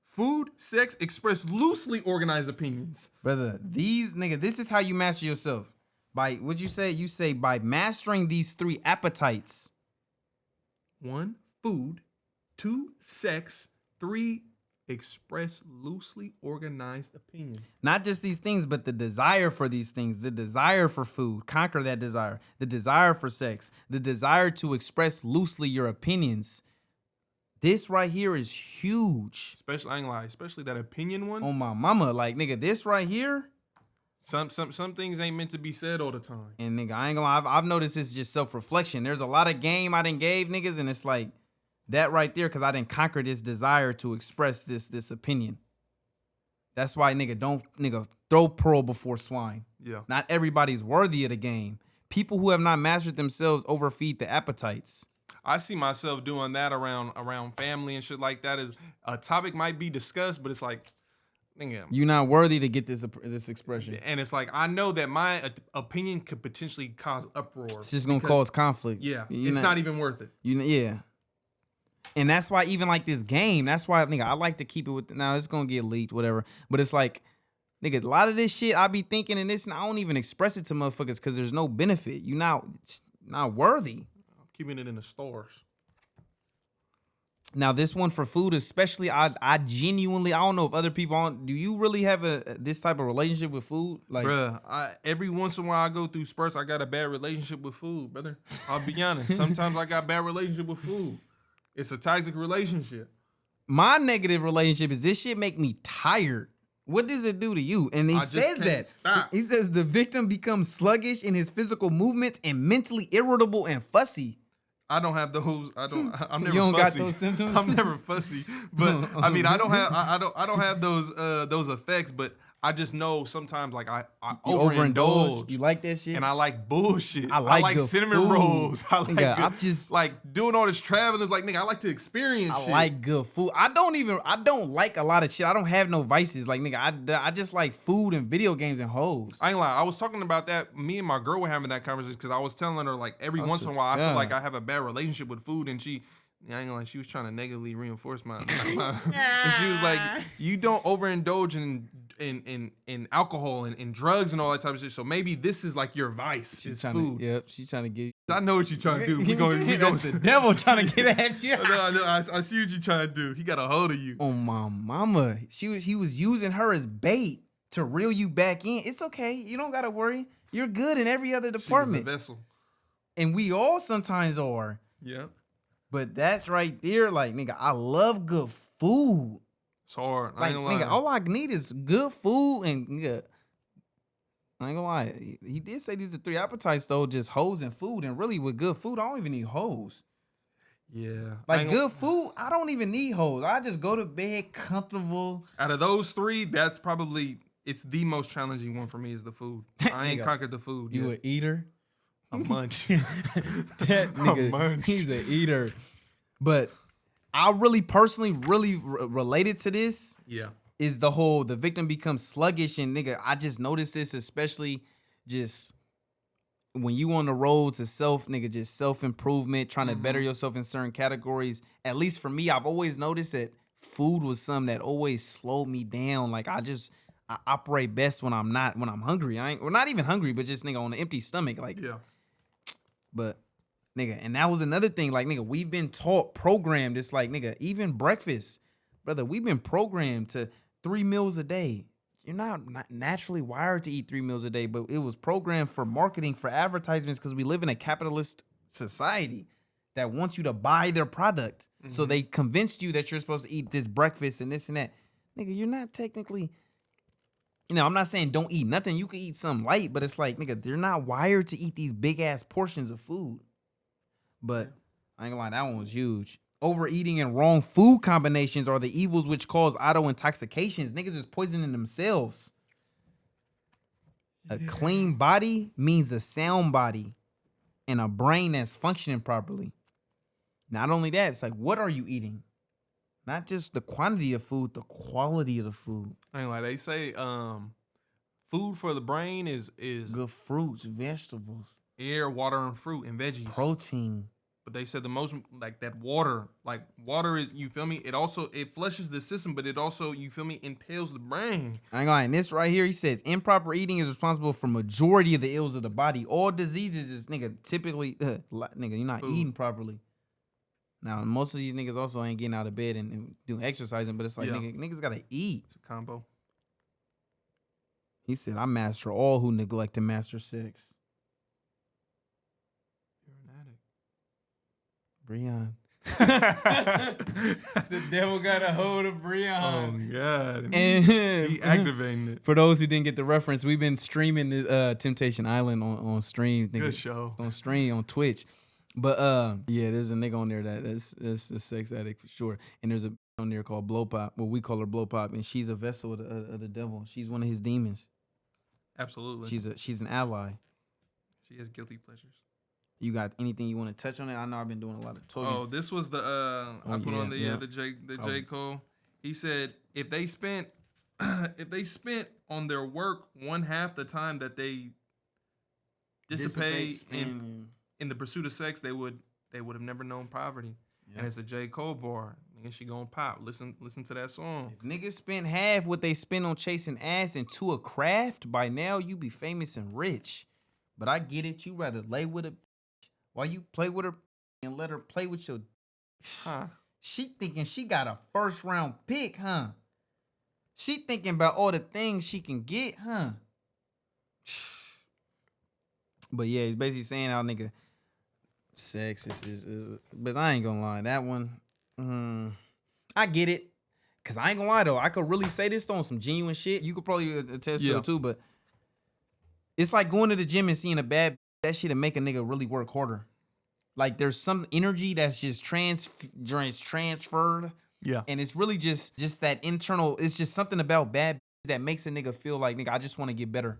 Food, sex, express loosely organized opinions. Brother, this is how you master yourself. By, what'd you say? You say by mastering these 3 appetites. 1, food. 2, sex. 3, express loosely organized opinions. Not just these things, but the desire for these things, the desire for food, conquer that desire, the desire for sex, the desire to express loosely your opinions. This right here is huge. Especially, I ain't lie, especially that opinion one. On my mama, like, nigga, this right here. Some things ain't meant to be said all the time. And nigga, I ain't gonna lie, I've noticed it's just self-reflection. There's a lot of game I done gave niggas, and it's like that right there, because I didn't conquer this desire to express this opinion. That's why, nigga, throw pearl before swine. Yeah. Not everybody's worthy of the game. People who have not mastered themselves overfeed the appetites. I see myself doing that around family and shit like that. Is a topic might be discussed, but it's like, nigga, you're not worthy to get this expression. And it's like, I know that my opinion could potentially cause uproar. It's just gonna cause conflict. Yeah, it's not even worth it. Yeah. And that's why even like this game, that's why, nigga, I like to keep it with, now it's gonna get leaked, whatever. But it's like, nigga, a lot of this shit I be thinking and this, and I don't even express it to motherfuckers because there's no benefit. You not worthy. I'm keeping it in the stores. Now this one for food, especially, I genuinely, I don't know if other people, do you really have this type of relationship with food? Like, bruh, every once in a while I go through spurts, I got a bad relationship with food, brother. I'll be honest. Sometimes I got a bad relationship with food. It's a toxic relationship. My negative relationship is this shit make me tired. What does it do to you? And he says that. Stop. He says the victim becomes sluggish in his physical movements and mentally irritable and fussy. I don't have those. I'm never You don't fussy. got those symptoms? I'm never fussy. But I mean, I don't have those effects, but I just know sometimes like I overindulge. You like that shit? And I like bullshit. I like good cinnamon food. rolls. I like Nigga, good, I'm just like doing all this traveling is like, nigga, I like to experience shit. I like good food. I don't like a lot of shit. I don't have no vices. Like, nigga, I just like food and video games and hoes. I ain't lie. I was talking about that. Me and my girl were having that conversation because I was telling her like every once in a while I feel like I have a bad relationship with food, and I ain't gonna lie, she was trying to negatively reinforce my and she was like, you don't overindulge in in alcohol and drugs and all that type of shit. So maybe this is like your vice. Is food. Yep, she's trying to get. I know what you're trying to do. We going. That's the devil trying to get at you. I see what you're trying to do. He got a hold of you. Oh my mama, he was using her as bait to reel you back in. It's okay. You don't gotta worry. You're good in every other department. She was a vessel. And we all sometimes are. Yeah. But that's right there. Like, nigga, I love good food. It's hard. Like, nigga, all I need is good food and nigga. I ain't gonna lie. He did say these are 3 appetites though, just hoes and food. And really with good food, I don't even need hoes. Yeah. Like good food, I don't even need hoes. I just go to bed comfortable. Out of those 3, that's probably it's the most challenging one for me is the food. I ain't conquered the food. You yet. an eater? A munch. That nigga, munch. He's an eater. But I really personally related to this. Yeah. Is the victim becomes sluggish, and nigga, I just noticed this, especially just when you on the road to just self-improvement, trying to better yourself in certain categories. At least for me, I've always noticed that food was something that always slowed me down. Like I operate best when I'm hungry. We're not even hungry, but just nigga on an empty stomach. Like, yeah. But nigga, and that was another thing. Like, nigga, we've been programmed. It's like, nigga, even breakfast, brother, we've been programmed to 3 meals a day. You're not naturally wired to eat 3 meals a day, but it was programmed for marketing, for advertisements, because we live in a capitalist society that wants you to buy their product. So they convinced you that you're supposed to eat this breakfast and this and that. Nigga, you're not technically, I'm not saying don't eat nothing. You can eat something light, but it's like, nigga, they're not wired to eat these big ass portions of food. But I ain't gonna lie, that one was huge. Overeating and wrong food combinations are the evils which cause auto intoxications. Niggas is poisoning themselves. A clean body means a sound body and a brain that's functioning properly. Not only that, it's like, what are you eating? Not just the quantity of food, the quality of the food. I ain't like they say, food for the brain is good fruits, vegetables, air, water, and fruit and veggies. Protein. But they said the most, like that water is, you feel me? It flushes the system, but it also, you feel me, impales the brain. Hang on, and this right here, he says, improper eating is responsible for majority of the ills of the body. All diseases is, nigga, typically, nigga, you're not eating properly. Now, most of these niggas also ain't getting out of bed and doing exercising, but it's like, niggas gotta eat. It's a combo. He said, I master all who neglect to master sex. Breon. The devil got a hold of Breon. Oh God! And he activating it. For those who didn't get the reference, we've been streaming the Temptation Island on stream. Nigga, good show on stream on Twitch. But yeah, there's a nigga on there that's a sex addict for sure. And there's a on there called Blow Pop. Well, we call her Blow Pop, and she's a vessel of the devil. She's one of his demons. Absolutely. She's an ally. She has guilty pleasures. You got anything you want to touch on it? I know I've been doing a lot of talking. Oh, this was the I put on the J. Cole. He said if they spent on their work 1/2 the time that they dissipate in the pursuit of sex, they would have never known poverty. Yeah. And it's a J. Cole bar. Nigga, she gonna pop. Listen to that song. If niggas spent half what they spend on chasing ass into a craft, by now you be famous and rich. But I get it. You rather lay with a while you play with her and let her play with your. Huh. She thinking she got a 1st round pick, huh? She thinking about all the things she can get, huh? But yeah, he's basically saying how nigga sex is but I ain't gonna lie, that one, I get it. Cause I ain't gonna lie though, I could really say this on some genuine shit. You could probably attest to it too, but it's like going to the gym and seeing a bad that shit'll make a nigga really work harder. Like there's some energy that's just transferred. Yeah. And it's really just that internal, it's just something about bad that makes a nigga feel like, nigga, I just want to get better.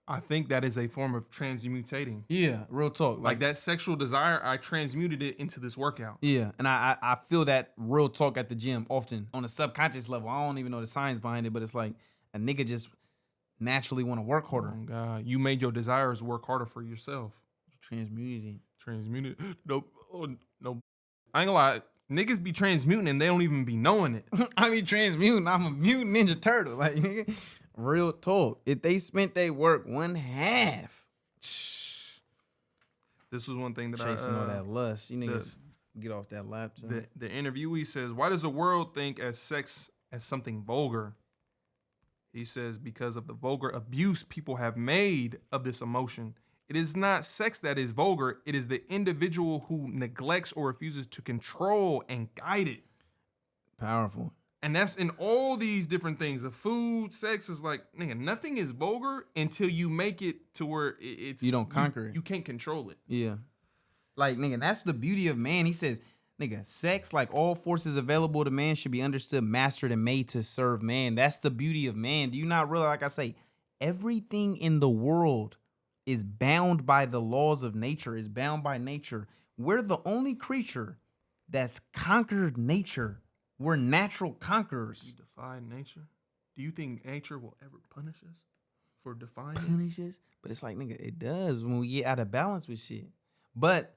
I think that is a form of transmutating. Yeah, real talk. Like that sexual desire, I transmuted it into this workout. Yeah, and I feel that real talk at the gym often on a subconscious level. I don't even know the science behind it, but it's like a nigga just naturally want to work harder. Oh God, you made your desires work harder for yourself. Transmuted. Nope. Oh, no. I ain't gonna lie. Niggas be transmuting and they don't even be knowing it. I mean, transmuting. I'm a mutant ninja turtle. Like, nigga, real talk. If they spent their work one half This was one thing that chasing all that lust, you niggas get off that laptop. The interviewee says, why does the world think as sex as something vulgar? He says, because of the vulgar abuse people have made of this emotion. It is not sex that is vulgar. It is the individual who neglects or refuses to control and guide it. Powerful. And that's in all these different things. The food, sex is like, nigga, nothing is vulgar until you make it to where it's... You don't conquer it. You can't control it. Yeah. Like, nigga, that's the beauty of man. He says, nigga, sex, like all forces available to man, should be understood, mastered, and made to serve man. That's the beauty of man. Do you not realize, like I say, everything in the world is bound by the laws of nature, is bound by nature. We're the only creature that's conquered nature. We're natural conquerors. You defy nature? Do you think nature will ever punish us for defying Punishes? But it's like, nigga, it does when we get out of balance with shit. But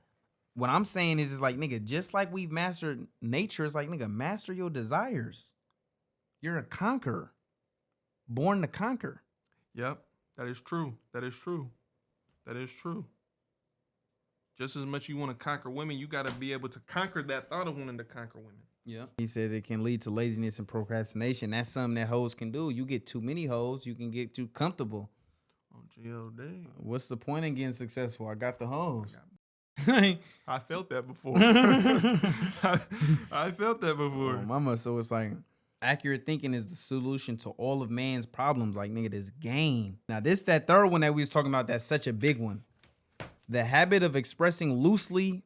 what I'm saying is like, nigga, just like we've mastered nature, it's like, nigga, master your desires. You're a conqueror. Born to conquer. Yep, that is true. That is true. That is true. Just as much you want to conquer women, you got to be able to conquer that thought of wanting to conquer women. Yeah. He said it can lead to laziness and procrastination. That's something that hoes can do. You get too many hoes, you can get too comfortable. Oh, G.O.D. What's the point in getting successful? I got the hoes. I felt that before. I felt that before. Oh, mama, so it's like accurate thinking is the solution to all of man's problems. Like, nigga, this game. Now, that third one that we was talking about, that's such a big one. The habit of expressing loosely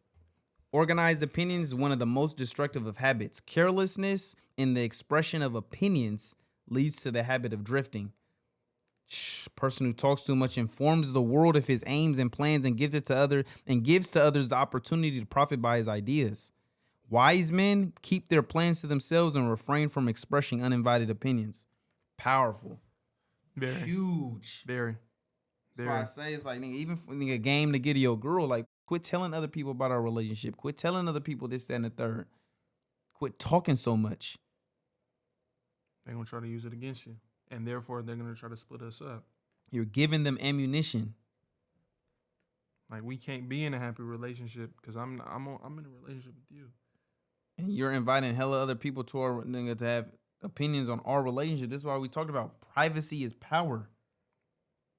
organized opinions is one of the most destructive of habits. Carelessness in the expression of opinions leads to the habit of drifting. Person who talks too much informs the world of his aims and plans and gives to others the opportunity to profit by his ideas. Wise men keep their plans to themselves and refrain from expressing uninvited opinions. Powerful. Very. Huge. Very. That's why I say it's like, nigga, even for a game to get to your girl, like, quit telling other people about our relationship. Quit telling other people this, that, and the third. Quit talking so much. They're going to try to use it against you. And therefore, they're going to try to split us up. You're giving them ammunition. Like, we can't be in a happy relationship because I'm in a relationship with you. And you're inviting hella other people to our nigga to have opinions on our relationship. This is why we talked about privacy is power.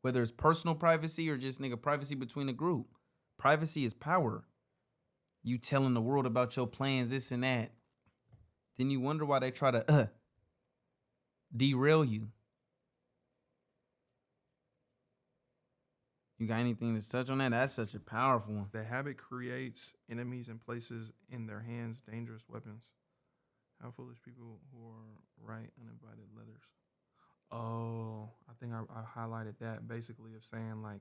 Whether it's personal privacy or just nigga privacy between a group. Privacy is power. You telling the world about your plans, this and that. Then you wonder why they try to derail you. You got anything to touch on that? That's such a powerful one. The habit creates enemies and places in their hands dangerous weapons. How foolish people who are write uninvited letters. Oh, I think I highlighted that basically of saying like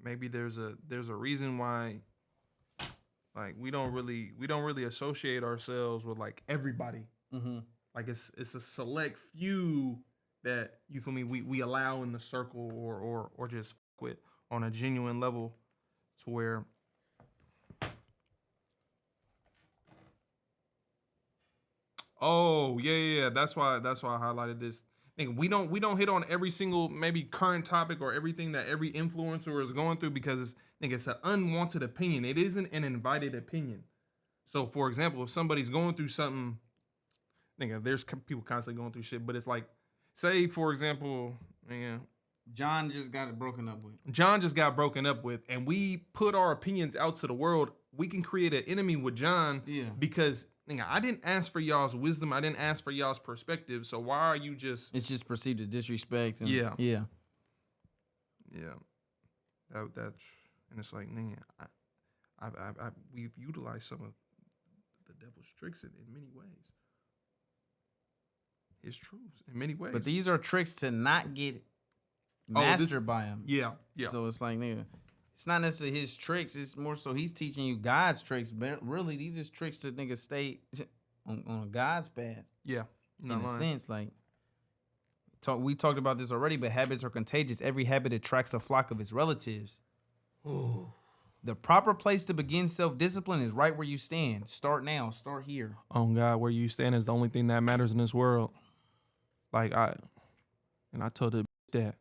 maybe there's a reason why like we don't really associate ourselves with like everybody. Mm-hmm. Like it's a select few that you feel me we allow in the circle or just fuck with on a genuine level to where that's why I highlighted this. Nigga, we don't hit on every single maybe current topic or everything that every influencer is going through because it's an unwanted opinion. It isn't an invited opinion. So for example, if somebody's going through something, nigga, there's people constantly going through shit, but it's like, say for example, John just got broken up with, and we put our opinions out to the world. We can create an enemy with John because nigga, I didn't ask for y'all's wisdom. I didn't ask for y'all's perspective. So why are you just? It's just perceived as disrespect. And, yeah. That's and it's like, nigga, we've utilized some of the devil's tricks in many ways. His truths in many ways. But these are tricks to not get mastered by him. Yeah. So it's like, nigga, it's not necessarily his tricks. It's more so he's teaching you God's tricks. But really, these are tricks to nigga stay on God's path. Yeah. In a sense, like, we talked about this already, but habits are contagious. Every habit attracts a flock of its relatives. Ooh. The proper place to begin self-discipline is right where you stand. Start now. Start here. Oh God, where you stand is the only thing that matters in this world. Like I told her that.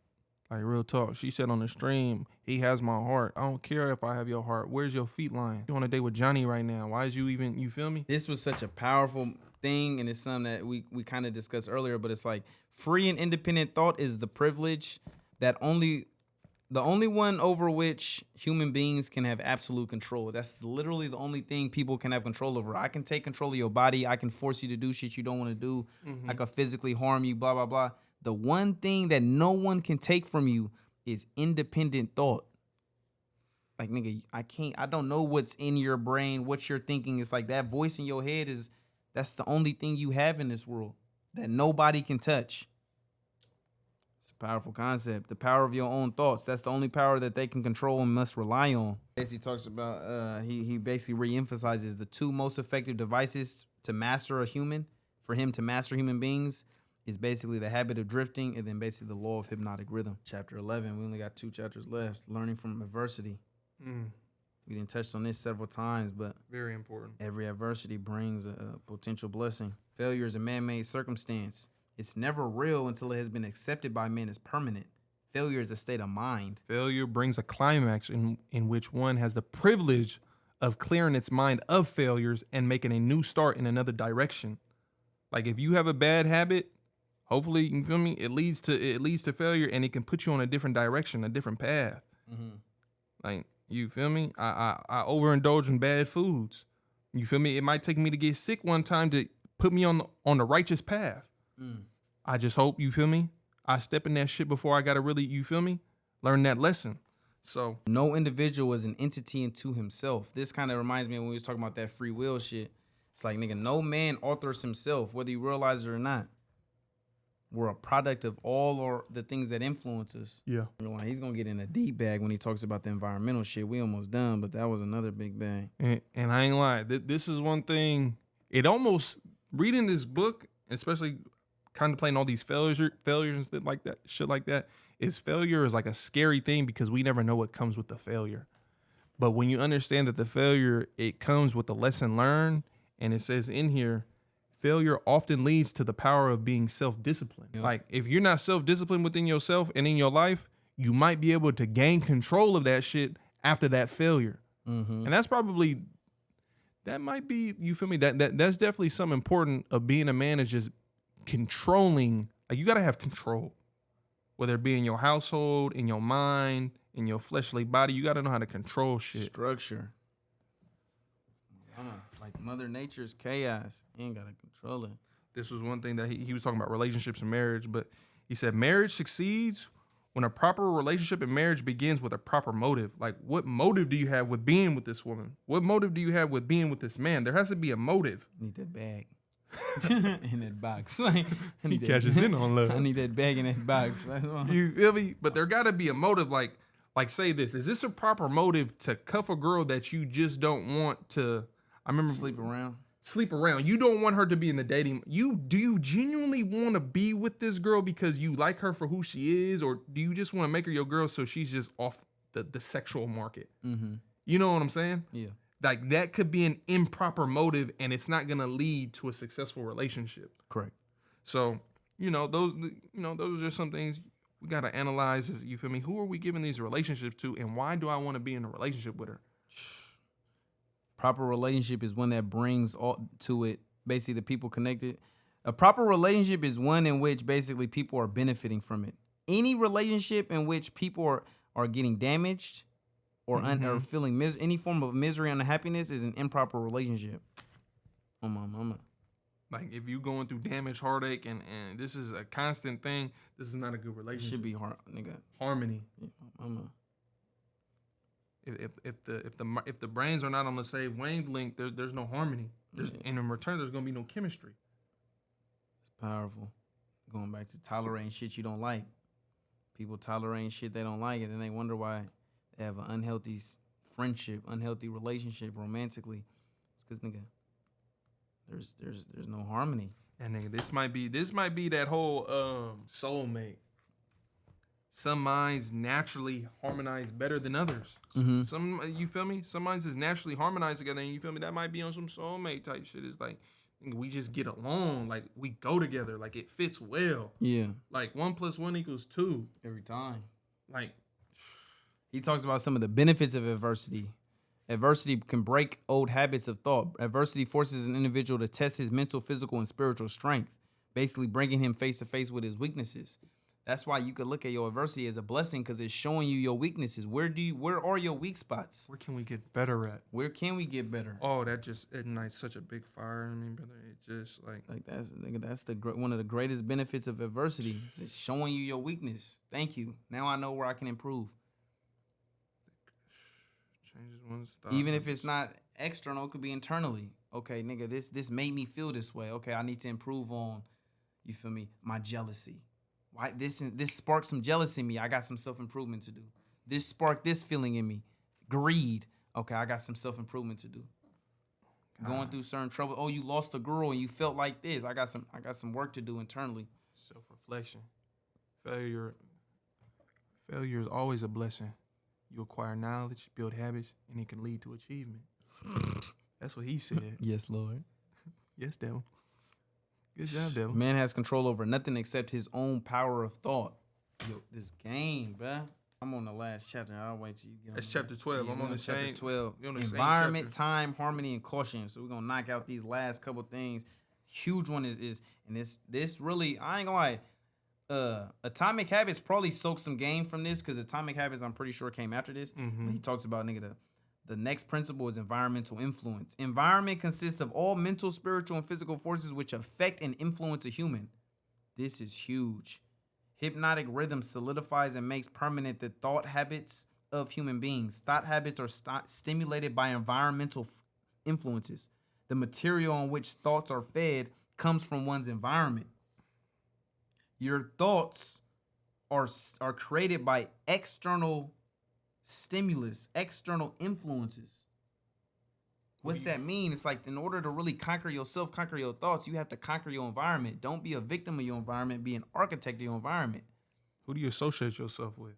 Like real talk. She said on the stream, he has my heart. I don't care if I have your heart. Where's your feet lying? You on a date with Johnny right now. Why is you even, you feel me? This was such a powerful thing, and it's something that we kind of discussed earlier, but it's like free and independent thought is the privilege that the only one over which human beings can have absolute control. That's literally the only thing people can have control over. I can take control of your body. I can force you to do shit you don't want to do. I can physically harm you, blah, blah, blah. The one thing that no one can take from you is independent thought. Like, nigga, I don't know what's in your brain, what you're thinking. It's like that voice in your head that's the only thing you have in this world that nobody can touch. It's a powerful concept. The power of your own thoughts. That's the only power that they can control and must rely on. Basically talks about, he basically reemphasizes the two most effective devices to master a human, for him to master human beings, is basically the habit of drifting and then basically the law of hypnotic rhythm. Chapter 11, we only got 2 chapters left. Learning from adversity. We didn't touch on this several times, but Very important. every adversity brings a potential blessing. Failure is a man-made circumstance. It's never real until it has been accepted by men as permanent. Failure is a state of mind. Failure brings a climax in which one has the privilege of clearing its mind of failures and making a new start in another direction. Like if you have a bad habit, hopefully, you feel me, it leads to failure, and it can put you on a different direction, a different path. Like, you feel me? I overindulge in bad foods. You feel me? It might take me to get sick one time to put me on the righteous path. I just hope, you feel me, I step in that shit before I gotta really, you feel me, learn that lesson. So no individual is an entity unto himself. This kind of reminds me of when we was talking about that free will shit. It's like, nigga, no man authors himself, whether you realize it or not. We're a product of all or the things that influence us. yeah. He's gonna get in a deep bag when he talks about the environmental shit. We almost done, but that was another big bag. And I ain't lying. This is one thing. It almost, reading this book, especially contemplating all these failures and shit like that, failure is like a scary thing because we never know what comes with the failure. But when you understand that the failure, it comes with the lesson learned, and it says in here, failure often leads to the power of being self-disciplined. Yep. Like if you're not self-disciplined within yourself and in your life, you might be able to gain control of that shit after that failure. And that's probably, that might be, you feel me? That's definitely something important of being a man, is just controlling. Like you gotta have control, whether it be in your household, in your mind, in your fleshly body. You gotta know how to control shit. Structure. Like Mother Nature's chaos. You ain't gotta control it. This was one thing that he was talking about relationships and marriage, but he said marriage succeeds when a proper relationship and marriage begins with a proper motive. Like, what motive do you have with being with this woman? What motive do you have with being with this man? There has to be a motive. I need that bag in that box. Like, he cashes in on love. I need that bag in that box. You feel me? But there got to be a motive. Like say this. Is this a proper motive to cuff a girl that you just don't want to... I remember sleep around. You don't want her to be in the dating. Do you genuinely want to be with this girl because you like her for who she is, or do you just want to make her your girl so she's just off the sexual market? You know what I'm saying? Yeah. Like that could be an improper motive, and it's not gonna lead to a successful relationship. Correct. So those are just some things we gotta analyze. Is, you feel me? Who are we giving these relationships to, and why do I want to be in a relationship with her? Proper relationship is one that brings all to it, basically the people connected. A proper relationship is one in which basically people are benefiting from it. Any relationship in which people are getting damaged or or feeling any form of misery and unhappiness is an improper relationship. Oh my mama. Like if you going through damage, heartache, and this is a constant thing, this is not a good relationship. It should be harmony. Yeah, mama. If the brains are not on the same wavelength, there's no harmony. And in return, there's gonna be no chemistry. It's powerful. Going back to tolerating shit you don't like. People tolerating shit they don't like, and then they wonder why they have an unhealthy friendship, unhealthy relationship romantically. It's because nigga, there's no harmony. And nigga, this might be that whole soulmate some minds naturally harmonize better than others. Some, you feel me? Some minds is naturally harmonized together, and you feel me? That might be on some soulmate type shit. It's like we just get along, like we go together, like it fits well. Yeah. Like 1 + 1 = 2 every time. Like he talks about some of the benefits of adversity. Adversity can break old habits of thought. Adversity forces an individual to test his mental, physical, and spiritual strength, basically bringing him face to face with his weaknesses. That's why you could look at your adversity as a blessing, because it's showing you your weaknesses. Where are your weak spots? where can we get better at? Where can we get better? Oh, that just ignites such a big fire in me, brother. It just like that's one of the greatest benefits of adversity. It's showing you your weakness. Thank you. Now I know where I can improve. changes one's thought. Even if it's not external, it could be internally. Okay, nigga, this made me feel this way. Okay, I need to improve on, you feel me, my jealousy. Why this sparked some jealousy in me. I got some self-improvement to do. This sparked this feeling in me. Greed. Okay, I got some self-improvement to do. Going through certain trouble. Oh, you lost a girl and you felt like this. I got some work to do internally. Self-reflection. Failure is always a blessing. You acquire knowledge, build habits, and it can lead to achievement. That's what he said. Yes, Lord. Yes, devil. Good job, devil. Man has control over nothing except his own power of thought. Yo, this game, bruh. I'm on the last chapter. I'll wait till you get on. That's chapter 12. Yeah, I'm on the chapter same 12. On the Environment, same time, harmony, and caution. So we're gonna knock out these last couple things. Huge one is and this really, I ain't gonna lie. Atomic Habits probably soaked some game from this, because Atomic Habits, I'm pretty sure, came after this. Mm-hmm. But he talks about, nigga, the next principle is environmental influence. Environment consists of all mental, spiritual, and physical forces which affect and influence a human. This is huge. Hypnotic rhythm solidifies and makes permanent the thought habits of human beings. Thought habits are stimulated by environmental influences. The material on which thoughts are fed comes from one's environment. Your thoughts are created by external stimulus, external influences. What's that mean? It's like, in order to really conquer yourself, conquer your thoughts, you have to conquer your environment. Don't be a victim of your environment. Be an architect of your environment. Who do you associate yourself with?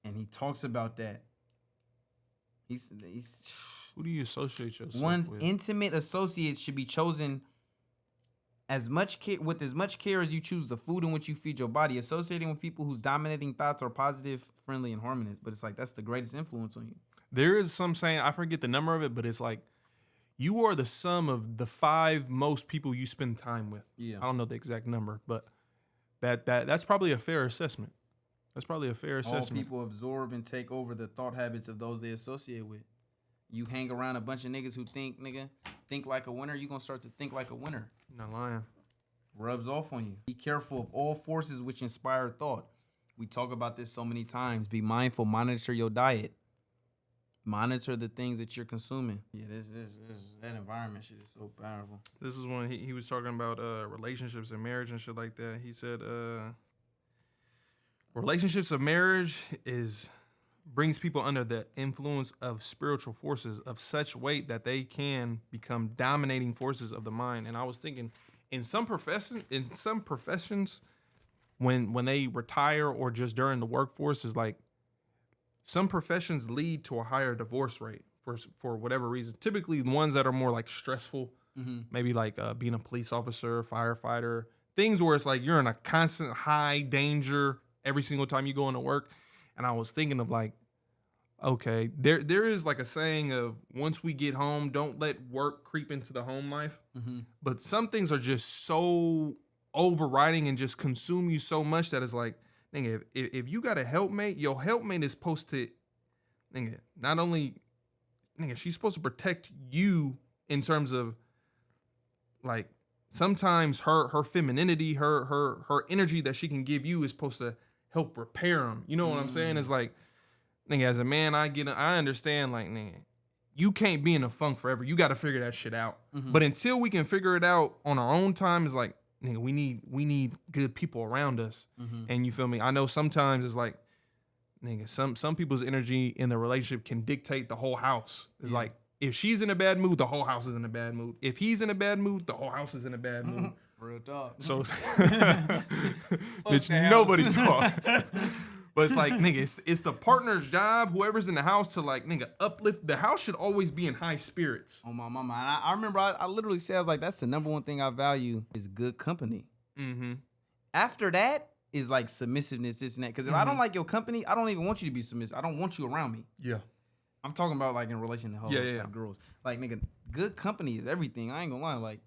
And he talks about that. He's Who do you associate yourself one's with? intimate associates should be chosen with as much care as you choose the food in which you feed your body. Associating with people whose dominating thoughts are positive, friendly, and harmonious. But it's like, that's the greatest influence on you. There is some saying, I forget the number of it, but it's like, you are the sum of the 5 most people you spend time with. Yeah. I don't know the exact number, but that's probably a fair assessment. That's probably a fair assessment. All people absorb and take over the thought habits of those they associate with. You hang around a bunch of niggas who think like a winner, you're going to start to think like a winner. Not lying. Rubs off on you. Be careful of all forces which inspire thought. We talk about this so many times. Be mindful. Monitor your diet. Monitor the things that you're consuming. Yeah, that environment shit is so powerful. This is when he was talking about relationships and marriage and shit like that. He said relationships of marriage brings people under the influence of spiritual forces of such weight that they can become dominating forces of the mind. And I was thinking, in some professions, when they retire or just during the workforce, is like, some professions lead to a higher divorce rate for whatever reason. Typically, the ones that are more like stressful, maybe like being a police officer, firefighter, things where it's like you're in a constant high danger every single time you go into work. And I was thinking of like, okay, there is like a saying of, once we get home, don't let work creep into the home life. Mm-hmm. But some things are just so overriding and just consume you so much that it's like, nigga, if you got a helpmate, your helpmate is supposed to, nigga, not only, nigga, she's supposed to protect you in terms of, like, sometimes her femininity, her energy that she can give you is supposed to help repair them. You know what I'm saying? It's like, nigga, as a man, I understand, like, nigga, you can't be in a funk forever. You got to figure that shit out. Mm-hmm. But until we can figure it out on our own time, it's like, nigga, we need good people around us. Mm-hmm. And you feel me? I know sometimes it's like, nigga, some people's energy in the relationship can dictate the whole house. It's like, if she's in a bad mood, the whole house is in a bad mood. If he's in a bad mood, the whole house is in a bad mood. Real talk. So, bitch, nobody talk. But it's like, nigga, it's the partner's job, whoever's in the house, to like, nigga, uplift. The house should always be in high spirits. Oh, my mama. And I remember I literally said, I was like, that's the number one thing I value is good company. Mm-hmm. After that is like submissiveness, this and that. Because if I don't like your company, I don't even want you to be submissive. I don't want you around me. Yeah. I'm talking about like in relation to hoes, like girls. Like, nigga, good company is everything. I ain't gonna lie. Like,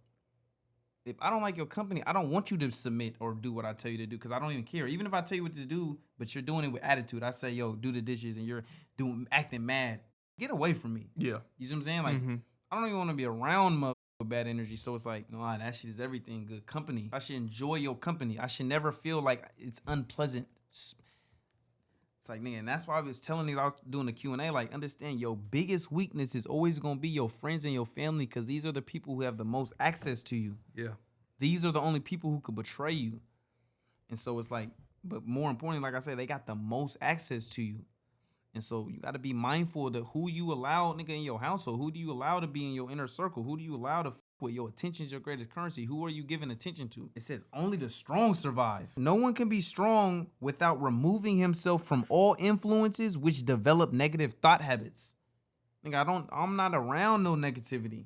if I don't like your company, I don't want you to submit or do what I tell you to do because I don't even care. Even if I tell you what to do, but you're doing it with attitude, I say, yo, do the dishes and you're acting mad. Get away from me. Yeah. You see what I'm saying? Like, I don't even want to be around bad energy. So it's like, no, that shit is everything. Good company. I should enjoy your company. I should never feel like it's unpleasant. It's like, nigga, and that's why I was telling these, I was doing the Q&A, like, understand your biggest weakness is always going to be your friends and your family because these are the people who have the most access to you. Yeah. These are the only people who could betray you. And so it's like, but more importantly, like I said, they got the most access to you. And so you got to be mindful of who you allow, nigga, in your household. Who do you allow to be in your inner circle? Who do you allow to f with? Your attention is your greatest currency. Who are you giving attention to? It says only the strong survive. No one can be strong without removing himself from all influences which develop negative thought habits. Nigga, I'm not around no negativity.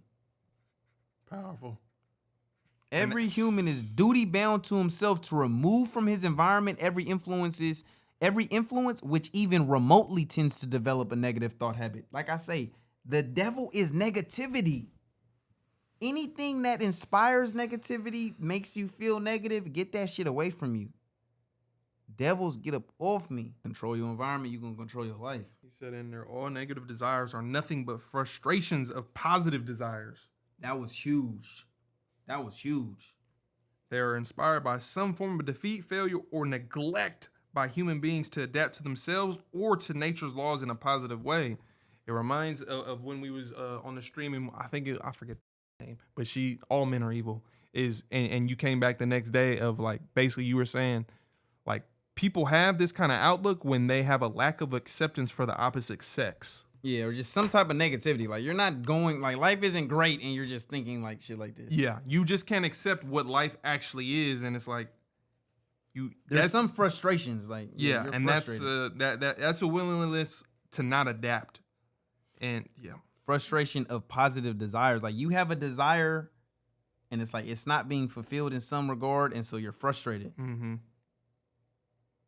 Powerful. Every human is duty bound to himself to remove from his environment every influence which even remotely tends to develop a negative thought habit. Like I say, the devil is negativity. Anything that inspires negativity, makes you feel negative, get that shit away from you. Devils, get up off me. Control your environment, you're going to control your life. He said in there, all negative desires are nothing but frustrations of positive desires. That was huge. That was huge. They are inspired by some form of defeat, failure, or neglect by human beings to adapt to themselves or to nature's laws in a positive way. It reminds of when we was on the stream, and I forget the name, but all men are evil, and you came back the next day of like, basically you were saying, like, people have this kind of outlook when they have a lack of acceptance for the opposite sex. Yeah, or just some type of negativity. Like, you're not going, like, life isn't great and you're just thinking like shit like this. Yeah, you just can't accept what life actually is, and it's like, there's some frustrations, like, yeah, and that's a willingness to not adapt, and yeah, frustration of positive desires. Like, you have a desire, and it's like it's not being fulfilled in some regard, and so you're frustrated. Mm-hmm. It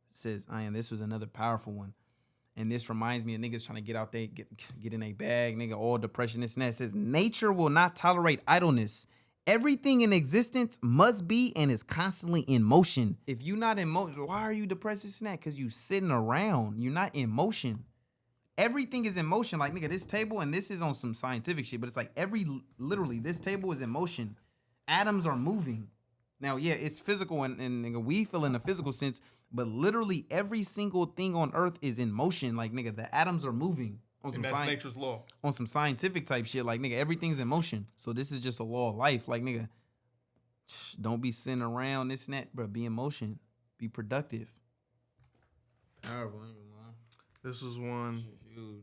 says, this was another powerful one. And this reminds me of niggas trying to get out there, get in a bag, nigga, all depression, this and that. It says, nature will not tolerate idleness. Everything in existence must be and is constantly in motion. If you're not in motion, why are you depressed, this and that? Because you sitting around. You're not in motion. Everything is in motion. Like, nigga, this table, and this is on some scientific shit, but it's like literally, this table is in motion. Atoms are moving. Now, yeah, it's physical, and nigga, we feel in a physical sense, but literally every single thing on Earth is in motion. Like, nigga, the atoms are moving. And that's nature's law. On some scientific type shit. Like, nigga, everything's in motion. So this is just a law of life. Like, nigga, don't be sitting around this and that, bro. Be in motion. Be productive. Powerful. This is one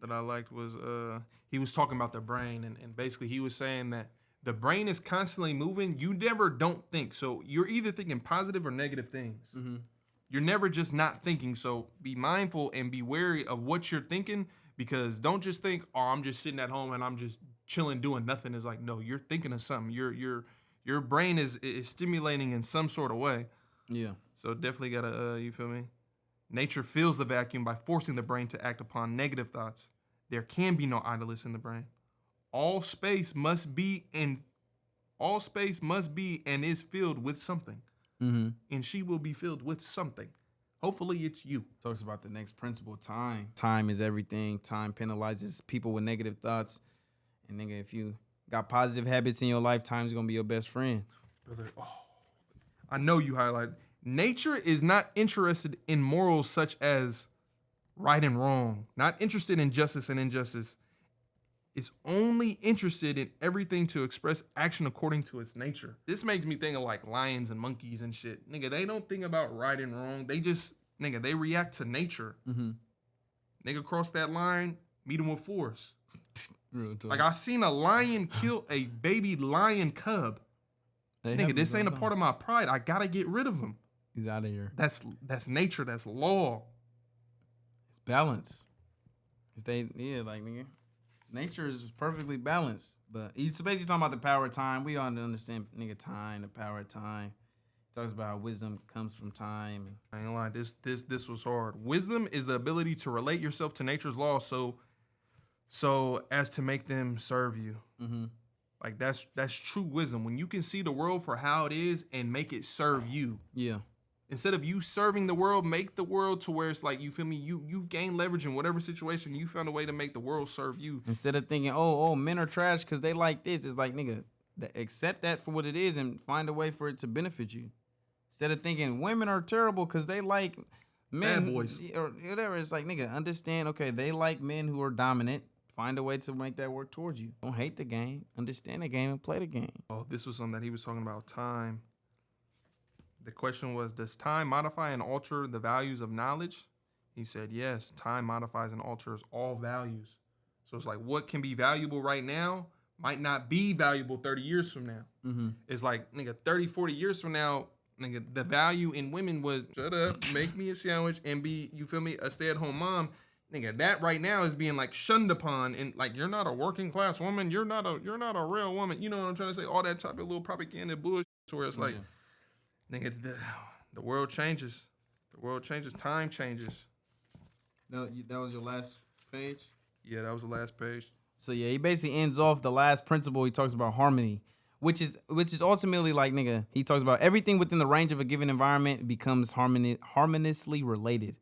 that I liked was he was talking about the brain, and basically he was saying that the brain is constantly moving. You never don't think. So you're either thinking positive or negative things. Mm-hmm. You're never just not thinking. So be mindful and be wary of what you're thinking, because don't just think, oh, I'm just sitting at home and I'm just chilling doing nothing. It's like, no, you're thinking of something. Your brain is stimulating in some sort of way. Yeah. So definitely gotta you feel me? Nature fills the vacuum by forcing the brain to act upon negative thoughts. There can be no idleness in the brain. All space must be and is filled with something. Mm-hmm. And she will be filled with something. Hopefully it's you. Talks about the next principle, time. Time is everything. Time penalizes people with negative thoughts. And nigga, if you got positive habits in your life, time's gonna be your best friend. Brother, I know you highlighted. Nature is not interested in morals such as right and wrong. Not interested in justice and injustice. It's only interested in everything to express action according to its nature. This makes me think of like lions and monkeys and shit. Nigga, they don't think about right and wrong. They just, nigga, they react to nature. Mm-hmm. Nigga, cross that line, meet them with force. Like, I seen a lion kill a baby lion cub. Nigga, this ain't a part of my pride. I gotta get rid of him. He's out of here. That's nature. That's law. balance. If they, like, nigga, nature is perfectly balanced. But he's basically talking about the power of time. We all understand, nigga, time, the power of time. He talks about how wisdom comes from time. I ain't lying. This was hard. Wisdom is the ability to relate yourself to nature's laws so as to make them serve you. Mm-hmm. Like that's true wisdom. When you can see the world for how it is and make it serve you. Yeah. Instead of you serving the world, make the world to where it's like, you feel me? You've gained leverage in whatever situation. You found a way to make the world serve you. Instead of thinking, oh, men are trash because they like this. It's like, nigga, accept that for what it is and find a way for it to benefit you. Instead of thinking women are terrible because they like men. Bad boys. Or whatever. It's like, nigga, understand, okay, they like men who are dominant. Find a way to make that work towards you. Don't hate the game. Understand the game and play the game. Oh, this was something that he was talking about, time. The question was, does time modify and alter the values of knowledge? He said, yes, time modifies and alters all values. So it's like, what can be valuable right now might not be valuable 30 years from now. Mm-hmm. It's like, nigga, 30, 40 years from now, nigga, the value in women was, shut up, make me a sandwich, and be, you feel me, a stay-at-home mom. Nigga, that right now is being like shunned upon, and like, you're not a working class woman, you're not a real woman. You know what I'm trying to say? All that type of little propaganda bullshit where it's like, nigga, the world changes. The world changes. Time changes. That was your last page? Yeah, that was the last page. So yeah, he basically ends off the last principle. He talks about harmony, which is ultimately like, nigga, he talks about everything within the range of a given environment becomes harmoniously related.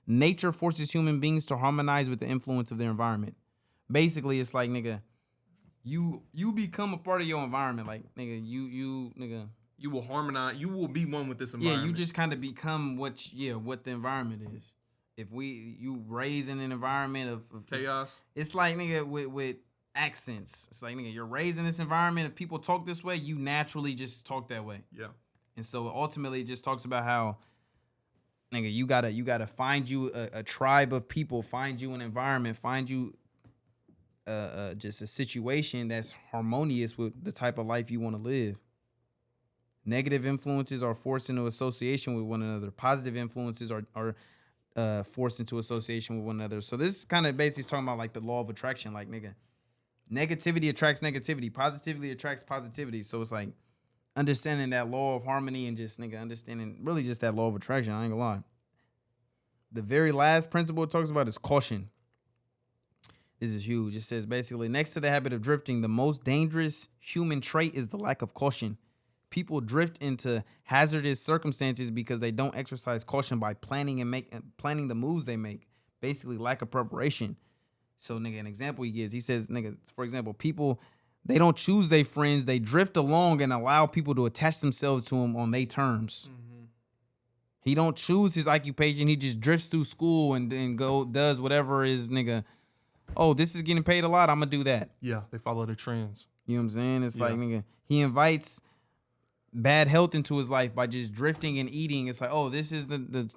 Nature forces human beings to harmonize with the influence of their environment. Basically, it's like, nigga, you become a part of your environment. Like, nigga, nigga. You will harmonize. You will be one with this environment. Yeah, you just kind of become what the environment is. If you raise in an environment of chaos, it's like, nigga, with accents. It's like, nigga, you're raised in this environment. If people talk this way, you naturally just talk that way. Yeah. And so ultimately, it just talks about how, nigga, you gotta find you a tribe of people, find you an environment, find you just a situation that's harmonious with the type of life you want to live. Negative influences are forced into association with one another. Positive influences are forced into association with one another. So this kind of basically is talking about like the law of attraction. Like, nigga, negativity attracts negativity. Positivity attracts positivity. So it's like understanding that law of harmony and just, nigga, understanding really just that law of attraction. I ain't gonna lie. The very last principle it talks about is caution. This is huge. It says basically, next to the habit of drifting, the most dangerous human trait is the lack of caution. People drift into hazardous circumstances because they don't exercise caution by planning the moves they make. Basically, lack of preparation. So, nigga, an example he gives, he says, nigga, for example, people, they don't choose their friends. They drift along and allow people to attach themselves to them on their terms. Mm-hmm. He don't choose his occupation. He just drifts through school and then does whatever is, nigga, oh, this is getting paid a lot, I'm going to do that. Yeah, they follow the trends. You know what I'm saying? It's like, nigga, he invites bad health into his life by just drifting and eating. It's like, oh, this is the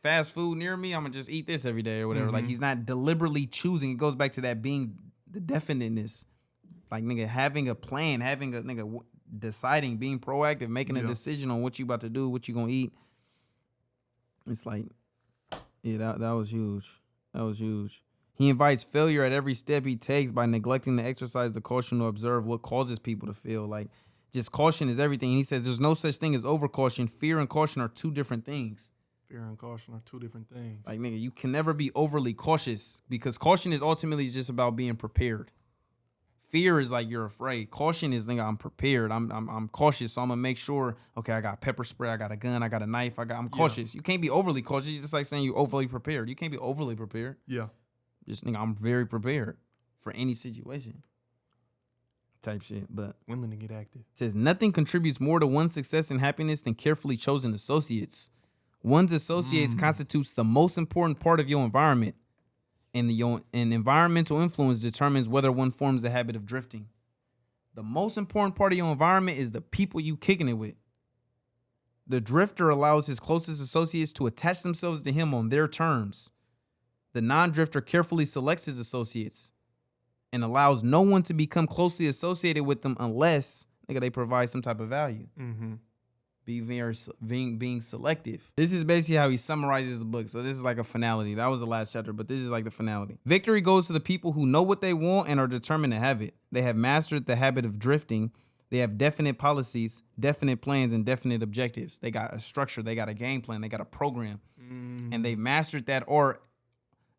fast food near me, I'm going to just eat this every day or whatever. Mm-hmm. Like, he's not deliberately choosing. It goes back to that being the definiteness. Like, nigga, having a plan, deciding, being proactive, making a decision on what you about to do, what you going to eat. It's like, yeah, that was huge. That was huge. He invites failure at every step he takes by neglecting to exercise the caution to observe what causes people to fail. Like, just caution is everything. And he says there's no such thing as overcaution. Fear and caution are two different things. Fear and caution are two different things. Like, nigga, you can never be overly cautious because caution is ultimately just about being prepared. Fear is like you're afraid. Caution is, nigga, I'm prepared. I'm cautious, so I'm gonna make sure. Okay, I got pepper spray, I got a gun, I got a knife. I'm cautious. You can't be overly cautious. It's just like saying you're overly prepared. You can't be overly prepared. Yeah. Just, nigga, I'm very prepared for any situation. Type shit, but willing to get active. It says nothing contributes more to one's success and happiness than carefully chosen associates. One's associates constitutes the most important part of your environment, and environmental influence determines whether one forms the habit of drifting. The most important part of your environment is the people you kicking it with. The drifter allows his closest associates to attach themselves to him on their terms. The non-drifter carefully selects his associates and allows no one to become closely associated with them unless, nigga, they provide some type of value. Mm-hmm. being selective. This is basically how he summarizes the book. So this is like a finality. That was the last chapter, but this is like the finality. Victory goes to the people who know what they want and are determined to have it. They have mastered the habit of drifting. They have definite policies, definite plans, and definite objectives. They got a structure. They got a game plan. They got a program. And they mastered that, or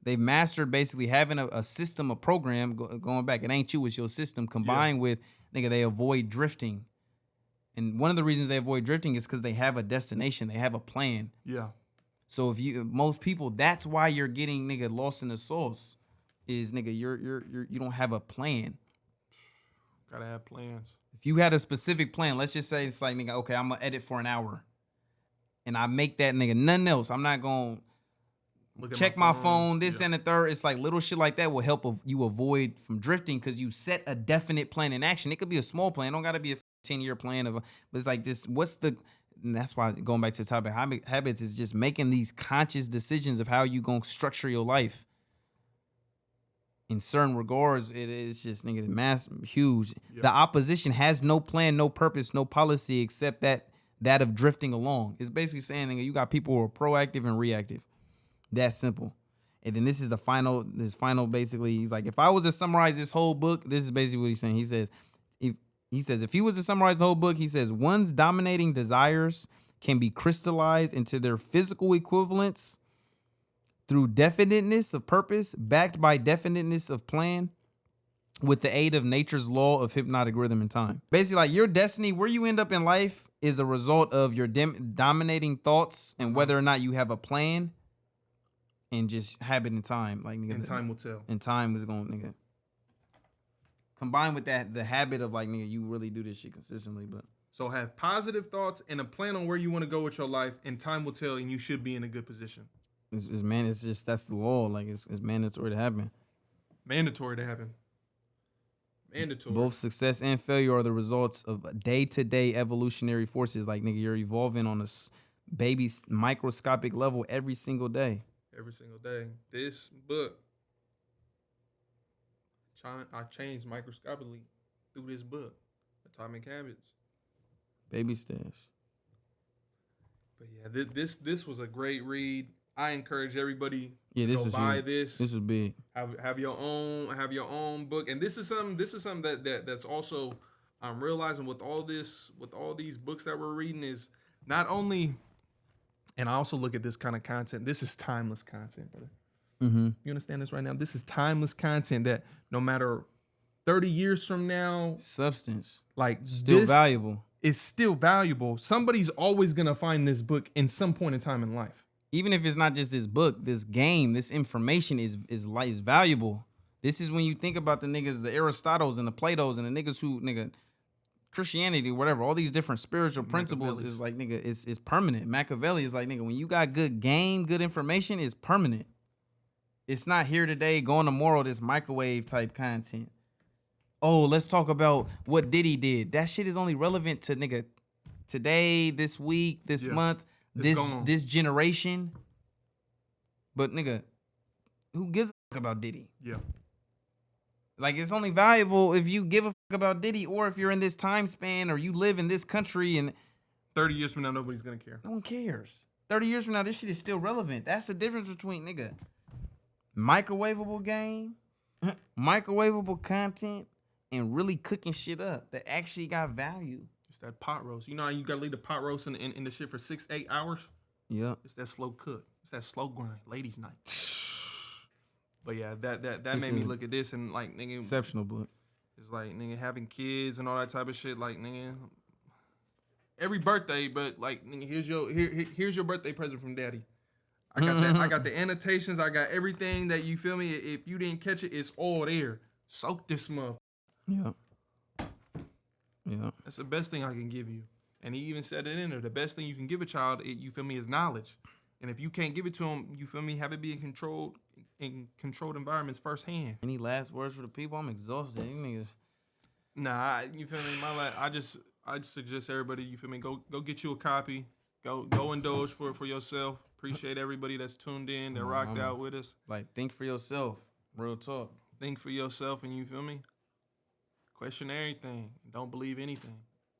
they mastered basically having a system, a program, going back. It ain't you, it's your system, combined with, nigga, they avoid drifting. And one of the reasons they avoid drifting is because they have a destination. They have a plan. Yeah. So most people, that's why you're getting, nigga, lost in the sauce. Is, nigga, you don't have a plan. Gotta have plans. If you had a specific plan, let's just say it's like, nigga, okay, I'm gonna edit for an hour, and I make that, nigga, nothing else. I'm not gonna check my phone, this and the third. It's like little shit like that will help you avoid from drifting because you set a definite plan in action. It could be a small plan. It don't gotta be a 10-year plan but it's like just and that's why going back to the topic, habits is just making these conscious decisions of how you gonna structure your life. In certain regards, it is just, nigga, massive, huge. Yep. The opposition has no plan, no purpose, no policy except that of drifting along. It's basically saying, nigga, you got people who are proactive and reactive. That's simple. And then this is the final. This final, basically, he's like, if I was to summarize this whole book, this is basically what he's saying. He says, if he was to summarize the whole book, he says, one's dominating desires can be crystallized into their physical equivalents through definiteness of purpose, backed by definiteness of plan, with the aid of nature's law of hypnotic rhythm and time. Basically, like, your destiny, where you end up in life, is a result of your dominating thoughts and whether or not you have a plan and just habit and time. Like, nigga, and time will tell. And time is going, nigga. Combined with that, the habit of, like, nigga, you really do this shit consistently. But so have positive thoughts and a plan on where you want to go with your life, and time will tell, and you should be in a good position. It's just, that's the law. Like, it's mandatory to happen. Mandatory to happen. Mandatory. Both success and failure are the results of day-to-day evolutionary forces. Like, nigga, you're evolving on a baby microscopic level every single day. Every single day. This book, I changed microscopically through this book, Atomic Habits. Baby steps. But yeah, this was a great read. I encourage everybody to go buy this. This is big. Have your own book. And this is something that's also I'm realizing with all these books that we're reading is not only, and I also look at this kind of content. This is timeless content, brother. Mm-hmm. You understand this right now? This is timeless content that no matter 30 years from now, substance, like, still valuable. It's still valuable. Somebody's always gonna find this book in some point in time in life. Even if it's not just this book, this game, this information is valuable. This is when you think about the niggas, the Aristotles and the Platos and the niggas who, nigga, Christianity, whatever, all these different spiritual principles is like, nigga, it's permanent. Machiavelli is like, nigga, when you got good game, good information, it's permanent. It's not here today, going tomorrow, this microwave type content. Oh, let's talk about what Diddy did. That shit is only relevant to, nigga, today, this week, this month, this generation. But, nigga, who gives a fuck about Diddy? Yeah. Like, it's only valuable if you give a fuck about Diddy, or if you're in this time span, or you live in this country, and 30 years from now, nobody's gonna care. No one cares. 30 years from now, this shit is still relevant. That's the difference between, nigga, microwavable game, microwavable content, and really cooking shit up that actually got value. It's that pot roast. You know how you gotta leave the pot roast in the shit for 6-8 hours? Yeah. It's that slow cook. It's that slow grind. Ladies' night. But yeah, that made me look at this and, like, nigga, exceptional book. It's like, nigga, having kids and all that type of shit. Like, nigga, every birthday, but, like, nigga, here's your birthday present from daddy. I got that. I got the annotations. I got everything that, you feel me. If you didn't catch it, it's all there. Soak this motherfucker. Yeah. Yeah. That's the best thing I can give you. And he even said it in there. The best thing you can give a child, you feel me, is knowledge. And if you can't give it to him, you feel me, have it be in controlled environments firsthand. Any last words for the people? I'm exhausted. You niggas. Nah, you feel me? I just suggest everybody, you feel me, go get you a copy. Go indulge for yourself. Appreciate everybody that's tuned in, that rocked out with us. Like, think for yourself. Real talk. Think for yourself, and you feel me? Question everything. Don't believe anything.